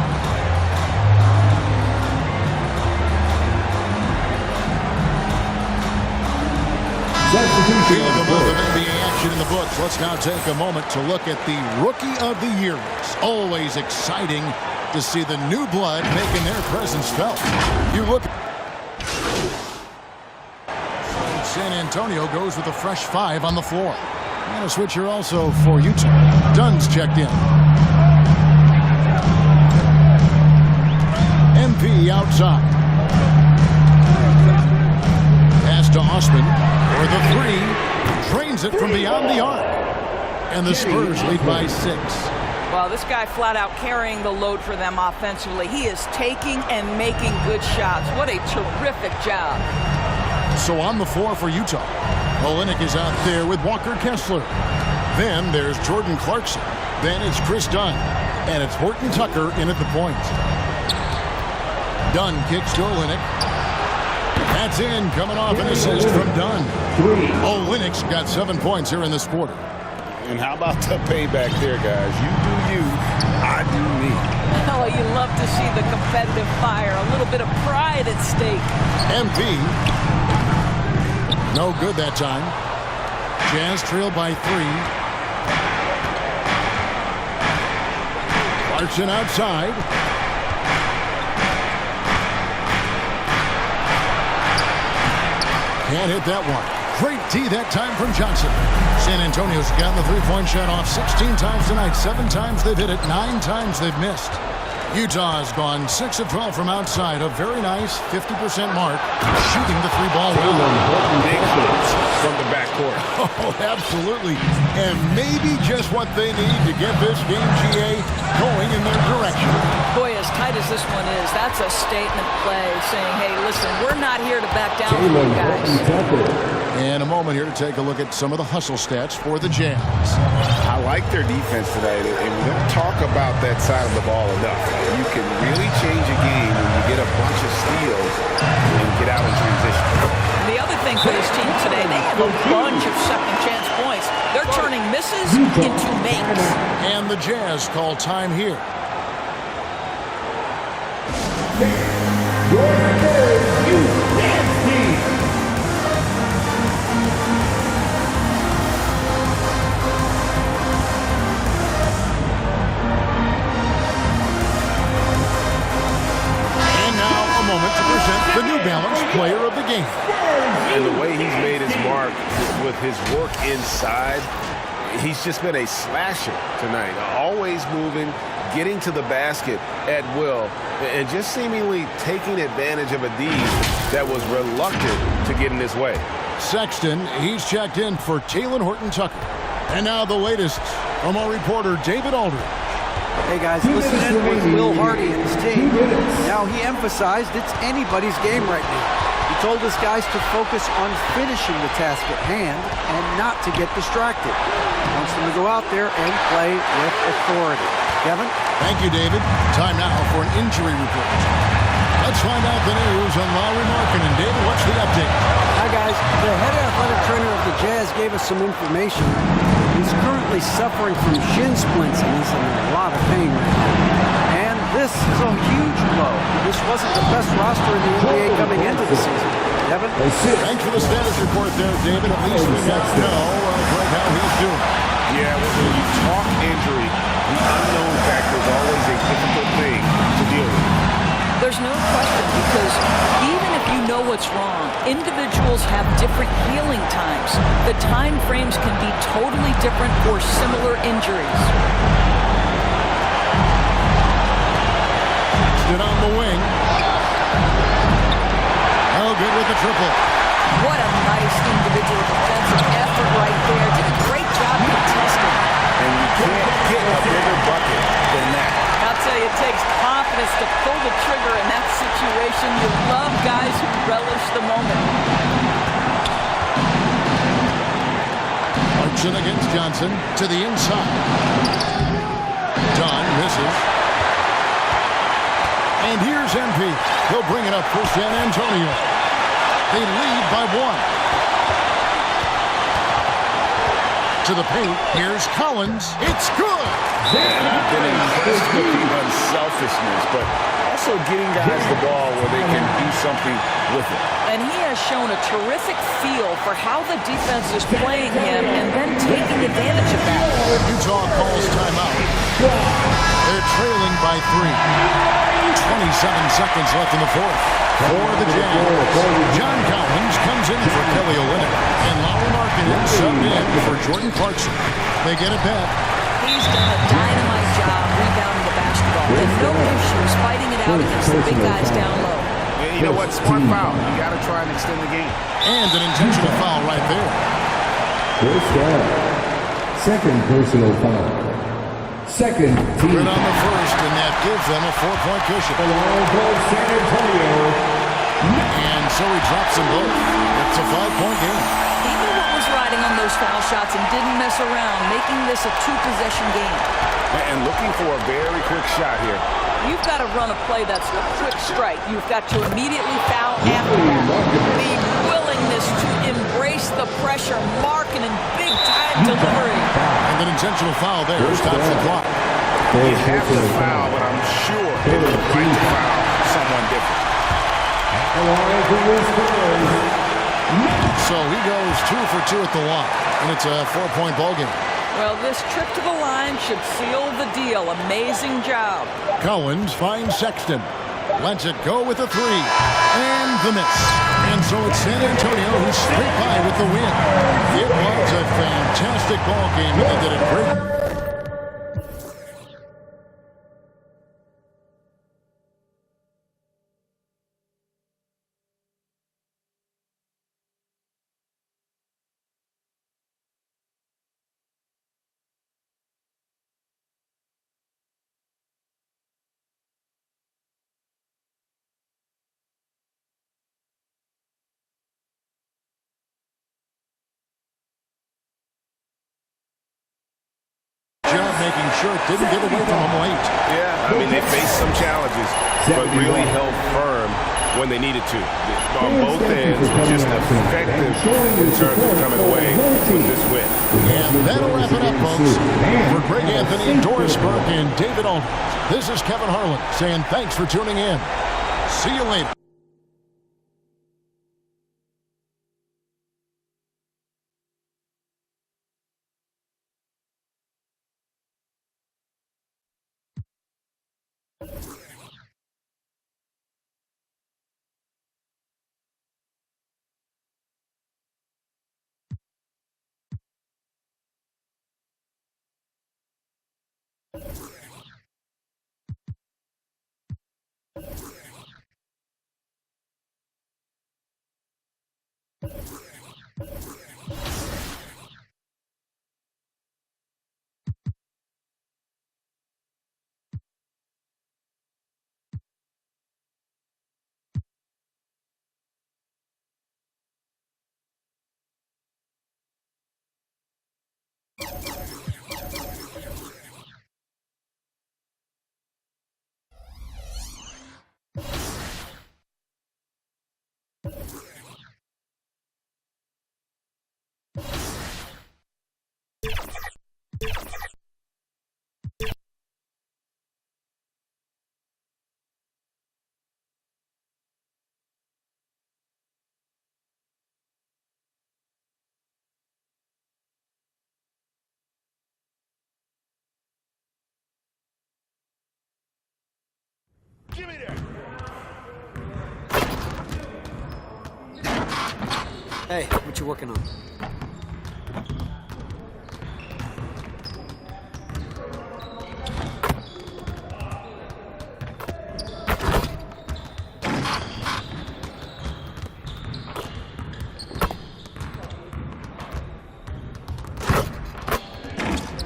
Field of NBA action in the books. Let's now take a moment to look at the Rookie of the Year. It's always exciting to see the new blood making their presence felt. You look. San Antonio goes with a fresh 5 on the floor. And a switcher also for Utah. Dunn's checked in. MP outside. Pass to Osman. For the 3, drains it from beyond the arc. And the Spurs lead by 6. Well, this guy flat out carrying the load for them offensively. He is taking and making good shots. What a terrific job. So on the floor for Utah, Olynyk is out there with Walker Kessler. Then there's Jordan Clarkson. Then it's Chris Dunn. And it's Horton Tucker in at the point. Dunn kicks to Olynyk. That's in, coming off an assist from Dunn. Olynyk got 7 points here in this quarter. And how about the payback there, guys? You do you, I do me. Oh, you love to see the competitive fire. A little bit of pride at stake. MP. No good that time. Jazz trail by 3. Clarkson outside. Can't hit that one. Great D that time from Johnson. San Antonio's gotten the three-point shot off 16 times tonight. 7 times they've hit it. 9 times they've missed. Utah's gone 6 of 12 from outside. A very nice 50% mark. Shooting the 3-ball well. Big hops from the backcourt. Oh, absolutely. And maybe just what they need to get this game, GA, going in their direction. Boy, as tight as this one is, that's a statement play saying, hey, listen, we're not here to back down from you guys. And a moment here to take a look at some of the hustle stats for the Jazz. I like their defense tonight, and we don't talk about that side of the ball enough. You can really change a game when you get a bunch of steals and get out in transition. The other thing for this team today, they have a bunch of second chance points. They're turning misses into makes. And the Jazz call time here. Your third U.S. team. And now a moment to present the New Balance Player of the Game. And the way he's made his mark with his work inside, he's just been a slasher tonight. Always moving, getting to the basket at will, and just seemingly taking advantage of a D that was reluctant to get in his way. Sexton, he's checked in for Talen Horton-Tucker. And now the latest from our reporter, David Aldridge. Hey guys, listen in with Will Hardy and his team. Now he emphasized it's anybody's game right now. He told his guys to focus on finishing the task at hand and not to get distracted. He wants them to go out there and play with authority. Kevin? Thank you, David. Time now for an injury report. Let's find out the news on Lauri Markkanen. David, what's the update? Hi, guys. The head athletic trainer of the Jazz gave us some information. He's currently suffering from shin splints and he's in a lot of pain right now. And this is a huge blow. This wasn't the best roster in the NBA coming into the season. Kevin? Thanks for the status report there, David. At least we now know how he's doing. Yeah, when you talk injury, the unknown factor is always a difficult thing to deal with. There's no question, because even if you know what's wrong, individuals have different healing times. The time frames can be totally different for similar injuries. Stood on the wing. Oh, good with the triple. What a nice individual defensive effort right there. Did a great job contesting. And you can't get a bigger bucket than that. I'll tell you, it takes confidence to pull the trigger in that situation. You love guys who relish the moment. Clarkson against Johnson to the inside. Dunn misses. And here's MP. He'll bring it up for San Antonio. They lead by 1. To the paint. Here's Collins. It's good. I've been impressed with the unselfishness, but also getting guys the ball where they can do something with it. And he has shown a terrific feel for how the defense is playing him and then taking advantage of that. Utah calls timeout. They're trailing by 3. 27 seconds left in the fourth. For the Jazz, John Collins comes in for Kelly Olynyk, and Lauri Markkanen subbed in for Jordan Clarkson. They get it back. He's done a dynamite job rebounding the basketball, and no issues fighting it out against the big guys down low. And you know what? Smart foul. You got to try and extend the game. And an intentional foul right there. First down. Second personal foul. Second team. Good on the first, and that gives them a 4-point cushion. San Antonio. And so he drops them both. It's a 5-point game. He knew what was riding on those those foul shots and didn't mess around, making this a two-possession game. And looking for a very quick shot here. You've got to run a play that's a quick strike. You've got to immediately foul after that. The willingness to embrace the pressure, marking and big-time delivery. And an intentional foul there stops the clock. You have to foul, but I'm sure it would be right to foul someone different. So he goes 2 for 2 at the line, and it's a 4-point ball game. Well, this trip to the line should seal the deal. Amazing job. Collins finds Sexton. Lets it go with a 3. And the miss. And so it's San Antonio who's straight by with the win. It was a fantastic ball game, and they did it great. Making sure it didn't get away from them late. Yeah, I mean, they faced some challenges, but really held firm when they needed to. On both ends, just effective in terms of coming away with this win. And that'll wrap it up, folks. For Greg Anthony, Doris Burke, and David Aldridge, this is Kevin Harlan saying thanks for tuning in. See you later. Give me that. Hey, what you working on?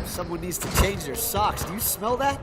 Someone needs to change their socks. Do you smell that?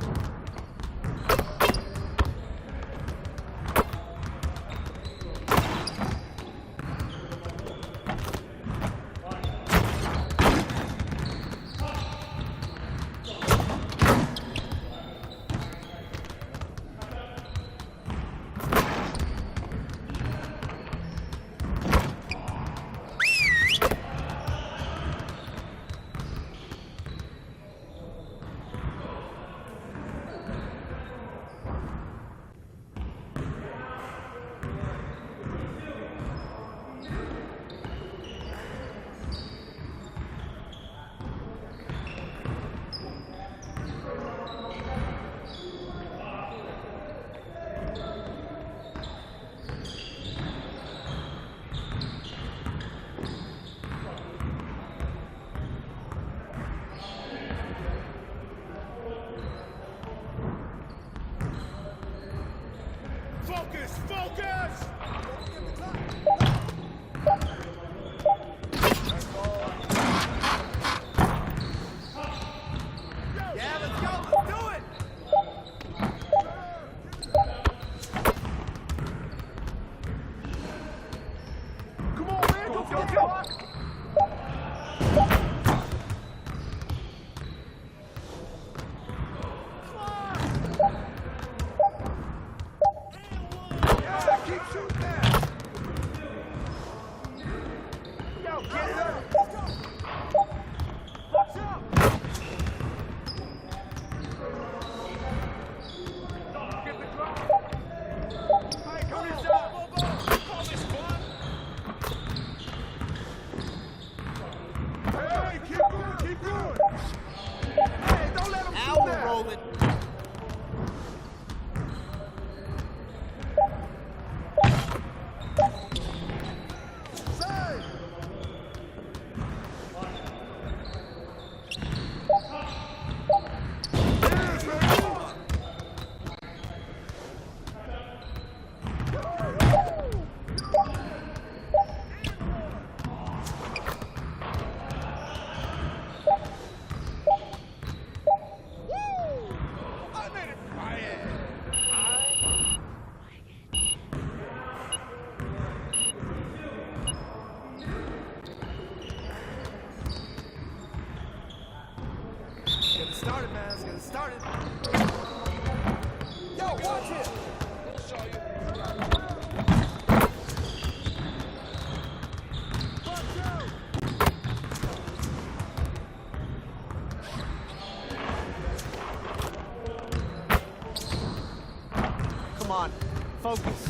Focus! Focus! Yeah, let's go! Let's do it! Come on, man! Go, go, go! moving. Started, man. Let's get it started. Yo, watch it. We'll show you. Come on, focus.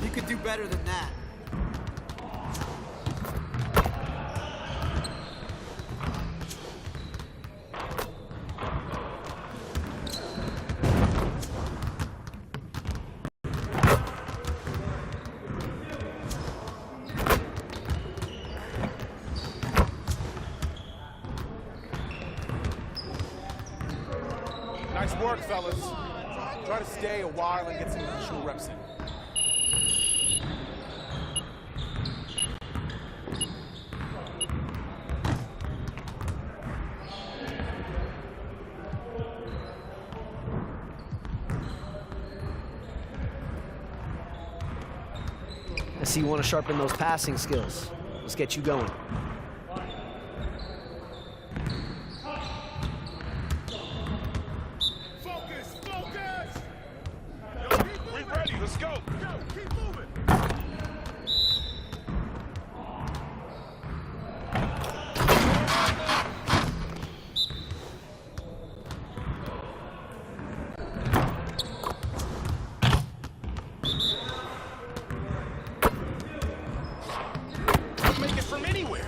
You could do better than that. Nice work, fellas. Try to stay a while and get some additional reps in. I see you want to sharpen those passing skills. Let's get you going. Focus, focus! We ready, let's go! Keep moving! Make it from anywhere.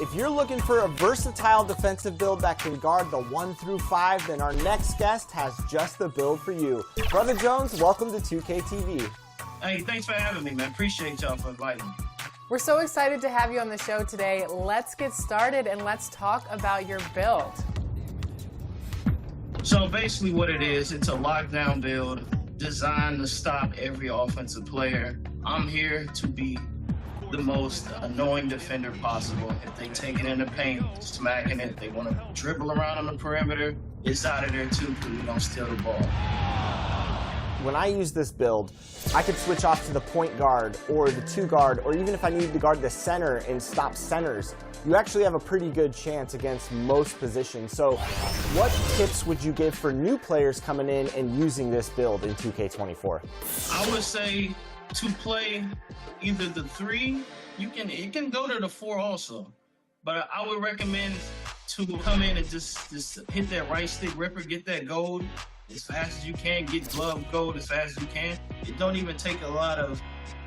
If you're looking for a versatile defensive build that can guard the 1 through 5, then our next guest has just the build for you. Brother Jones, welcome to 2K TV. Hey, thanks for having me, man. Appreciate y'all for inviting me. We're so excited to have you on the show today. Let's get started and let's talk about your build. So basically what it is, it's a lockdown build designed to stop every offensive player. I'm here to be the most annoying defender possible. If they take it in the paint, smacking it, they want to dribble around on the perimeter, it's out of there too because we don't steal the ball. When I use this build, I could switch off to the point guard or the 2 guard, or even if I needed to guard the center and stop centers, you actually have a pretty good chance against most positions. So what tips would you give for new players coming in and using this build in 2K24? I would say to play either the 3, it can go to the 4 also. But I would recommend to come in and just hit that right stick ripper, get that gold as fast as you can, get glove gold as fast as you can. It don't even take a lot of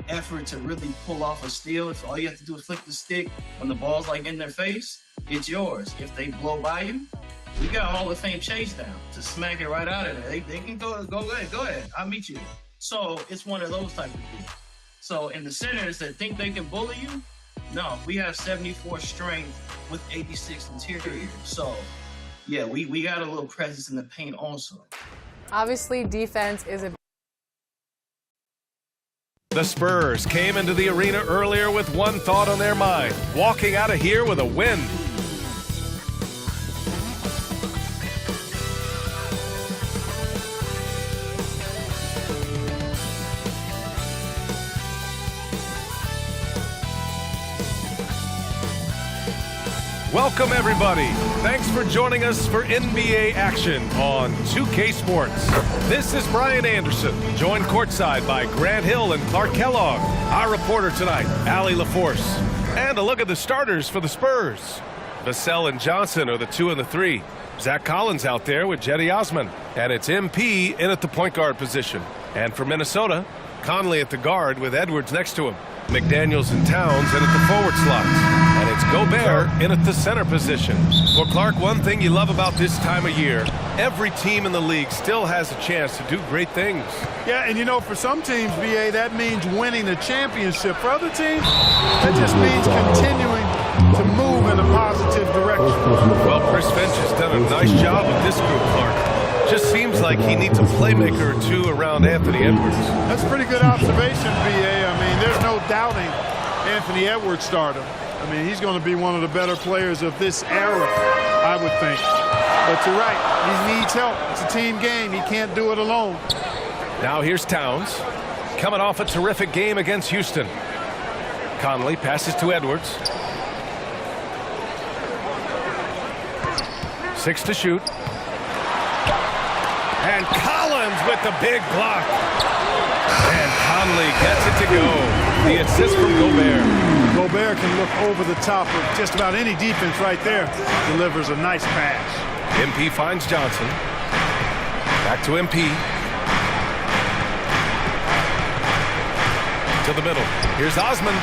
effort to really pull off a steal. If all you have to do is flick the stick when the ball's like in their face, it's yours. If they blow by you, we got Hall of Fame chase down to smack it right out of there. They can go ahead, I'll meet you. So it's one of those type of things. So in the centers that think they can bully you, no, we have 74 strength with 86 interior. So yeah, we got a little presence in the paint also. Obviously, defense is a... The Spurs came into the arena earlier with one thought on their mind, walking out of here with a win. Welcome, everybody. Thanks for joining us for NBA action on 2K Sports. This is Brian Anderson, joined courtside by Grant Hill and Clark Kellogg. Our reporter tonight, Allie LaForce. And a look at the starters for the Spurs. Vassell and Johnson are the 2 and the 3. Zach Collins out there with Jetty Osman. And it's MP in at the point guard position. And for Minnesota, Conley at the guard with Edwards next to him. McDaniels and Towns in at the forward slots. And it's Gobert in at the center position. Well, Clark, one thing you love about this time of year, every team in the league still has a chance to do great things. Yeah, and you know, for some teams, BA, that means winning the championship. For other teams, that just means continuing to move in a positive direction. Well, Chris Finch has done a nice job with this group, Clark. Just seems like he needs a playmaker or 2 around Anthony Edwards. That's a pretty good observation, BA. I mean, there's no doubting Anthony Edwards stardom. I mean, he's going to be one of the better players of this era, I would think. But you're right, he needs help. It's a team game. He can't do it alone. Now here's Towns, coming off a terrific game against Houston. Conley passes to Edwards. 6 to shoot. And Collins with the big block. And Conley gets it to go. The assist from Gobert. Gobert can look over the top of just about any defense right there. Delivers a nice pass. MP finds Johnson. Back to MP. To the middle. Here's Osman.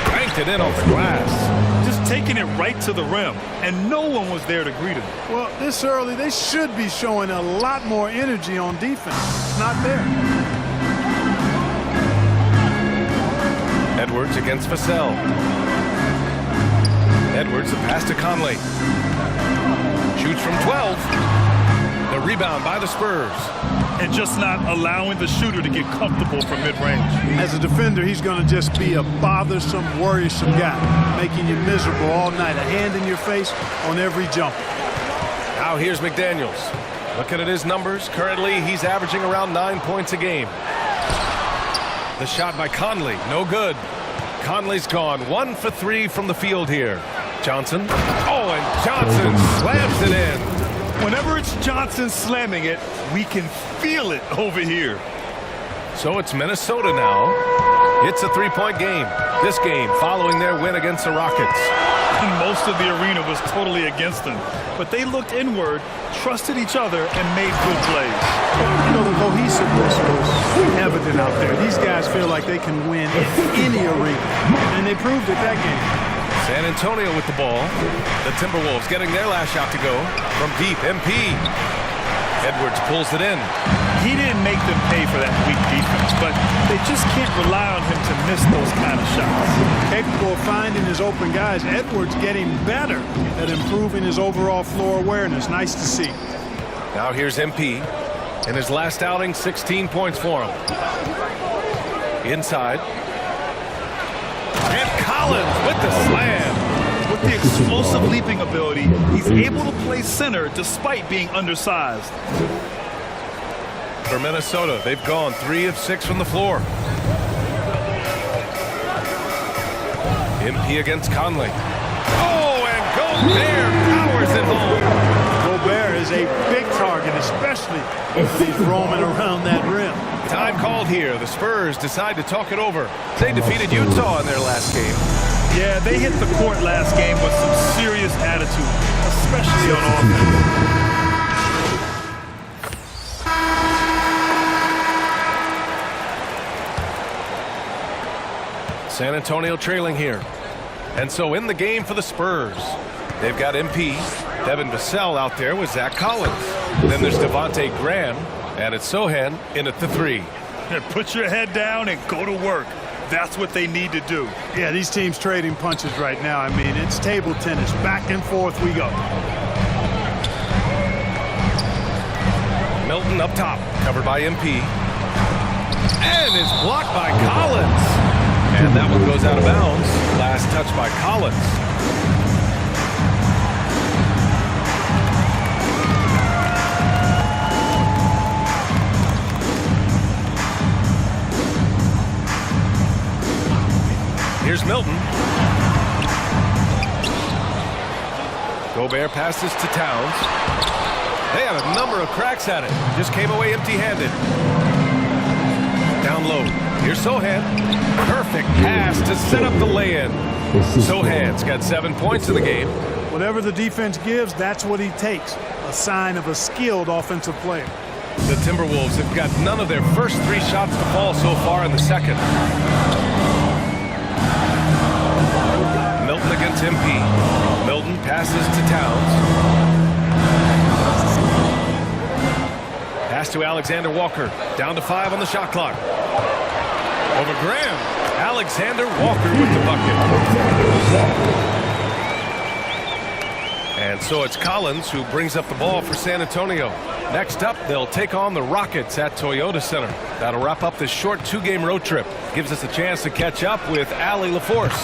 Cranked it in off the glass. Just taking it right to the rim, and no one was there to greet him. Well, this early, they should be showing a lot more energy on defense. It's not there. Edwards against Vassell. Edwards, the pass to Conley. Shoots from 12. The rebound by the Spurs. And just not allowing the shooter to get comfortable from mid-range. As a defender, he's going to just be a bothersome, worrisome guy, making you miserable all night. A hand in your face on every jump. Now here's McDaniels. Looking at his numbers, currently he's averaging around 9 points a game. The shot by Conley, no good. Conley's gone 1 for 3 from the field here. Johnson. Oh, and Johnson slams it in. Whenever it's Johnson slamming it, we can feel it over here. So it's Minnesota now. It's a 3-point game. This game following their win against the Rockets. And most of the arena was totally against them. But they looked inward, trusted each other, and made good plays. You know, the cohesiveness was evident out there. These guys feel like they can win in any arena. And they proved it that game. San Antonio with the ball. The Timberwolves getting their last shot to go from deep. MP. Edwards pulls it in. He didn't make them pay for that weak defense, but they just can't rely on him to miss those kind of shots. Capable of finding his open guys. Edwards getting better at improving his overall floor awareness. Nice to see. Now here's MP. In his last outing, 16 points for him. Inside. And Collins with the slam. With the explosive leaping ability, he's able to play center despite being undersized. For Minnesota, they've gone 3 of 6 from the floor. MP against Conley. Oh, and Gobert powers it home. Gobert is a big target, especially if he's roaming around that rim. Time called here. The Spurs decide to talk it over. They defeated Utah in their last game. Yeah, they hit the court last game with some serious attitude, especially on offense. San Antonio trailing here. And so in the game for the Spurs, they've got MP, Devin Vassell out there with Zach Collins. Then there's Devontae Graham, and it's Sohan in at the 3. And put your head down and go to work. That's what they need to do. Yeah, these teams trading punches right now. I mean, it's table tennis. Back and forth we go. Milton up top, covered by MP. And it's blocked by Collins. And that one goes out of bounds. Last touch by Collins. Here's Milton. Gobert passes to Towns. They had a number of cracks at it. Just came away empty-handed. Down low. Here's Sohan. Perfect pass to set up the lay-in. Sohan's got 7 points in the game. Whatever the defense gives, that's what he takes. A sign of a skilled offensive player. The Timberwolves have got none of their first 3 shots to fall so far in the second. Milton against MP. Milton passes to Towns. Pass to Alexander Walker. Down to 5 on the shot clock. Over Graham. Alexander Walker with the bucket. And so it's Collins who brings up the ball for San Antonio. Next up, they'll take on the Rockets at Toyota Center. That'll wrap up this short 2-game road trip. Gives us a chance to catch up with Allie LaForce.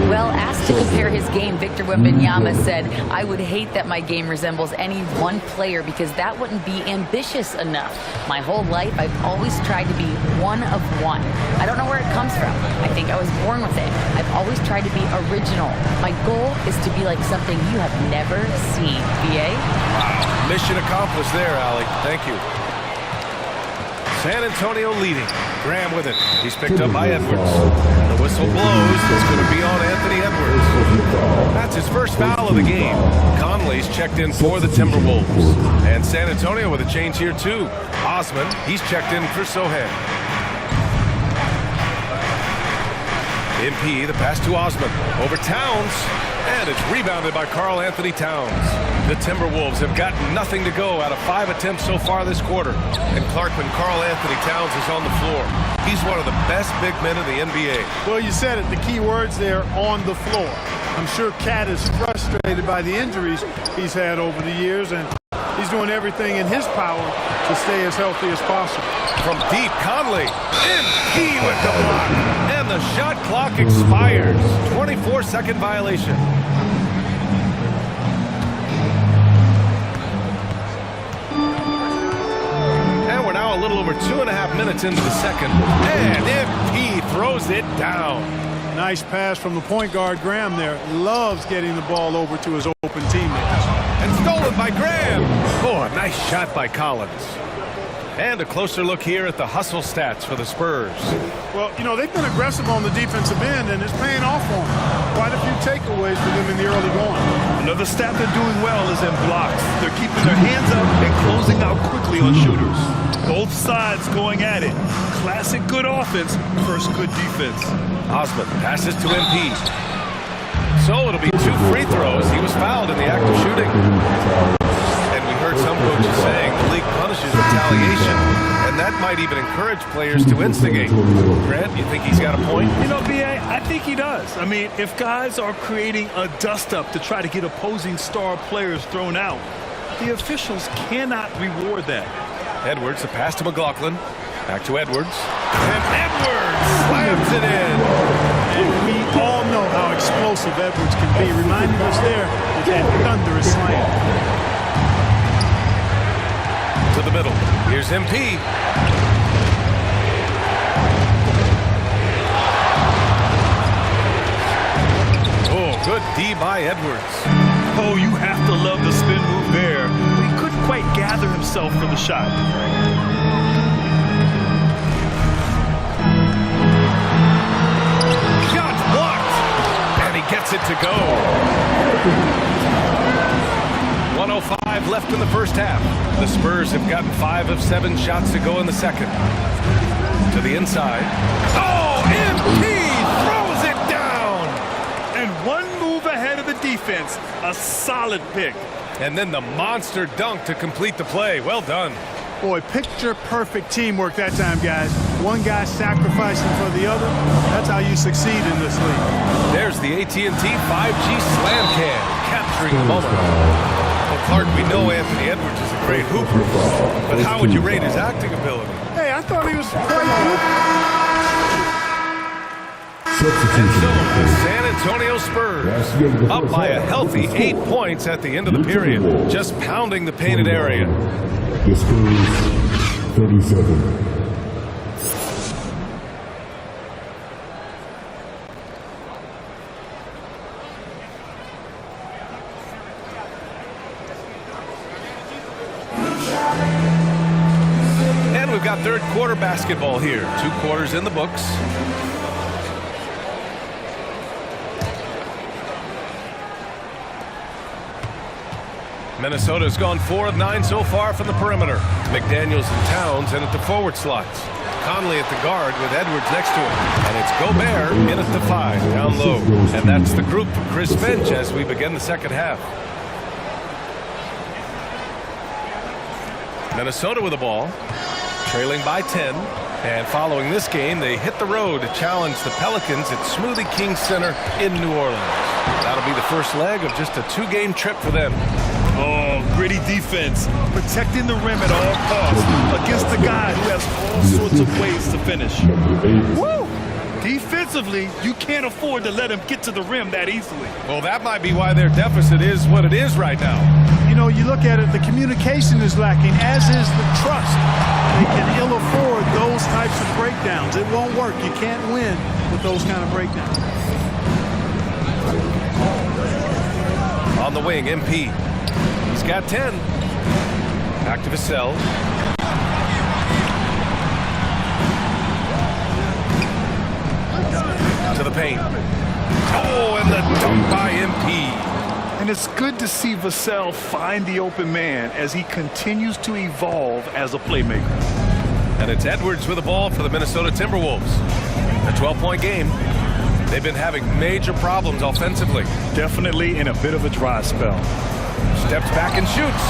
Well, asked to compare his game, Victor Wembanyama said, "I would hate that my game resembles any one player because that wouldn't be ambitious enough. My whole life, I've always tried to be one of one. I don't know where it comes from. I think I was born with it. I've always tried to be original. My goal is to be like something you have never seen." VA? Wow. Mission accomplished there, Allie. Thank you. San Antonio leading. Graham with it. He's picked up by Edwards. The whistle blows. It's going to be on Anthony Edwards. That's his first foul of the game. Conley's checked in for the Timberwolves. And San Antonio with a change here too. Osman, he's checked in for Sohan. MP, the pass to Osman. Over Towns. And it's rebounded by Karl Anthony Towns. The Timberwolves have got nothing to go out of 5 attempts so far this quarter. And Clarkman, Karl Anthony Towns is on the floor. He's one of the best big men in the NBA. Well, you said it. The key words there, on the floor. I'm sure Cat is frustrated by the injuries he's had over the years, and he's doing everything in his power to stay as healthy as possible. From deep, Conley. MP with the block. And the shot clock expires. 24-second violation. And we're now a little over 2.5 minutes into the second. And MP throws it down. Nice pass from the point guard, Graham there. Loves getting the ball over to his open teammates. And stolen by Graham. Oh, a nice shot by Collins. And a closer look here at the hustle stats for the Spurs. Well, you know, they've been aggressive on the defensive end, and it's paying off for them. Quite a few takeaways for them in the early going. Another stat they're doing well is in blocks. They're keeping their hands up and closing out quickly on shooters. Both sides going at it. Classic good offense versus good defense. Osman passes to MP. So it'll be 2 free throws. He was fouled in the act of shooting. And we heard some coaches saying the league punishes retaliation, and that might even encourage players to instigate. Grant, you think he's got a point? You know, B.A., I think he does. I mean, if guys are creating a dust-up to try to get opposing star players thrown out, the officials cannot reward that. Edwards, a pass to McLaughlin. Back to Edwards. And Edwards slams it in. And we all know how explosive Edwards can be, reminding us there with that thunderous slam. To the middle. Here's MP. Oh, good D by Edwards. Oh, you have to love the spin move there. He couldn't quite gather himself for the shot. Shot blocked. And he gets it to go. 1:05 left in the first half. The Spurs have gotten 5 of 7 shots to go in the second. To the inside. Oh, MP throws it down. And one move ahead of the defense. A solid pick. And then the monster dunk to complete the play. Well done. Boy, picture-perfect teamwork that time, guys. One guy sacrificing for the other. That's how you succeed in this league. There's the AT&T 5G Slam Can, capturing the moment. Well, Clark, we know Anthony Edwards is a great hooper, but how would you rate his acting ability? Hey, I thought he was quite good. And so the San Antonio Spurs up by a healthy 8 points at the end of the period, just pounding the painted area. The Spurs 37. And we've got third quarter basketball here. 2 quarters in the books. Minnesota's gone 4 of 9 so far from the perimeter. McDaniels and Towns in at the forward slots. Conley at the guard with Edwards next to him. And it's Gobert in at the 5, down low. And that's the group for Chris Finch as we begin the second half. Minnesota with the ball, trailing by 10. And following this game, they hit the road to challenge the Pelicans at Smoothie King Center in New Orleans. That'll be the first leg of just a 2-game trip for them. Oh, gritty defense, protecting the rim at all costs against a guy who has all sorts of ways to finish. Woo! Defensively, you can't afford to let him get to the rim that easily. Well, that might be why their deficit is what it is right now. You know, you look at it, the communication is lacking, as is the trust. They can ill afford those types of breakdowns. It won't work. You can't win with those kind of breakdowns. On the wing, MP. He's got 10. Back to Vassell. To the paint. Oh, and the dunk by MP. And it's good to see Vassell find the open man as he continues to evolve as a playmaker. And it's Edwards with the ball for the Minnesota Timberwolves. A 12-point game. They've been having major problems offensively. Definitely in a bit of a dry spell. Steps back and shoots.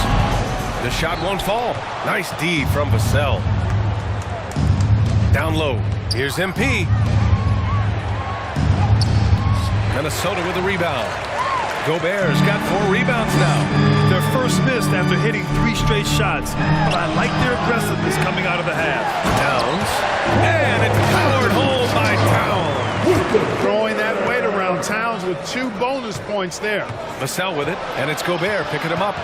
The shot won't fall. Nice D from Vassell. Down low. Here's MP. Minnesota with the rebound. Gobert's got 4 rebounds now. Their first missed after hitting 3 straight shots, but I like their aggressiveness coming out of the half. Towns. And it's powered home by Towns. Throwing that weight around. Towns with 2 bonus points there. Vassell with it, and it's Gobert picking him up.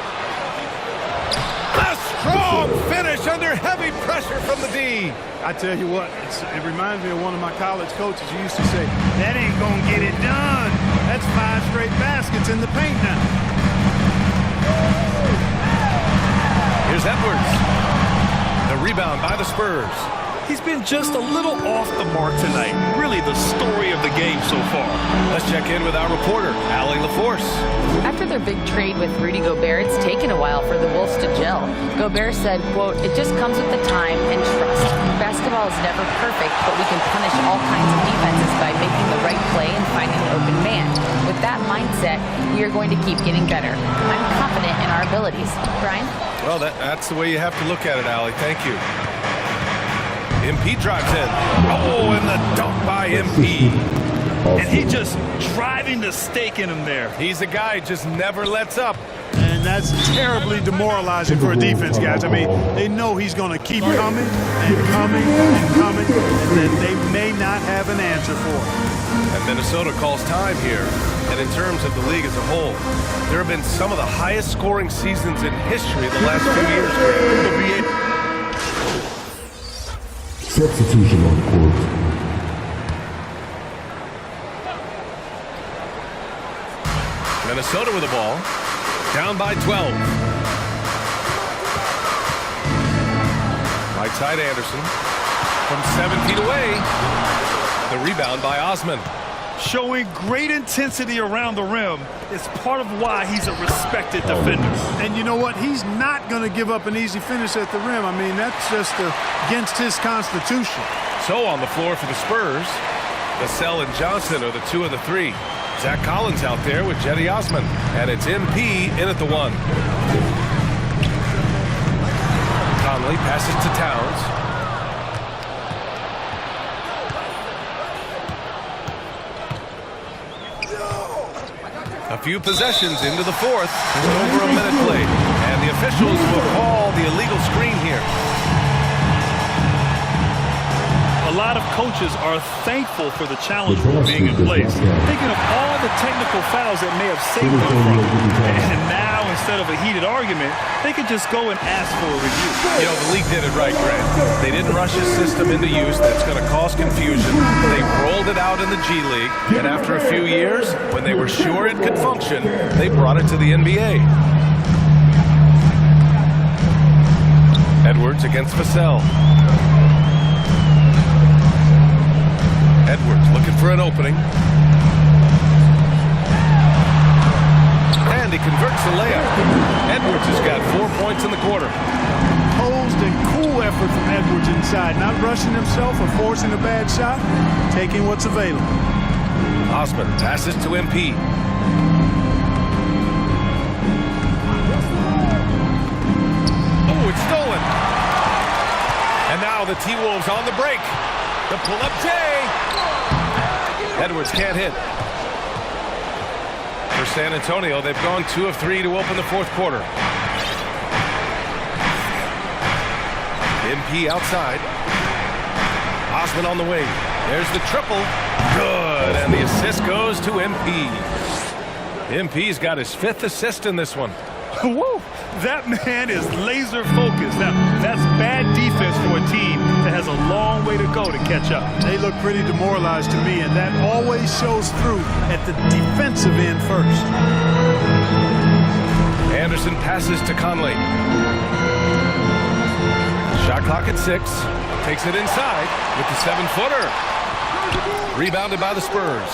A strong finish under heavy pressure from the D. I tell you what, it reminds me of one of my college coaches who used to say, that ain't gonna get it done. That's 5 straight baskets in the paint now. Here's Edwards. The rebound by the Spurs. He's been just a little off the mark tonight. Really the story of the game so far. Let's check in with our reporter, Allie LaForce. After their big trade with Rudy Gobert, it's taken a while for the Wolves to gel. Gobert said, quote, "It just comes with the time and trust. Basketball basketball is never perfect, but we can punish all kinds of defenses by making the right play and finding an open man. With that mindset, we are going to keep getting better. I'm confident in our abilities. Brian? Well, that's the way you have to look at it, Allie. Thank you. MP drives in. Oh, and the dunk by MP. And he just driving the stake in him there. He's a guy who just never lets up. And that's terribly demoralizing for a defense, guys. I mean, they know he's going to keep coming and coming and coming, and that they may not have an answer for it. And Minnesota calls time here. And in terms of the league as a whole, there have been some of the highest scoring seasons in history the last few years. Substitution on court. Minnesota with the ball, down by 12. Right side Anderson from 7 feet away. The rebound by Osman. Showing great intensity around the rim is part of why he's a respected defender. And you know what? He's not going to give up an easy finish at the rim. I mean, that's just against his constitution. So on the floor for the Spurs, Vassell and Johnson are the 2 and the 3. Zach Collins out there with Jetty Osman. And it's MP in at the 1. Conley passes to Towns. A few possessions into the fourth. Just over a minute played. And the officials will call the illegal screen here. A lot of coaches are thankful for the challenge rule being in place, thinking of all the technical fouls that may have saved them from it. And now, instead of a heated argument, they could just go and ask for a review. You know, the league did it right, Grant. They didn't rush his system into use. That's going to cause confusion. They rolled it out in the G League, and after a few years, when they were sure it could function, they brought it to the NBA. Edwards against Vassell. Edwards looking for an opening. And he converts the layup. Edwards has got 4 points in the quarter. Posed and cool effort from Edwards inside. Not rushing himself or forcing a bad shot. Taking what's available. Osman passes to MP. Oh, it's stolen. And now the T-Wolves on the break. The pull-up J. Edwards can't hit. For San Antonio, they've gone 2 of 3 to open the fourth quarter. MP outside. Osman on the wing. There's the triple. Good. And the assist goes to MP. MP's got his 5th assist in this one. Whoa, that man is laser focused. Now, that's bad defense for a team that has a long way to go to catch up. They look pretty demoralized to me, and that always shows through at the defensive end first. Anderson passes to Conley. Shot clock at 6. Takes it inside with the 7-footer. Rebounded by the Spurs.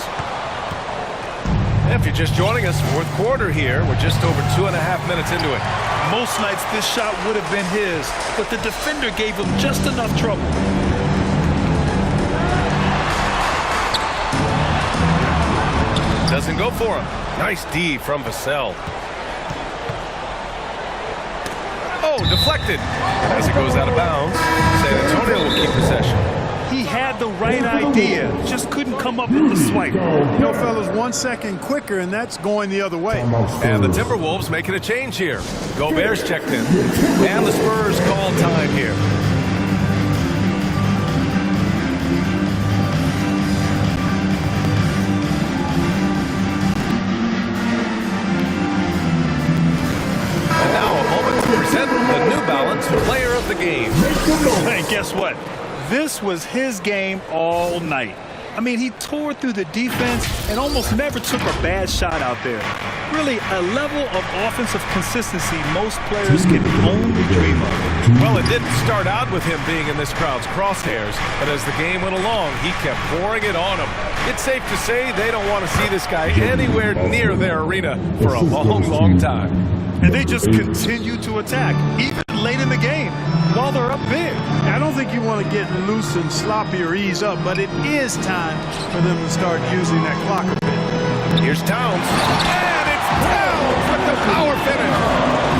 If you're just joining us, fourth quarter here. We're just over 2.5 minutes into it. Most nights this shot would have been his, but the defender gave him just enough trouble. Doesn't go for him. Nice D from Vassell. Oh, deflected. As it goes out of bounds, San Antonio will keep possession. He had the right idea, just couldn't come up with the swipe. You know, fellas, 1 second quicker, and that's going the other way. And the Timberwolves making a change here. Gobert's checked in. And the Spurs call time here. And now a moment to present the New Balance Player of the Game. And guess what? This was his game all night. I mean, he tore through the defense and almost never took a bad shot out there. Really, a level of offensive consistency most players can only dream of. Well, it didn't start out with him being in this crowd's crosshairs, but as the game went along, he kept pouring it on him. It's safe to say they don't want to see this guy anywhere near their arena for a long, long time. And they just continue to attack, even late in the game, while they're up big. I don't don't think you want to get loose and sloppy or ease up, but it is time for them to start using that clock a bit. Here's Towns. And it's Towns with the power finish.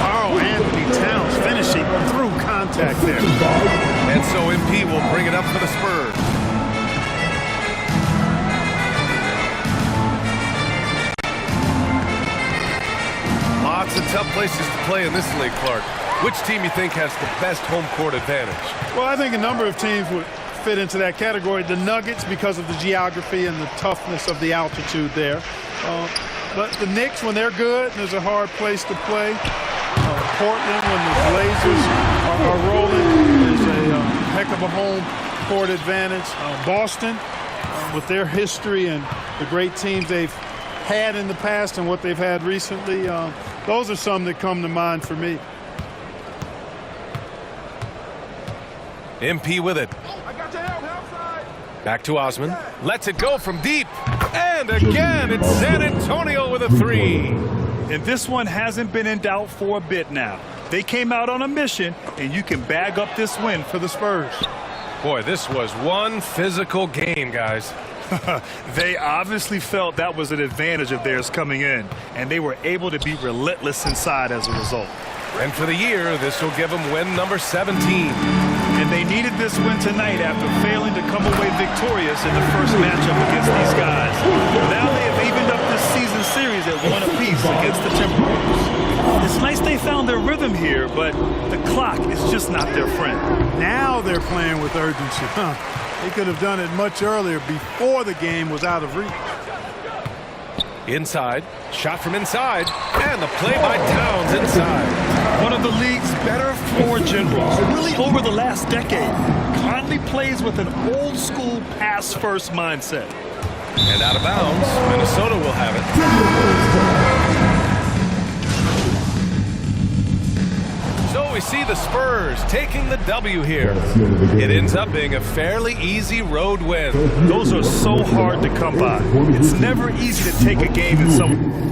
Carl Anthony Towns finishing through contact there. And so MP will bring it up for the Spurs. Lots of tough places to play in this league, Clark. Which team you think has the best home court advantage? Well, I think a number of teams would fit into that category. The Nuggets, because of the geography and the toughness of the altitude there. But the Knicks, when they're good, there's a hard place to play. Portland, when the Blazers are rolling, is a heck of a home court advantage. Boston, with their history and the great teams they've had in the past and what they've had recently, those are some that come to mind for me. MP with it. Back to Osman. Lets it go from deep. And again, it's San Antonio with a three. And this one hasn't been in doubt for a bit now. They came out on a mission, and you can bag up this win for the Spurs. Boy, this was one physical game, guys. They obviously felt that was an advantage of theirs coming in, and they were able to be relentless inside as a result. And for the year, this will give them win number 17. And they needed this win tonight after failing to come away victorious in the first matchup against these guys. Now they have evened up this season series at 1 apiece against the Timberwolves. It's nice they found their rhythm here, but the clock is just not their friend. Now they're playing with urgency. They could have done it much earlier, before the game was out of reach. Inside, shot from inside, and the play by Towns inside. One of the league's better floor generals, really over the last decade, currently plays with an old-school pass-first mindset. And out of bounds, Minnesota will have it. So we see the Spurs taking the W here. It ends up being a fairly easy road win. Those are so hard to come by. It's never easy to take a game in some...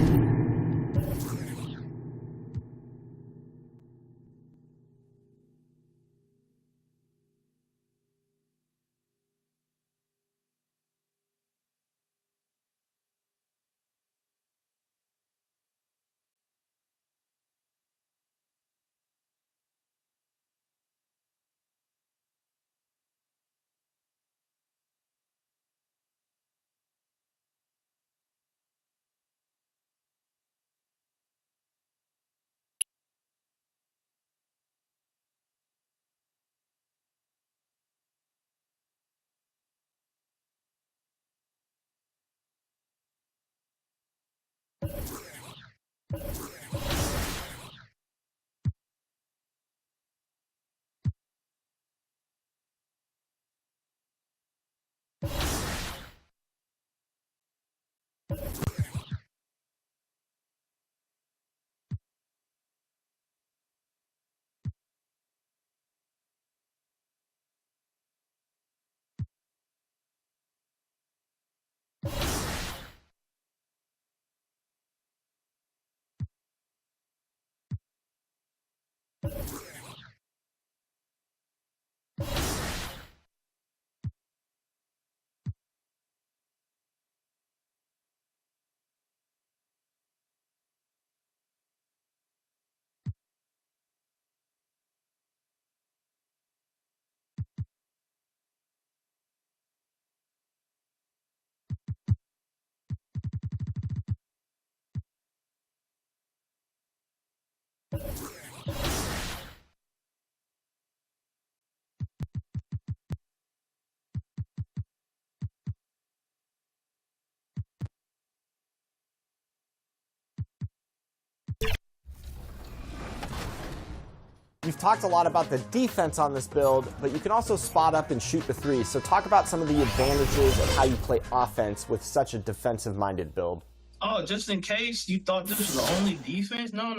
We've talked a lot about the defense on this build, but you can also spot up and shoot the three. So talk about some of the advantages of how you play offense with such a defensive-minded build. Oh, just in case you thought this was the only defense? No.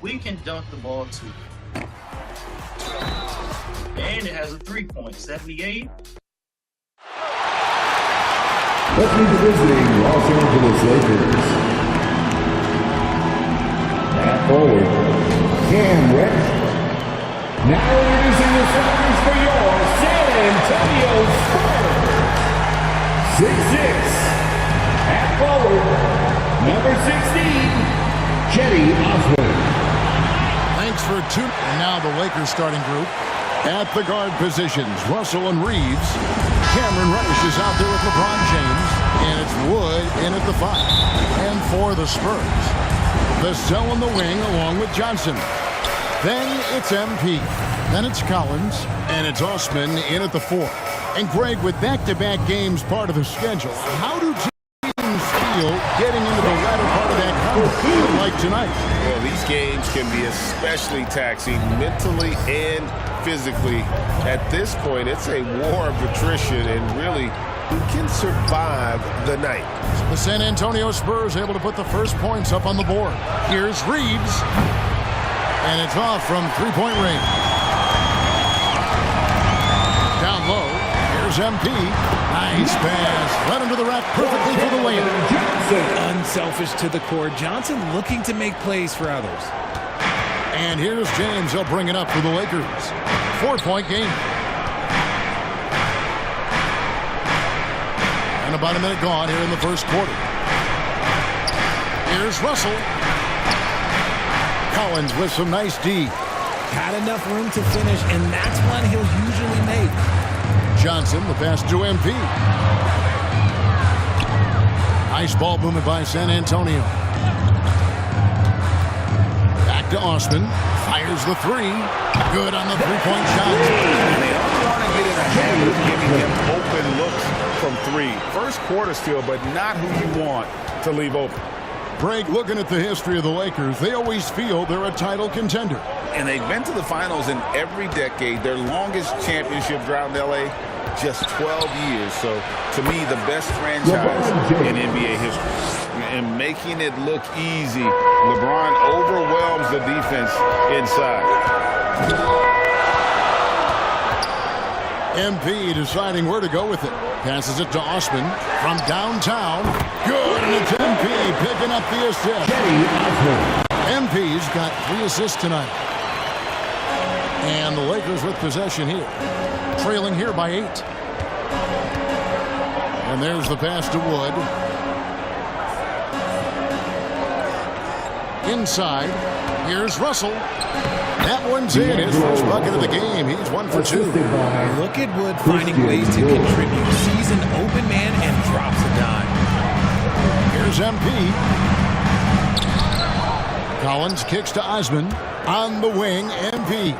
We can dunk the ball too. And it has a three-point, 78. Let's meet the visiting Los Angeles Lakers. At forward, Cam Reddish. Now introducing the starters for your Jenny Oswald. Thanks for tuning. And now the Lakers starting group. At the guard positions, Russell and Reeves. Cameron Reddish is out there with LeBron James. And it's Wood in at the 5. And for the Spurs, Vassell in the wing along with Johnson. Then it's MP. Then it's Collins. And it's Osman in at the 4. And Greg, with back-to-back games part of the schedule, how do teams feel getting into the latter part of that conference like tonight? Well, these games can be especially taxing mentally and physically. At this point, it's a war of attrition, and really, who can survive the night? The San Antonio Spurs able to put the first points up on the board. Here's Reeves. And it's off from three-point range. Down low. Here's MP. Nice pass. Led him to the rack perfectly for the layup. Unselfish to the core. Johnson looking to make plays for others. And here's James. He'll bring it up for the Lakers. 4-point game. And about a minute gone here in the first quarter. Here's Russell. Collins with some nice D. Had enough room to finish, and that's one he'll usually make. Johnson, the pass to MP. Nice ball movement by San Antonio. Back to Osman. Fires the 3. Good on the three-point shot. And they don't want to get in a habit of giving him open looks from 3. First quarter still, but not who you want to leave open. Greg, looking at the history of the Lakers, they always feel they're a title contender. And they've been to the finals in every decade. Their longest championship drought in L.A., just 12 years. So, to me, the best franchise in NBA history. And making it look easy, LeBron overwhelms the defense inside. MP deciding where to go with it. Passes it to Osman from downtown. Good, and it's MP picking up the assist. MP's got 3 assists tonight. And the Lakers with possession here. Trailing here by 8. And there's the pass to Wood. Inside. Here's Russell. That one's in. His first bucket of the game. He's 1 for 2. Look at Wood finding ways to contribute. Sees an open man and drops a dime. Here's MP. Collins kicks to Osman. On the wing, MP.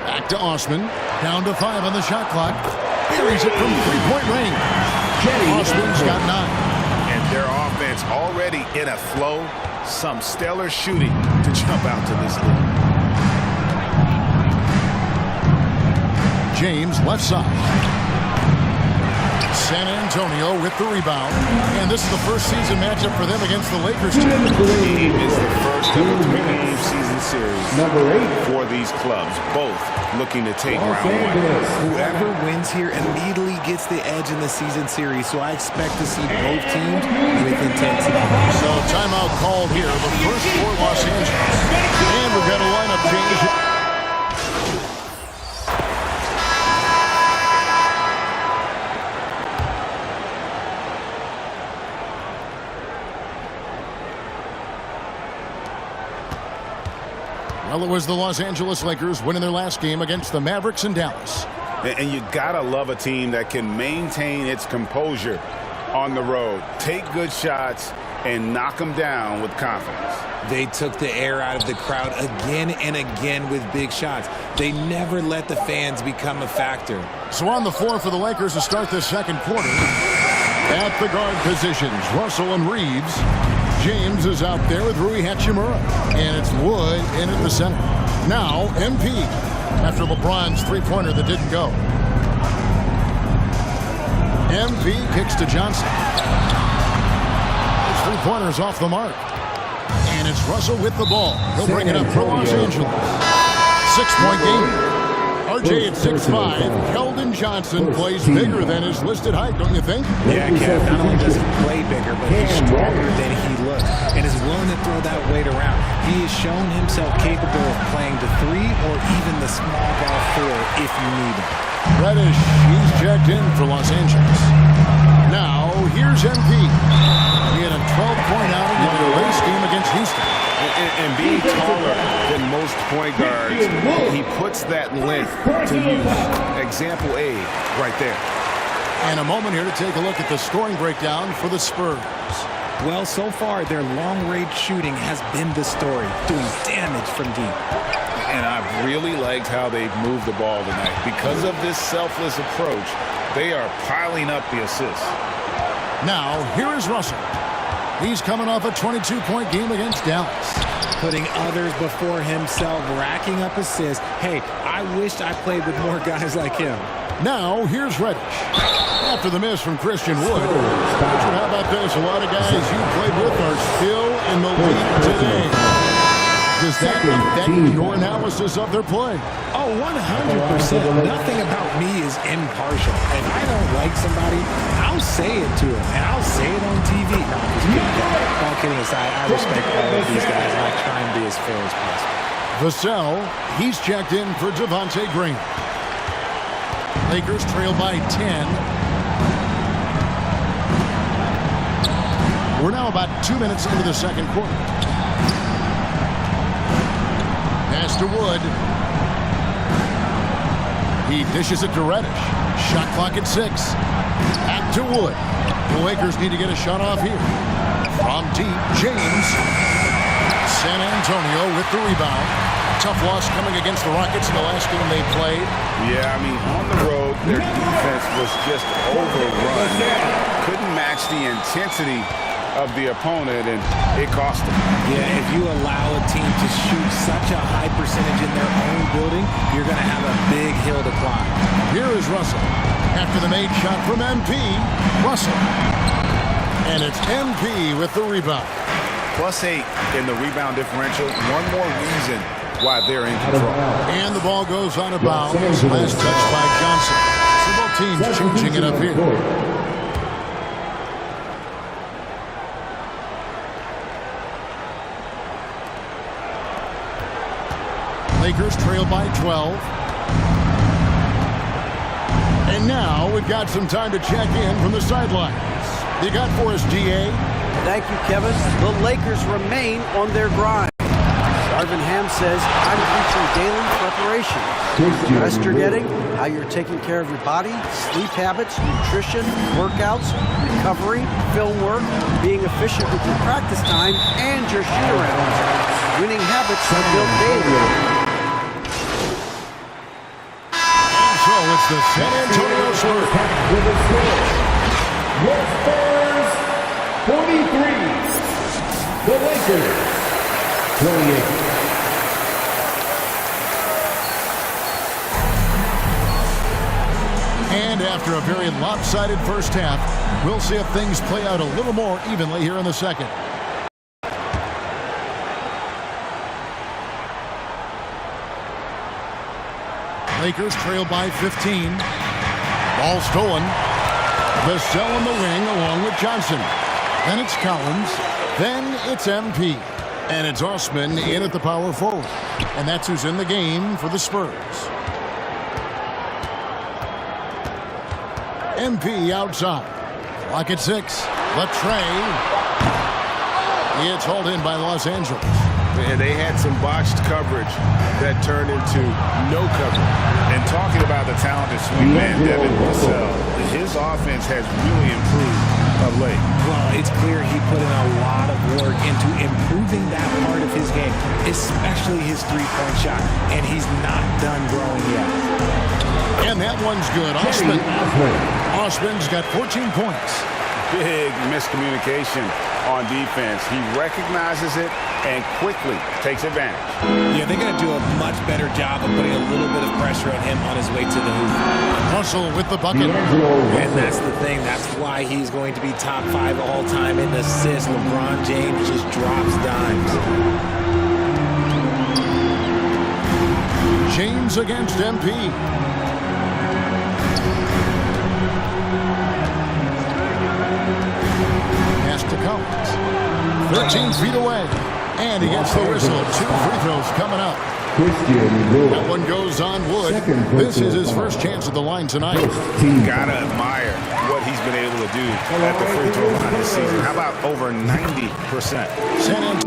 Back to Osman. Down to 5 on the shot clock. Buries it from three-point range. Osman's got 9. And their offense already in a flow. Some stellar shooting to jump out to this lead. James left side. San Antonio with the rebound. And this is the first season matchup for them against the Lakers team. The game is the first of a 3-game season series for these clubs, both looking to take round 1. Whoever wins here immediately gets the edge in the season series, so I expect to see both teams with intensity. So timeout called here, the first for Los Angeles. And we've got a lineup change. Well, it was the Los Angeles Lakers winning their last game against the Mavericks in Dallas. And you gotta love a team that can maintain its composure on the road, take good shots, and knock them down with confidence. They took the air out of the crowd again and again with big shots. They never let the fans become a factor. So on the floor for the Lakers to start this second quarter. At the guard positions, Russell and Reeves. James is out there with Rui Hachimura. And it's Wood in at the center. Now, MP. After LeBron's three-pointer that didn't go. MP kicks to Johnson. His three-pointer's off the mark. And it's Russell with the ball. He'll bring it up for Los Angeles. 6-point game. RJ at 6'5", Keldon Johnson plays bigger than his listed height, don't you think? Yeah, Kev, not only does he play bigger, but he's stronger than he looks and is willing to throw that weight around. He has shown himself capable of playing the 3 or even the small ball 4 if you need him. Reddish, he's checked in for Los Angeles. Now, here's MP. He had a 12-point outing in the race game against Houston. And being taller than most point guards, he puts that length to use. Example A right there. And a moment here to take a look at the scoring breakdown for the Spurs. Well, so far, their long-range shooting has been the story, doing damage from deep. And I've really liked how they've moved the ball tonight. Because of this selfless approach, they are piling up the assists. Now, here is Russell. He's coming off a 22-point game against Dallas. Putting others before himself, racking up assists. Hey, I wished I played with more guys like him. Now, here's Reddish. After the miss from Christian Wood. Richard, how about this? A lot of guys you played with are still in the league today. Does that affect your analysis of their play? Oh, 100%. Nothing about me is impartial. If I don't like somebody, I'll say it to them, and I'll say it on TV. No, I'm just kidding. All kidding aside, I respect all of these guys, and I try and be as fair as possible. Vassell, he's checked in for Javonte Green. Lakers trail by 10. We're now about 2 minutes into the second quarter. Pass to Wood. He dishes it to Reddish. Shot clock at 6. Back to Wood. The Lakers need to get a shot off here. From deep, James. San Antonio with the rebound. Tough loss coming against the Rockets in the last game they played. Yeah, I mean, on the road, their defense was just overrun. Couldn't match the intensity of the opponent, and it cost them. Yeah, if you allow a team to shoot such a high percentage in their own building, you're going to have a big hill to climb. Here is Russell. After the made shot from MP, Russell. And it's MP with the rebound. +8 in the rebound differential. One more reason why they're in control. And the ball goes on a bounce. Last touch by Johnson. So both teams changing it up here. Lakers trail by 12. And now we've got some time to check in from the sidelines. You got for us, DA? Thank you, Kevin. The Lakers remain on their grind. Darvin Ham says, I'm preaching daily preparation. The rest you're getting, how you're taking care of your body, sleep habits, nutrition, workouts, recovery, film work, being efficient with your practice time, and your shoot-arounds. Winning habits are built daily. So it's the San Antonio Spurs. With the score, your Spurs 43, the Lakers 28. And after a very lopsided first half, we'll see if things play out a little more evenly here in the second. Lakers trail by 15. Ball stolen. Vassell in the wing along with Johnson. Then it's Collins. Then it's MP. And it's Osman in at the power forward. And that's who's in the game for the Spurs. MP outside. Clock at 6. Latrey. It's hauled in by Los Angeles. And they had some botched coverage that turned into no coverage. And talking about the talented swing man, Devin Vassell, his offense has really improved of late. Well, it's clear he put in a lot of work into improving that part of his game, especially his three-point shot. And he's not done growing yet. And that one's good. Osman's got 14 points. Big miscommunication on defense. He recognizes it and quickly takes advantage. Yeah, they're going to do a much better job of putting a little bit of pressure on him on his way to the hoop. Russell with the bucket. And that's the thing. That's why he's going to be top 5 all-time in assists. LeBron James just drops dimes. James against MP. Pass to Collins. 13 feet away. And he gets the whistle. 2 free throws coming up. That one goes on wood. This is his first chance at the line tonight. Gotta admire what he's been able to do at the free throw line this season. How about over 90%? San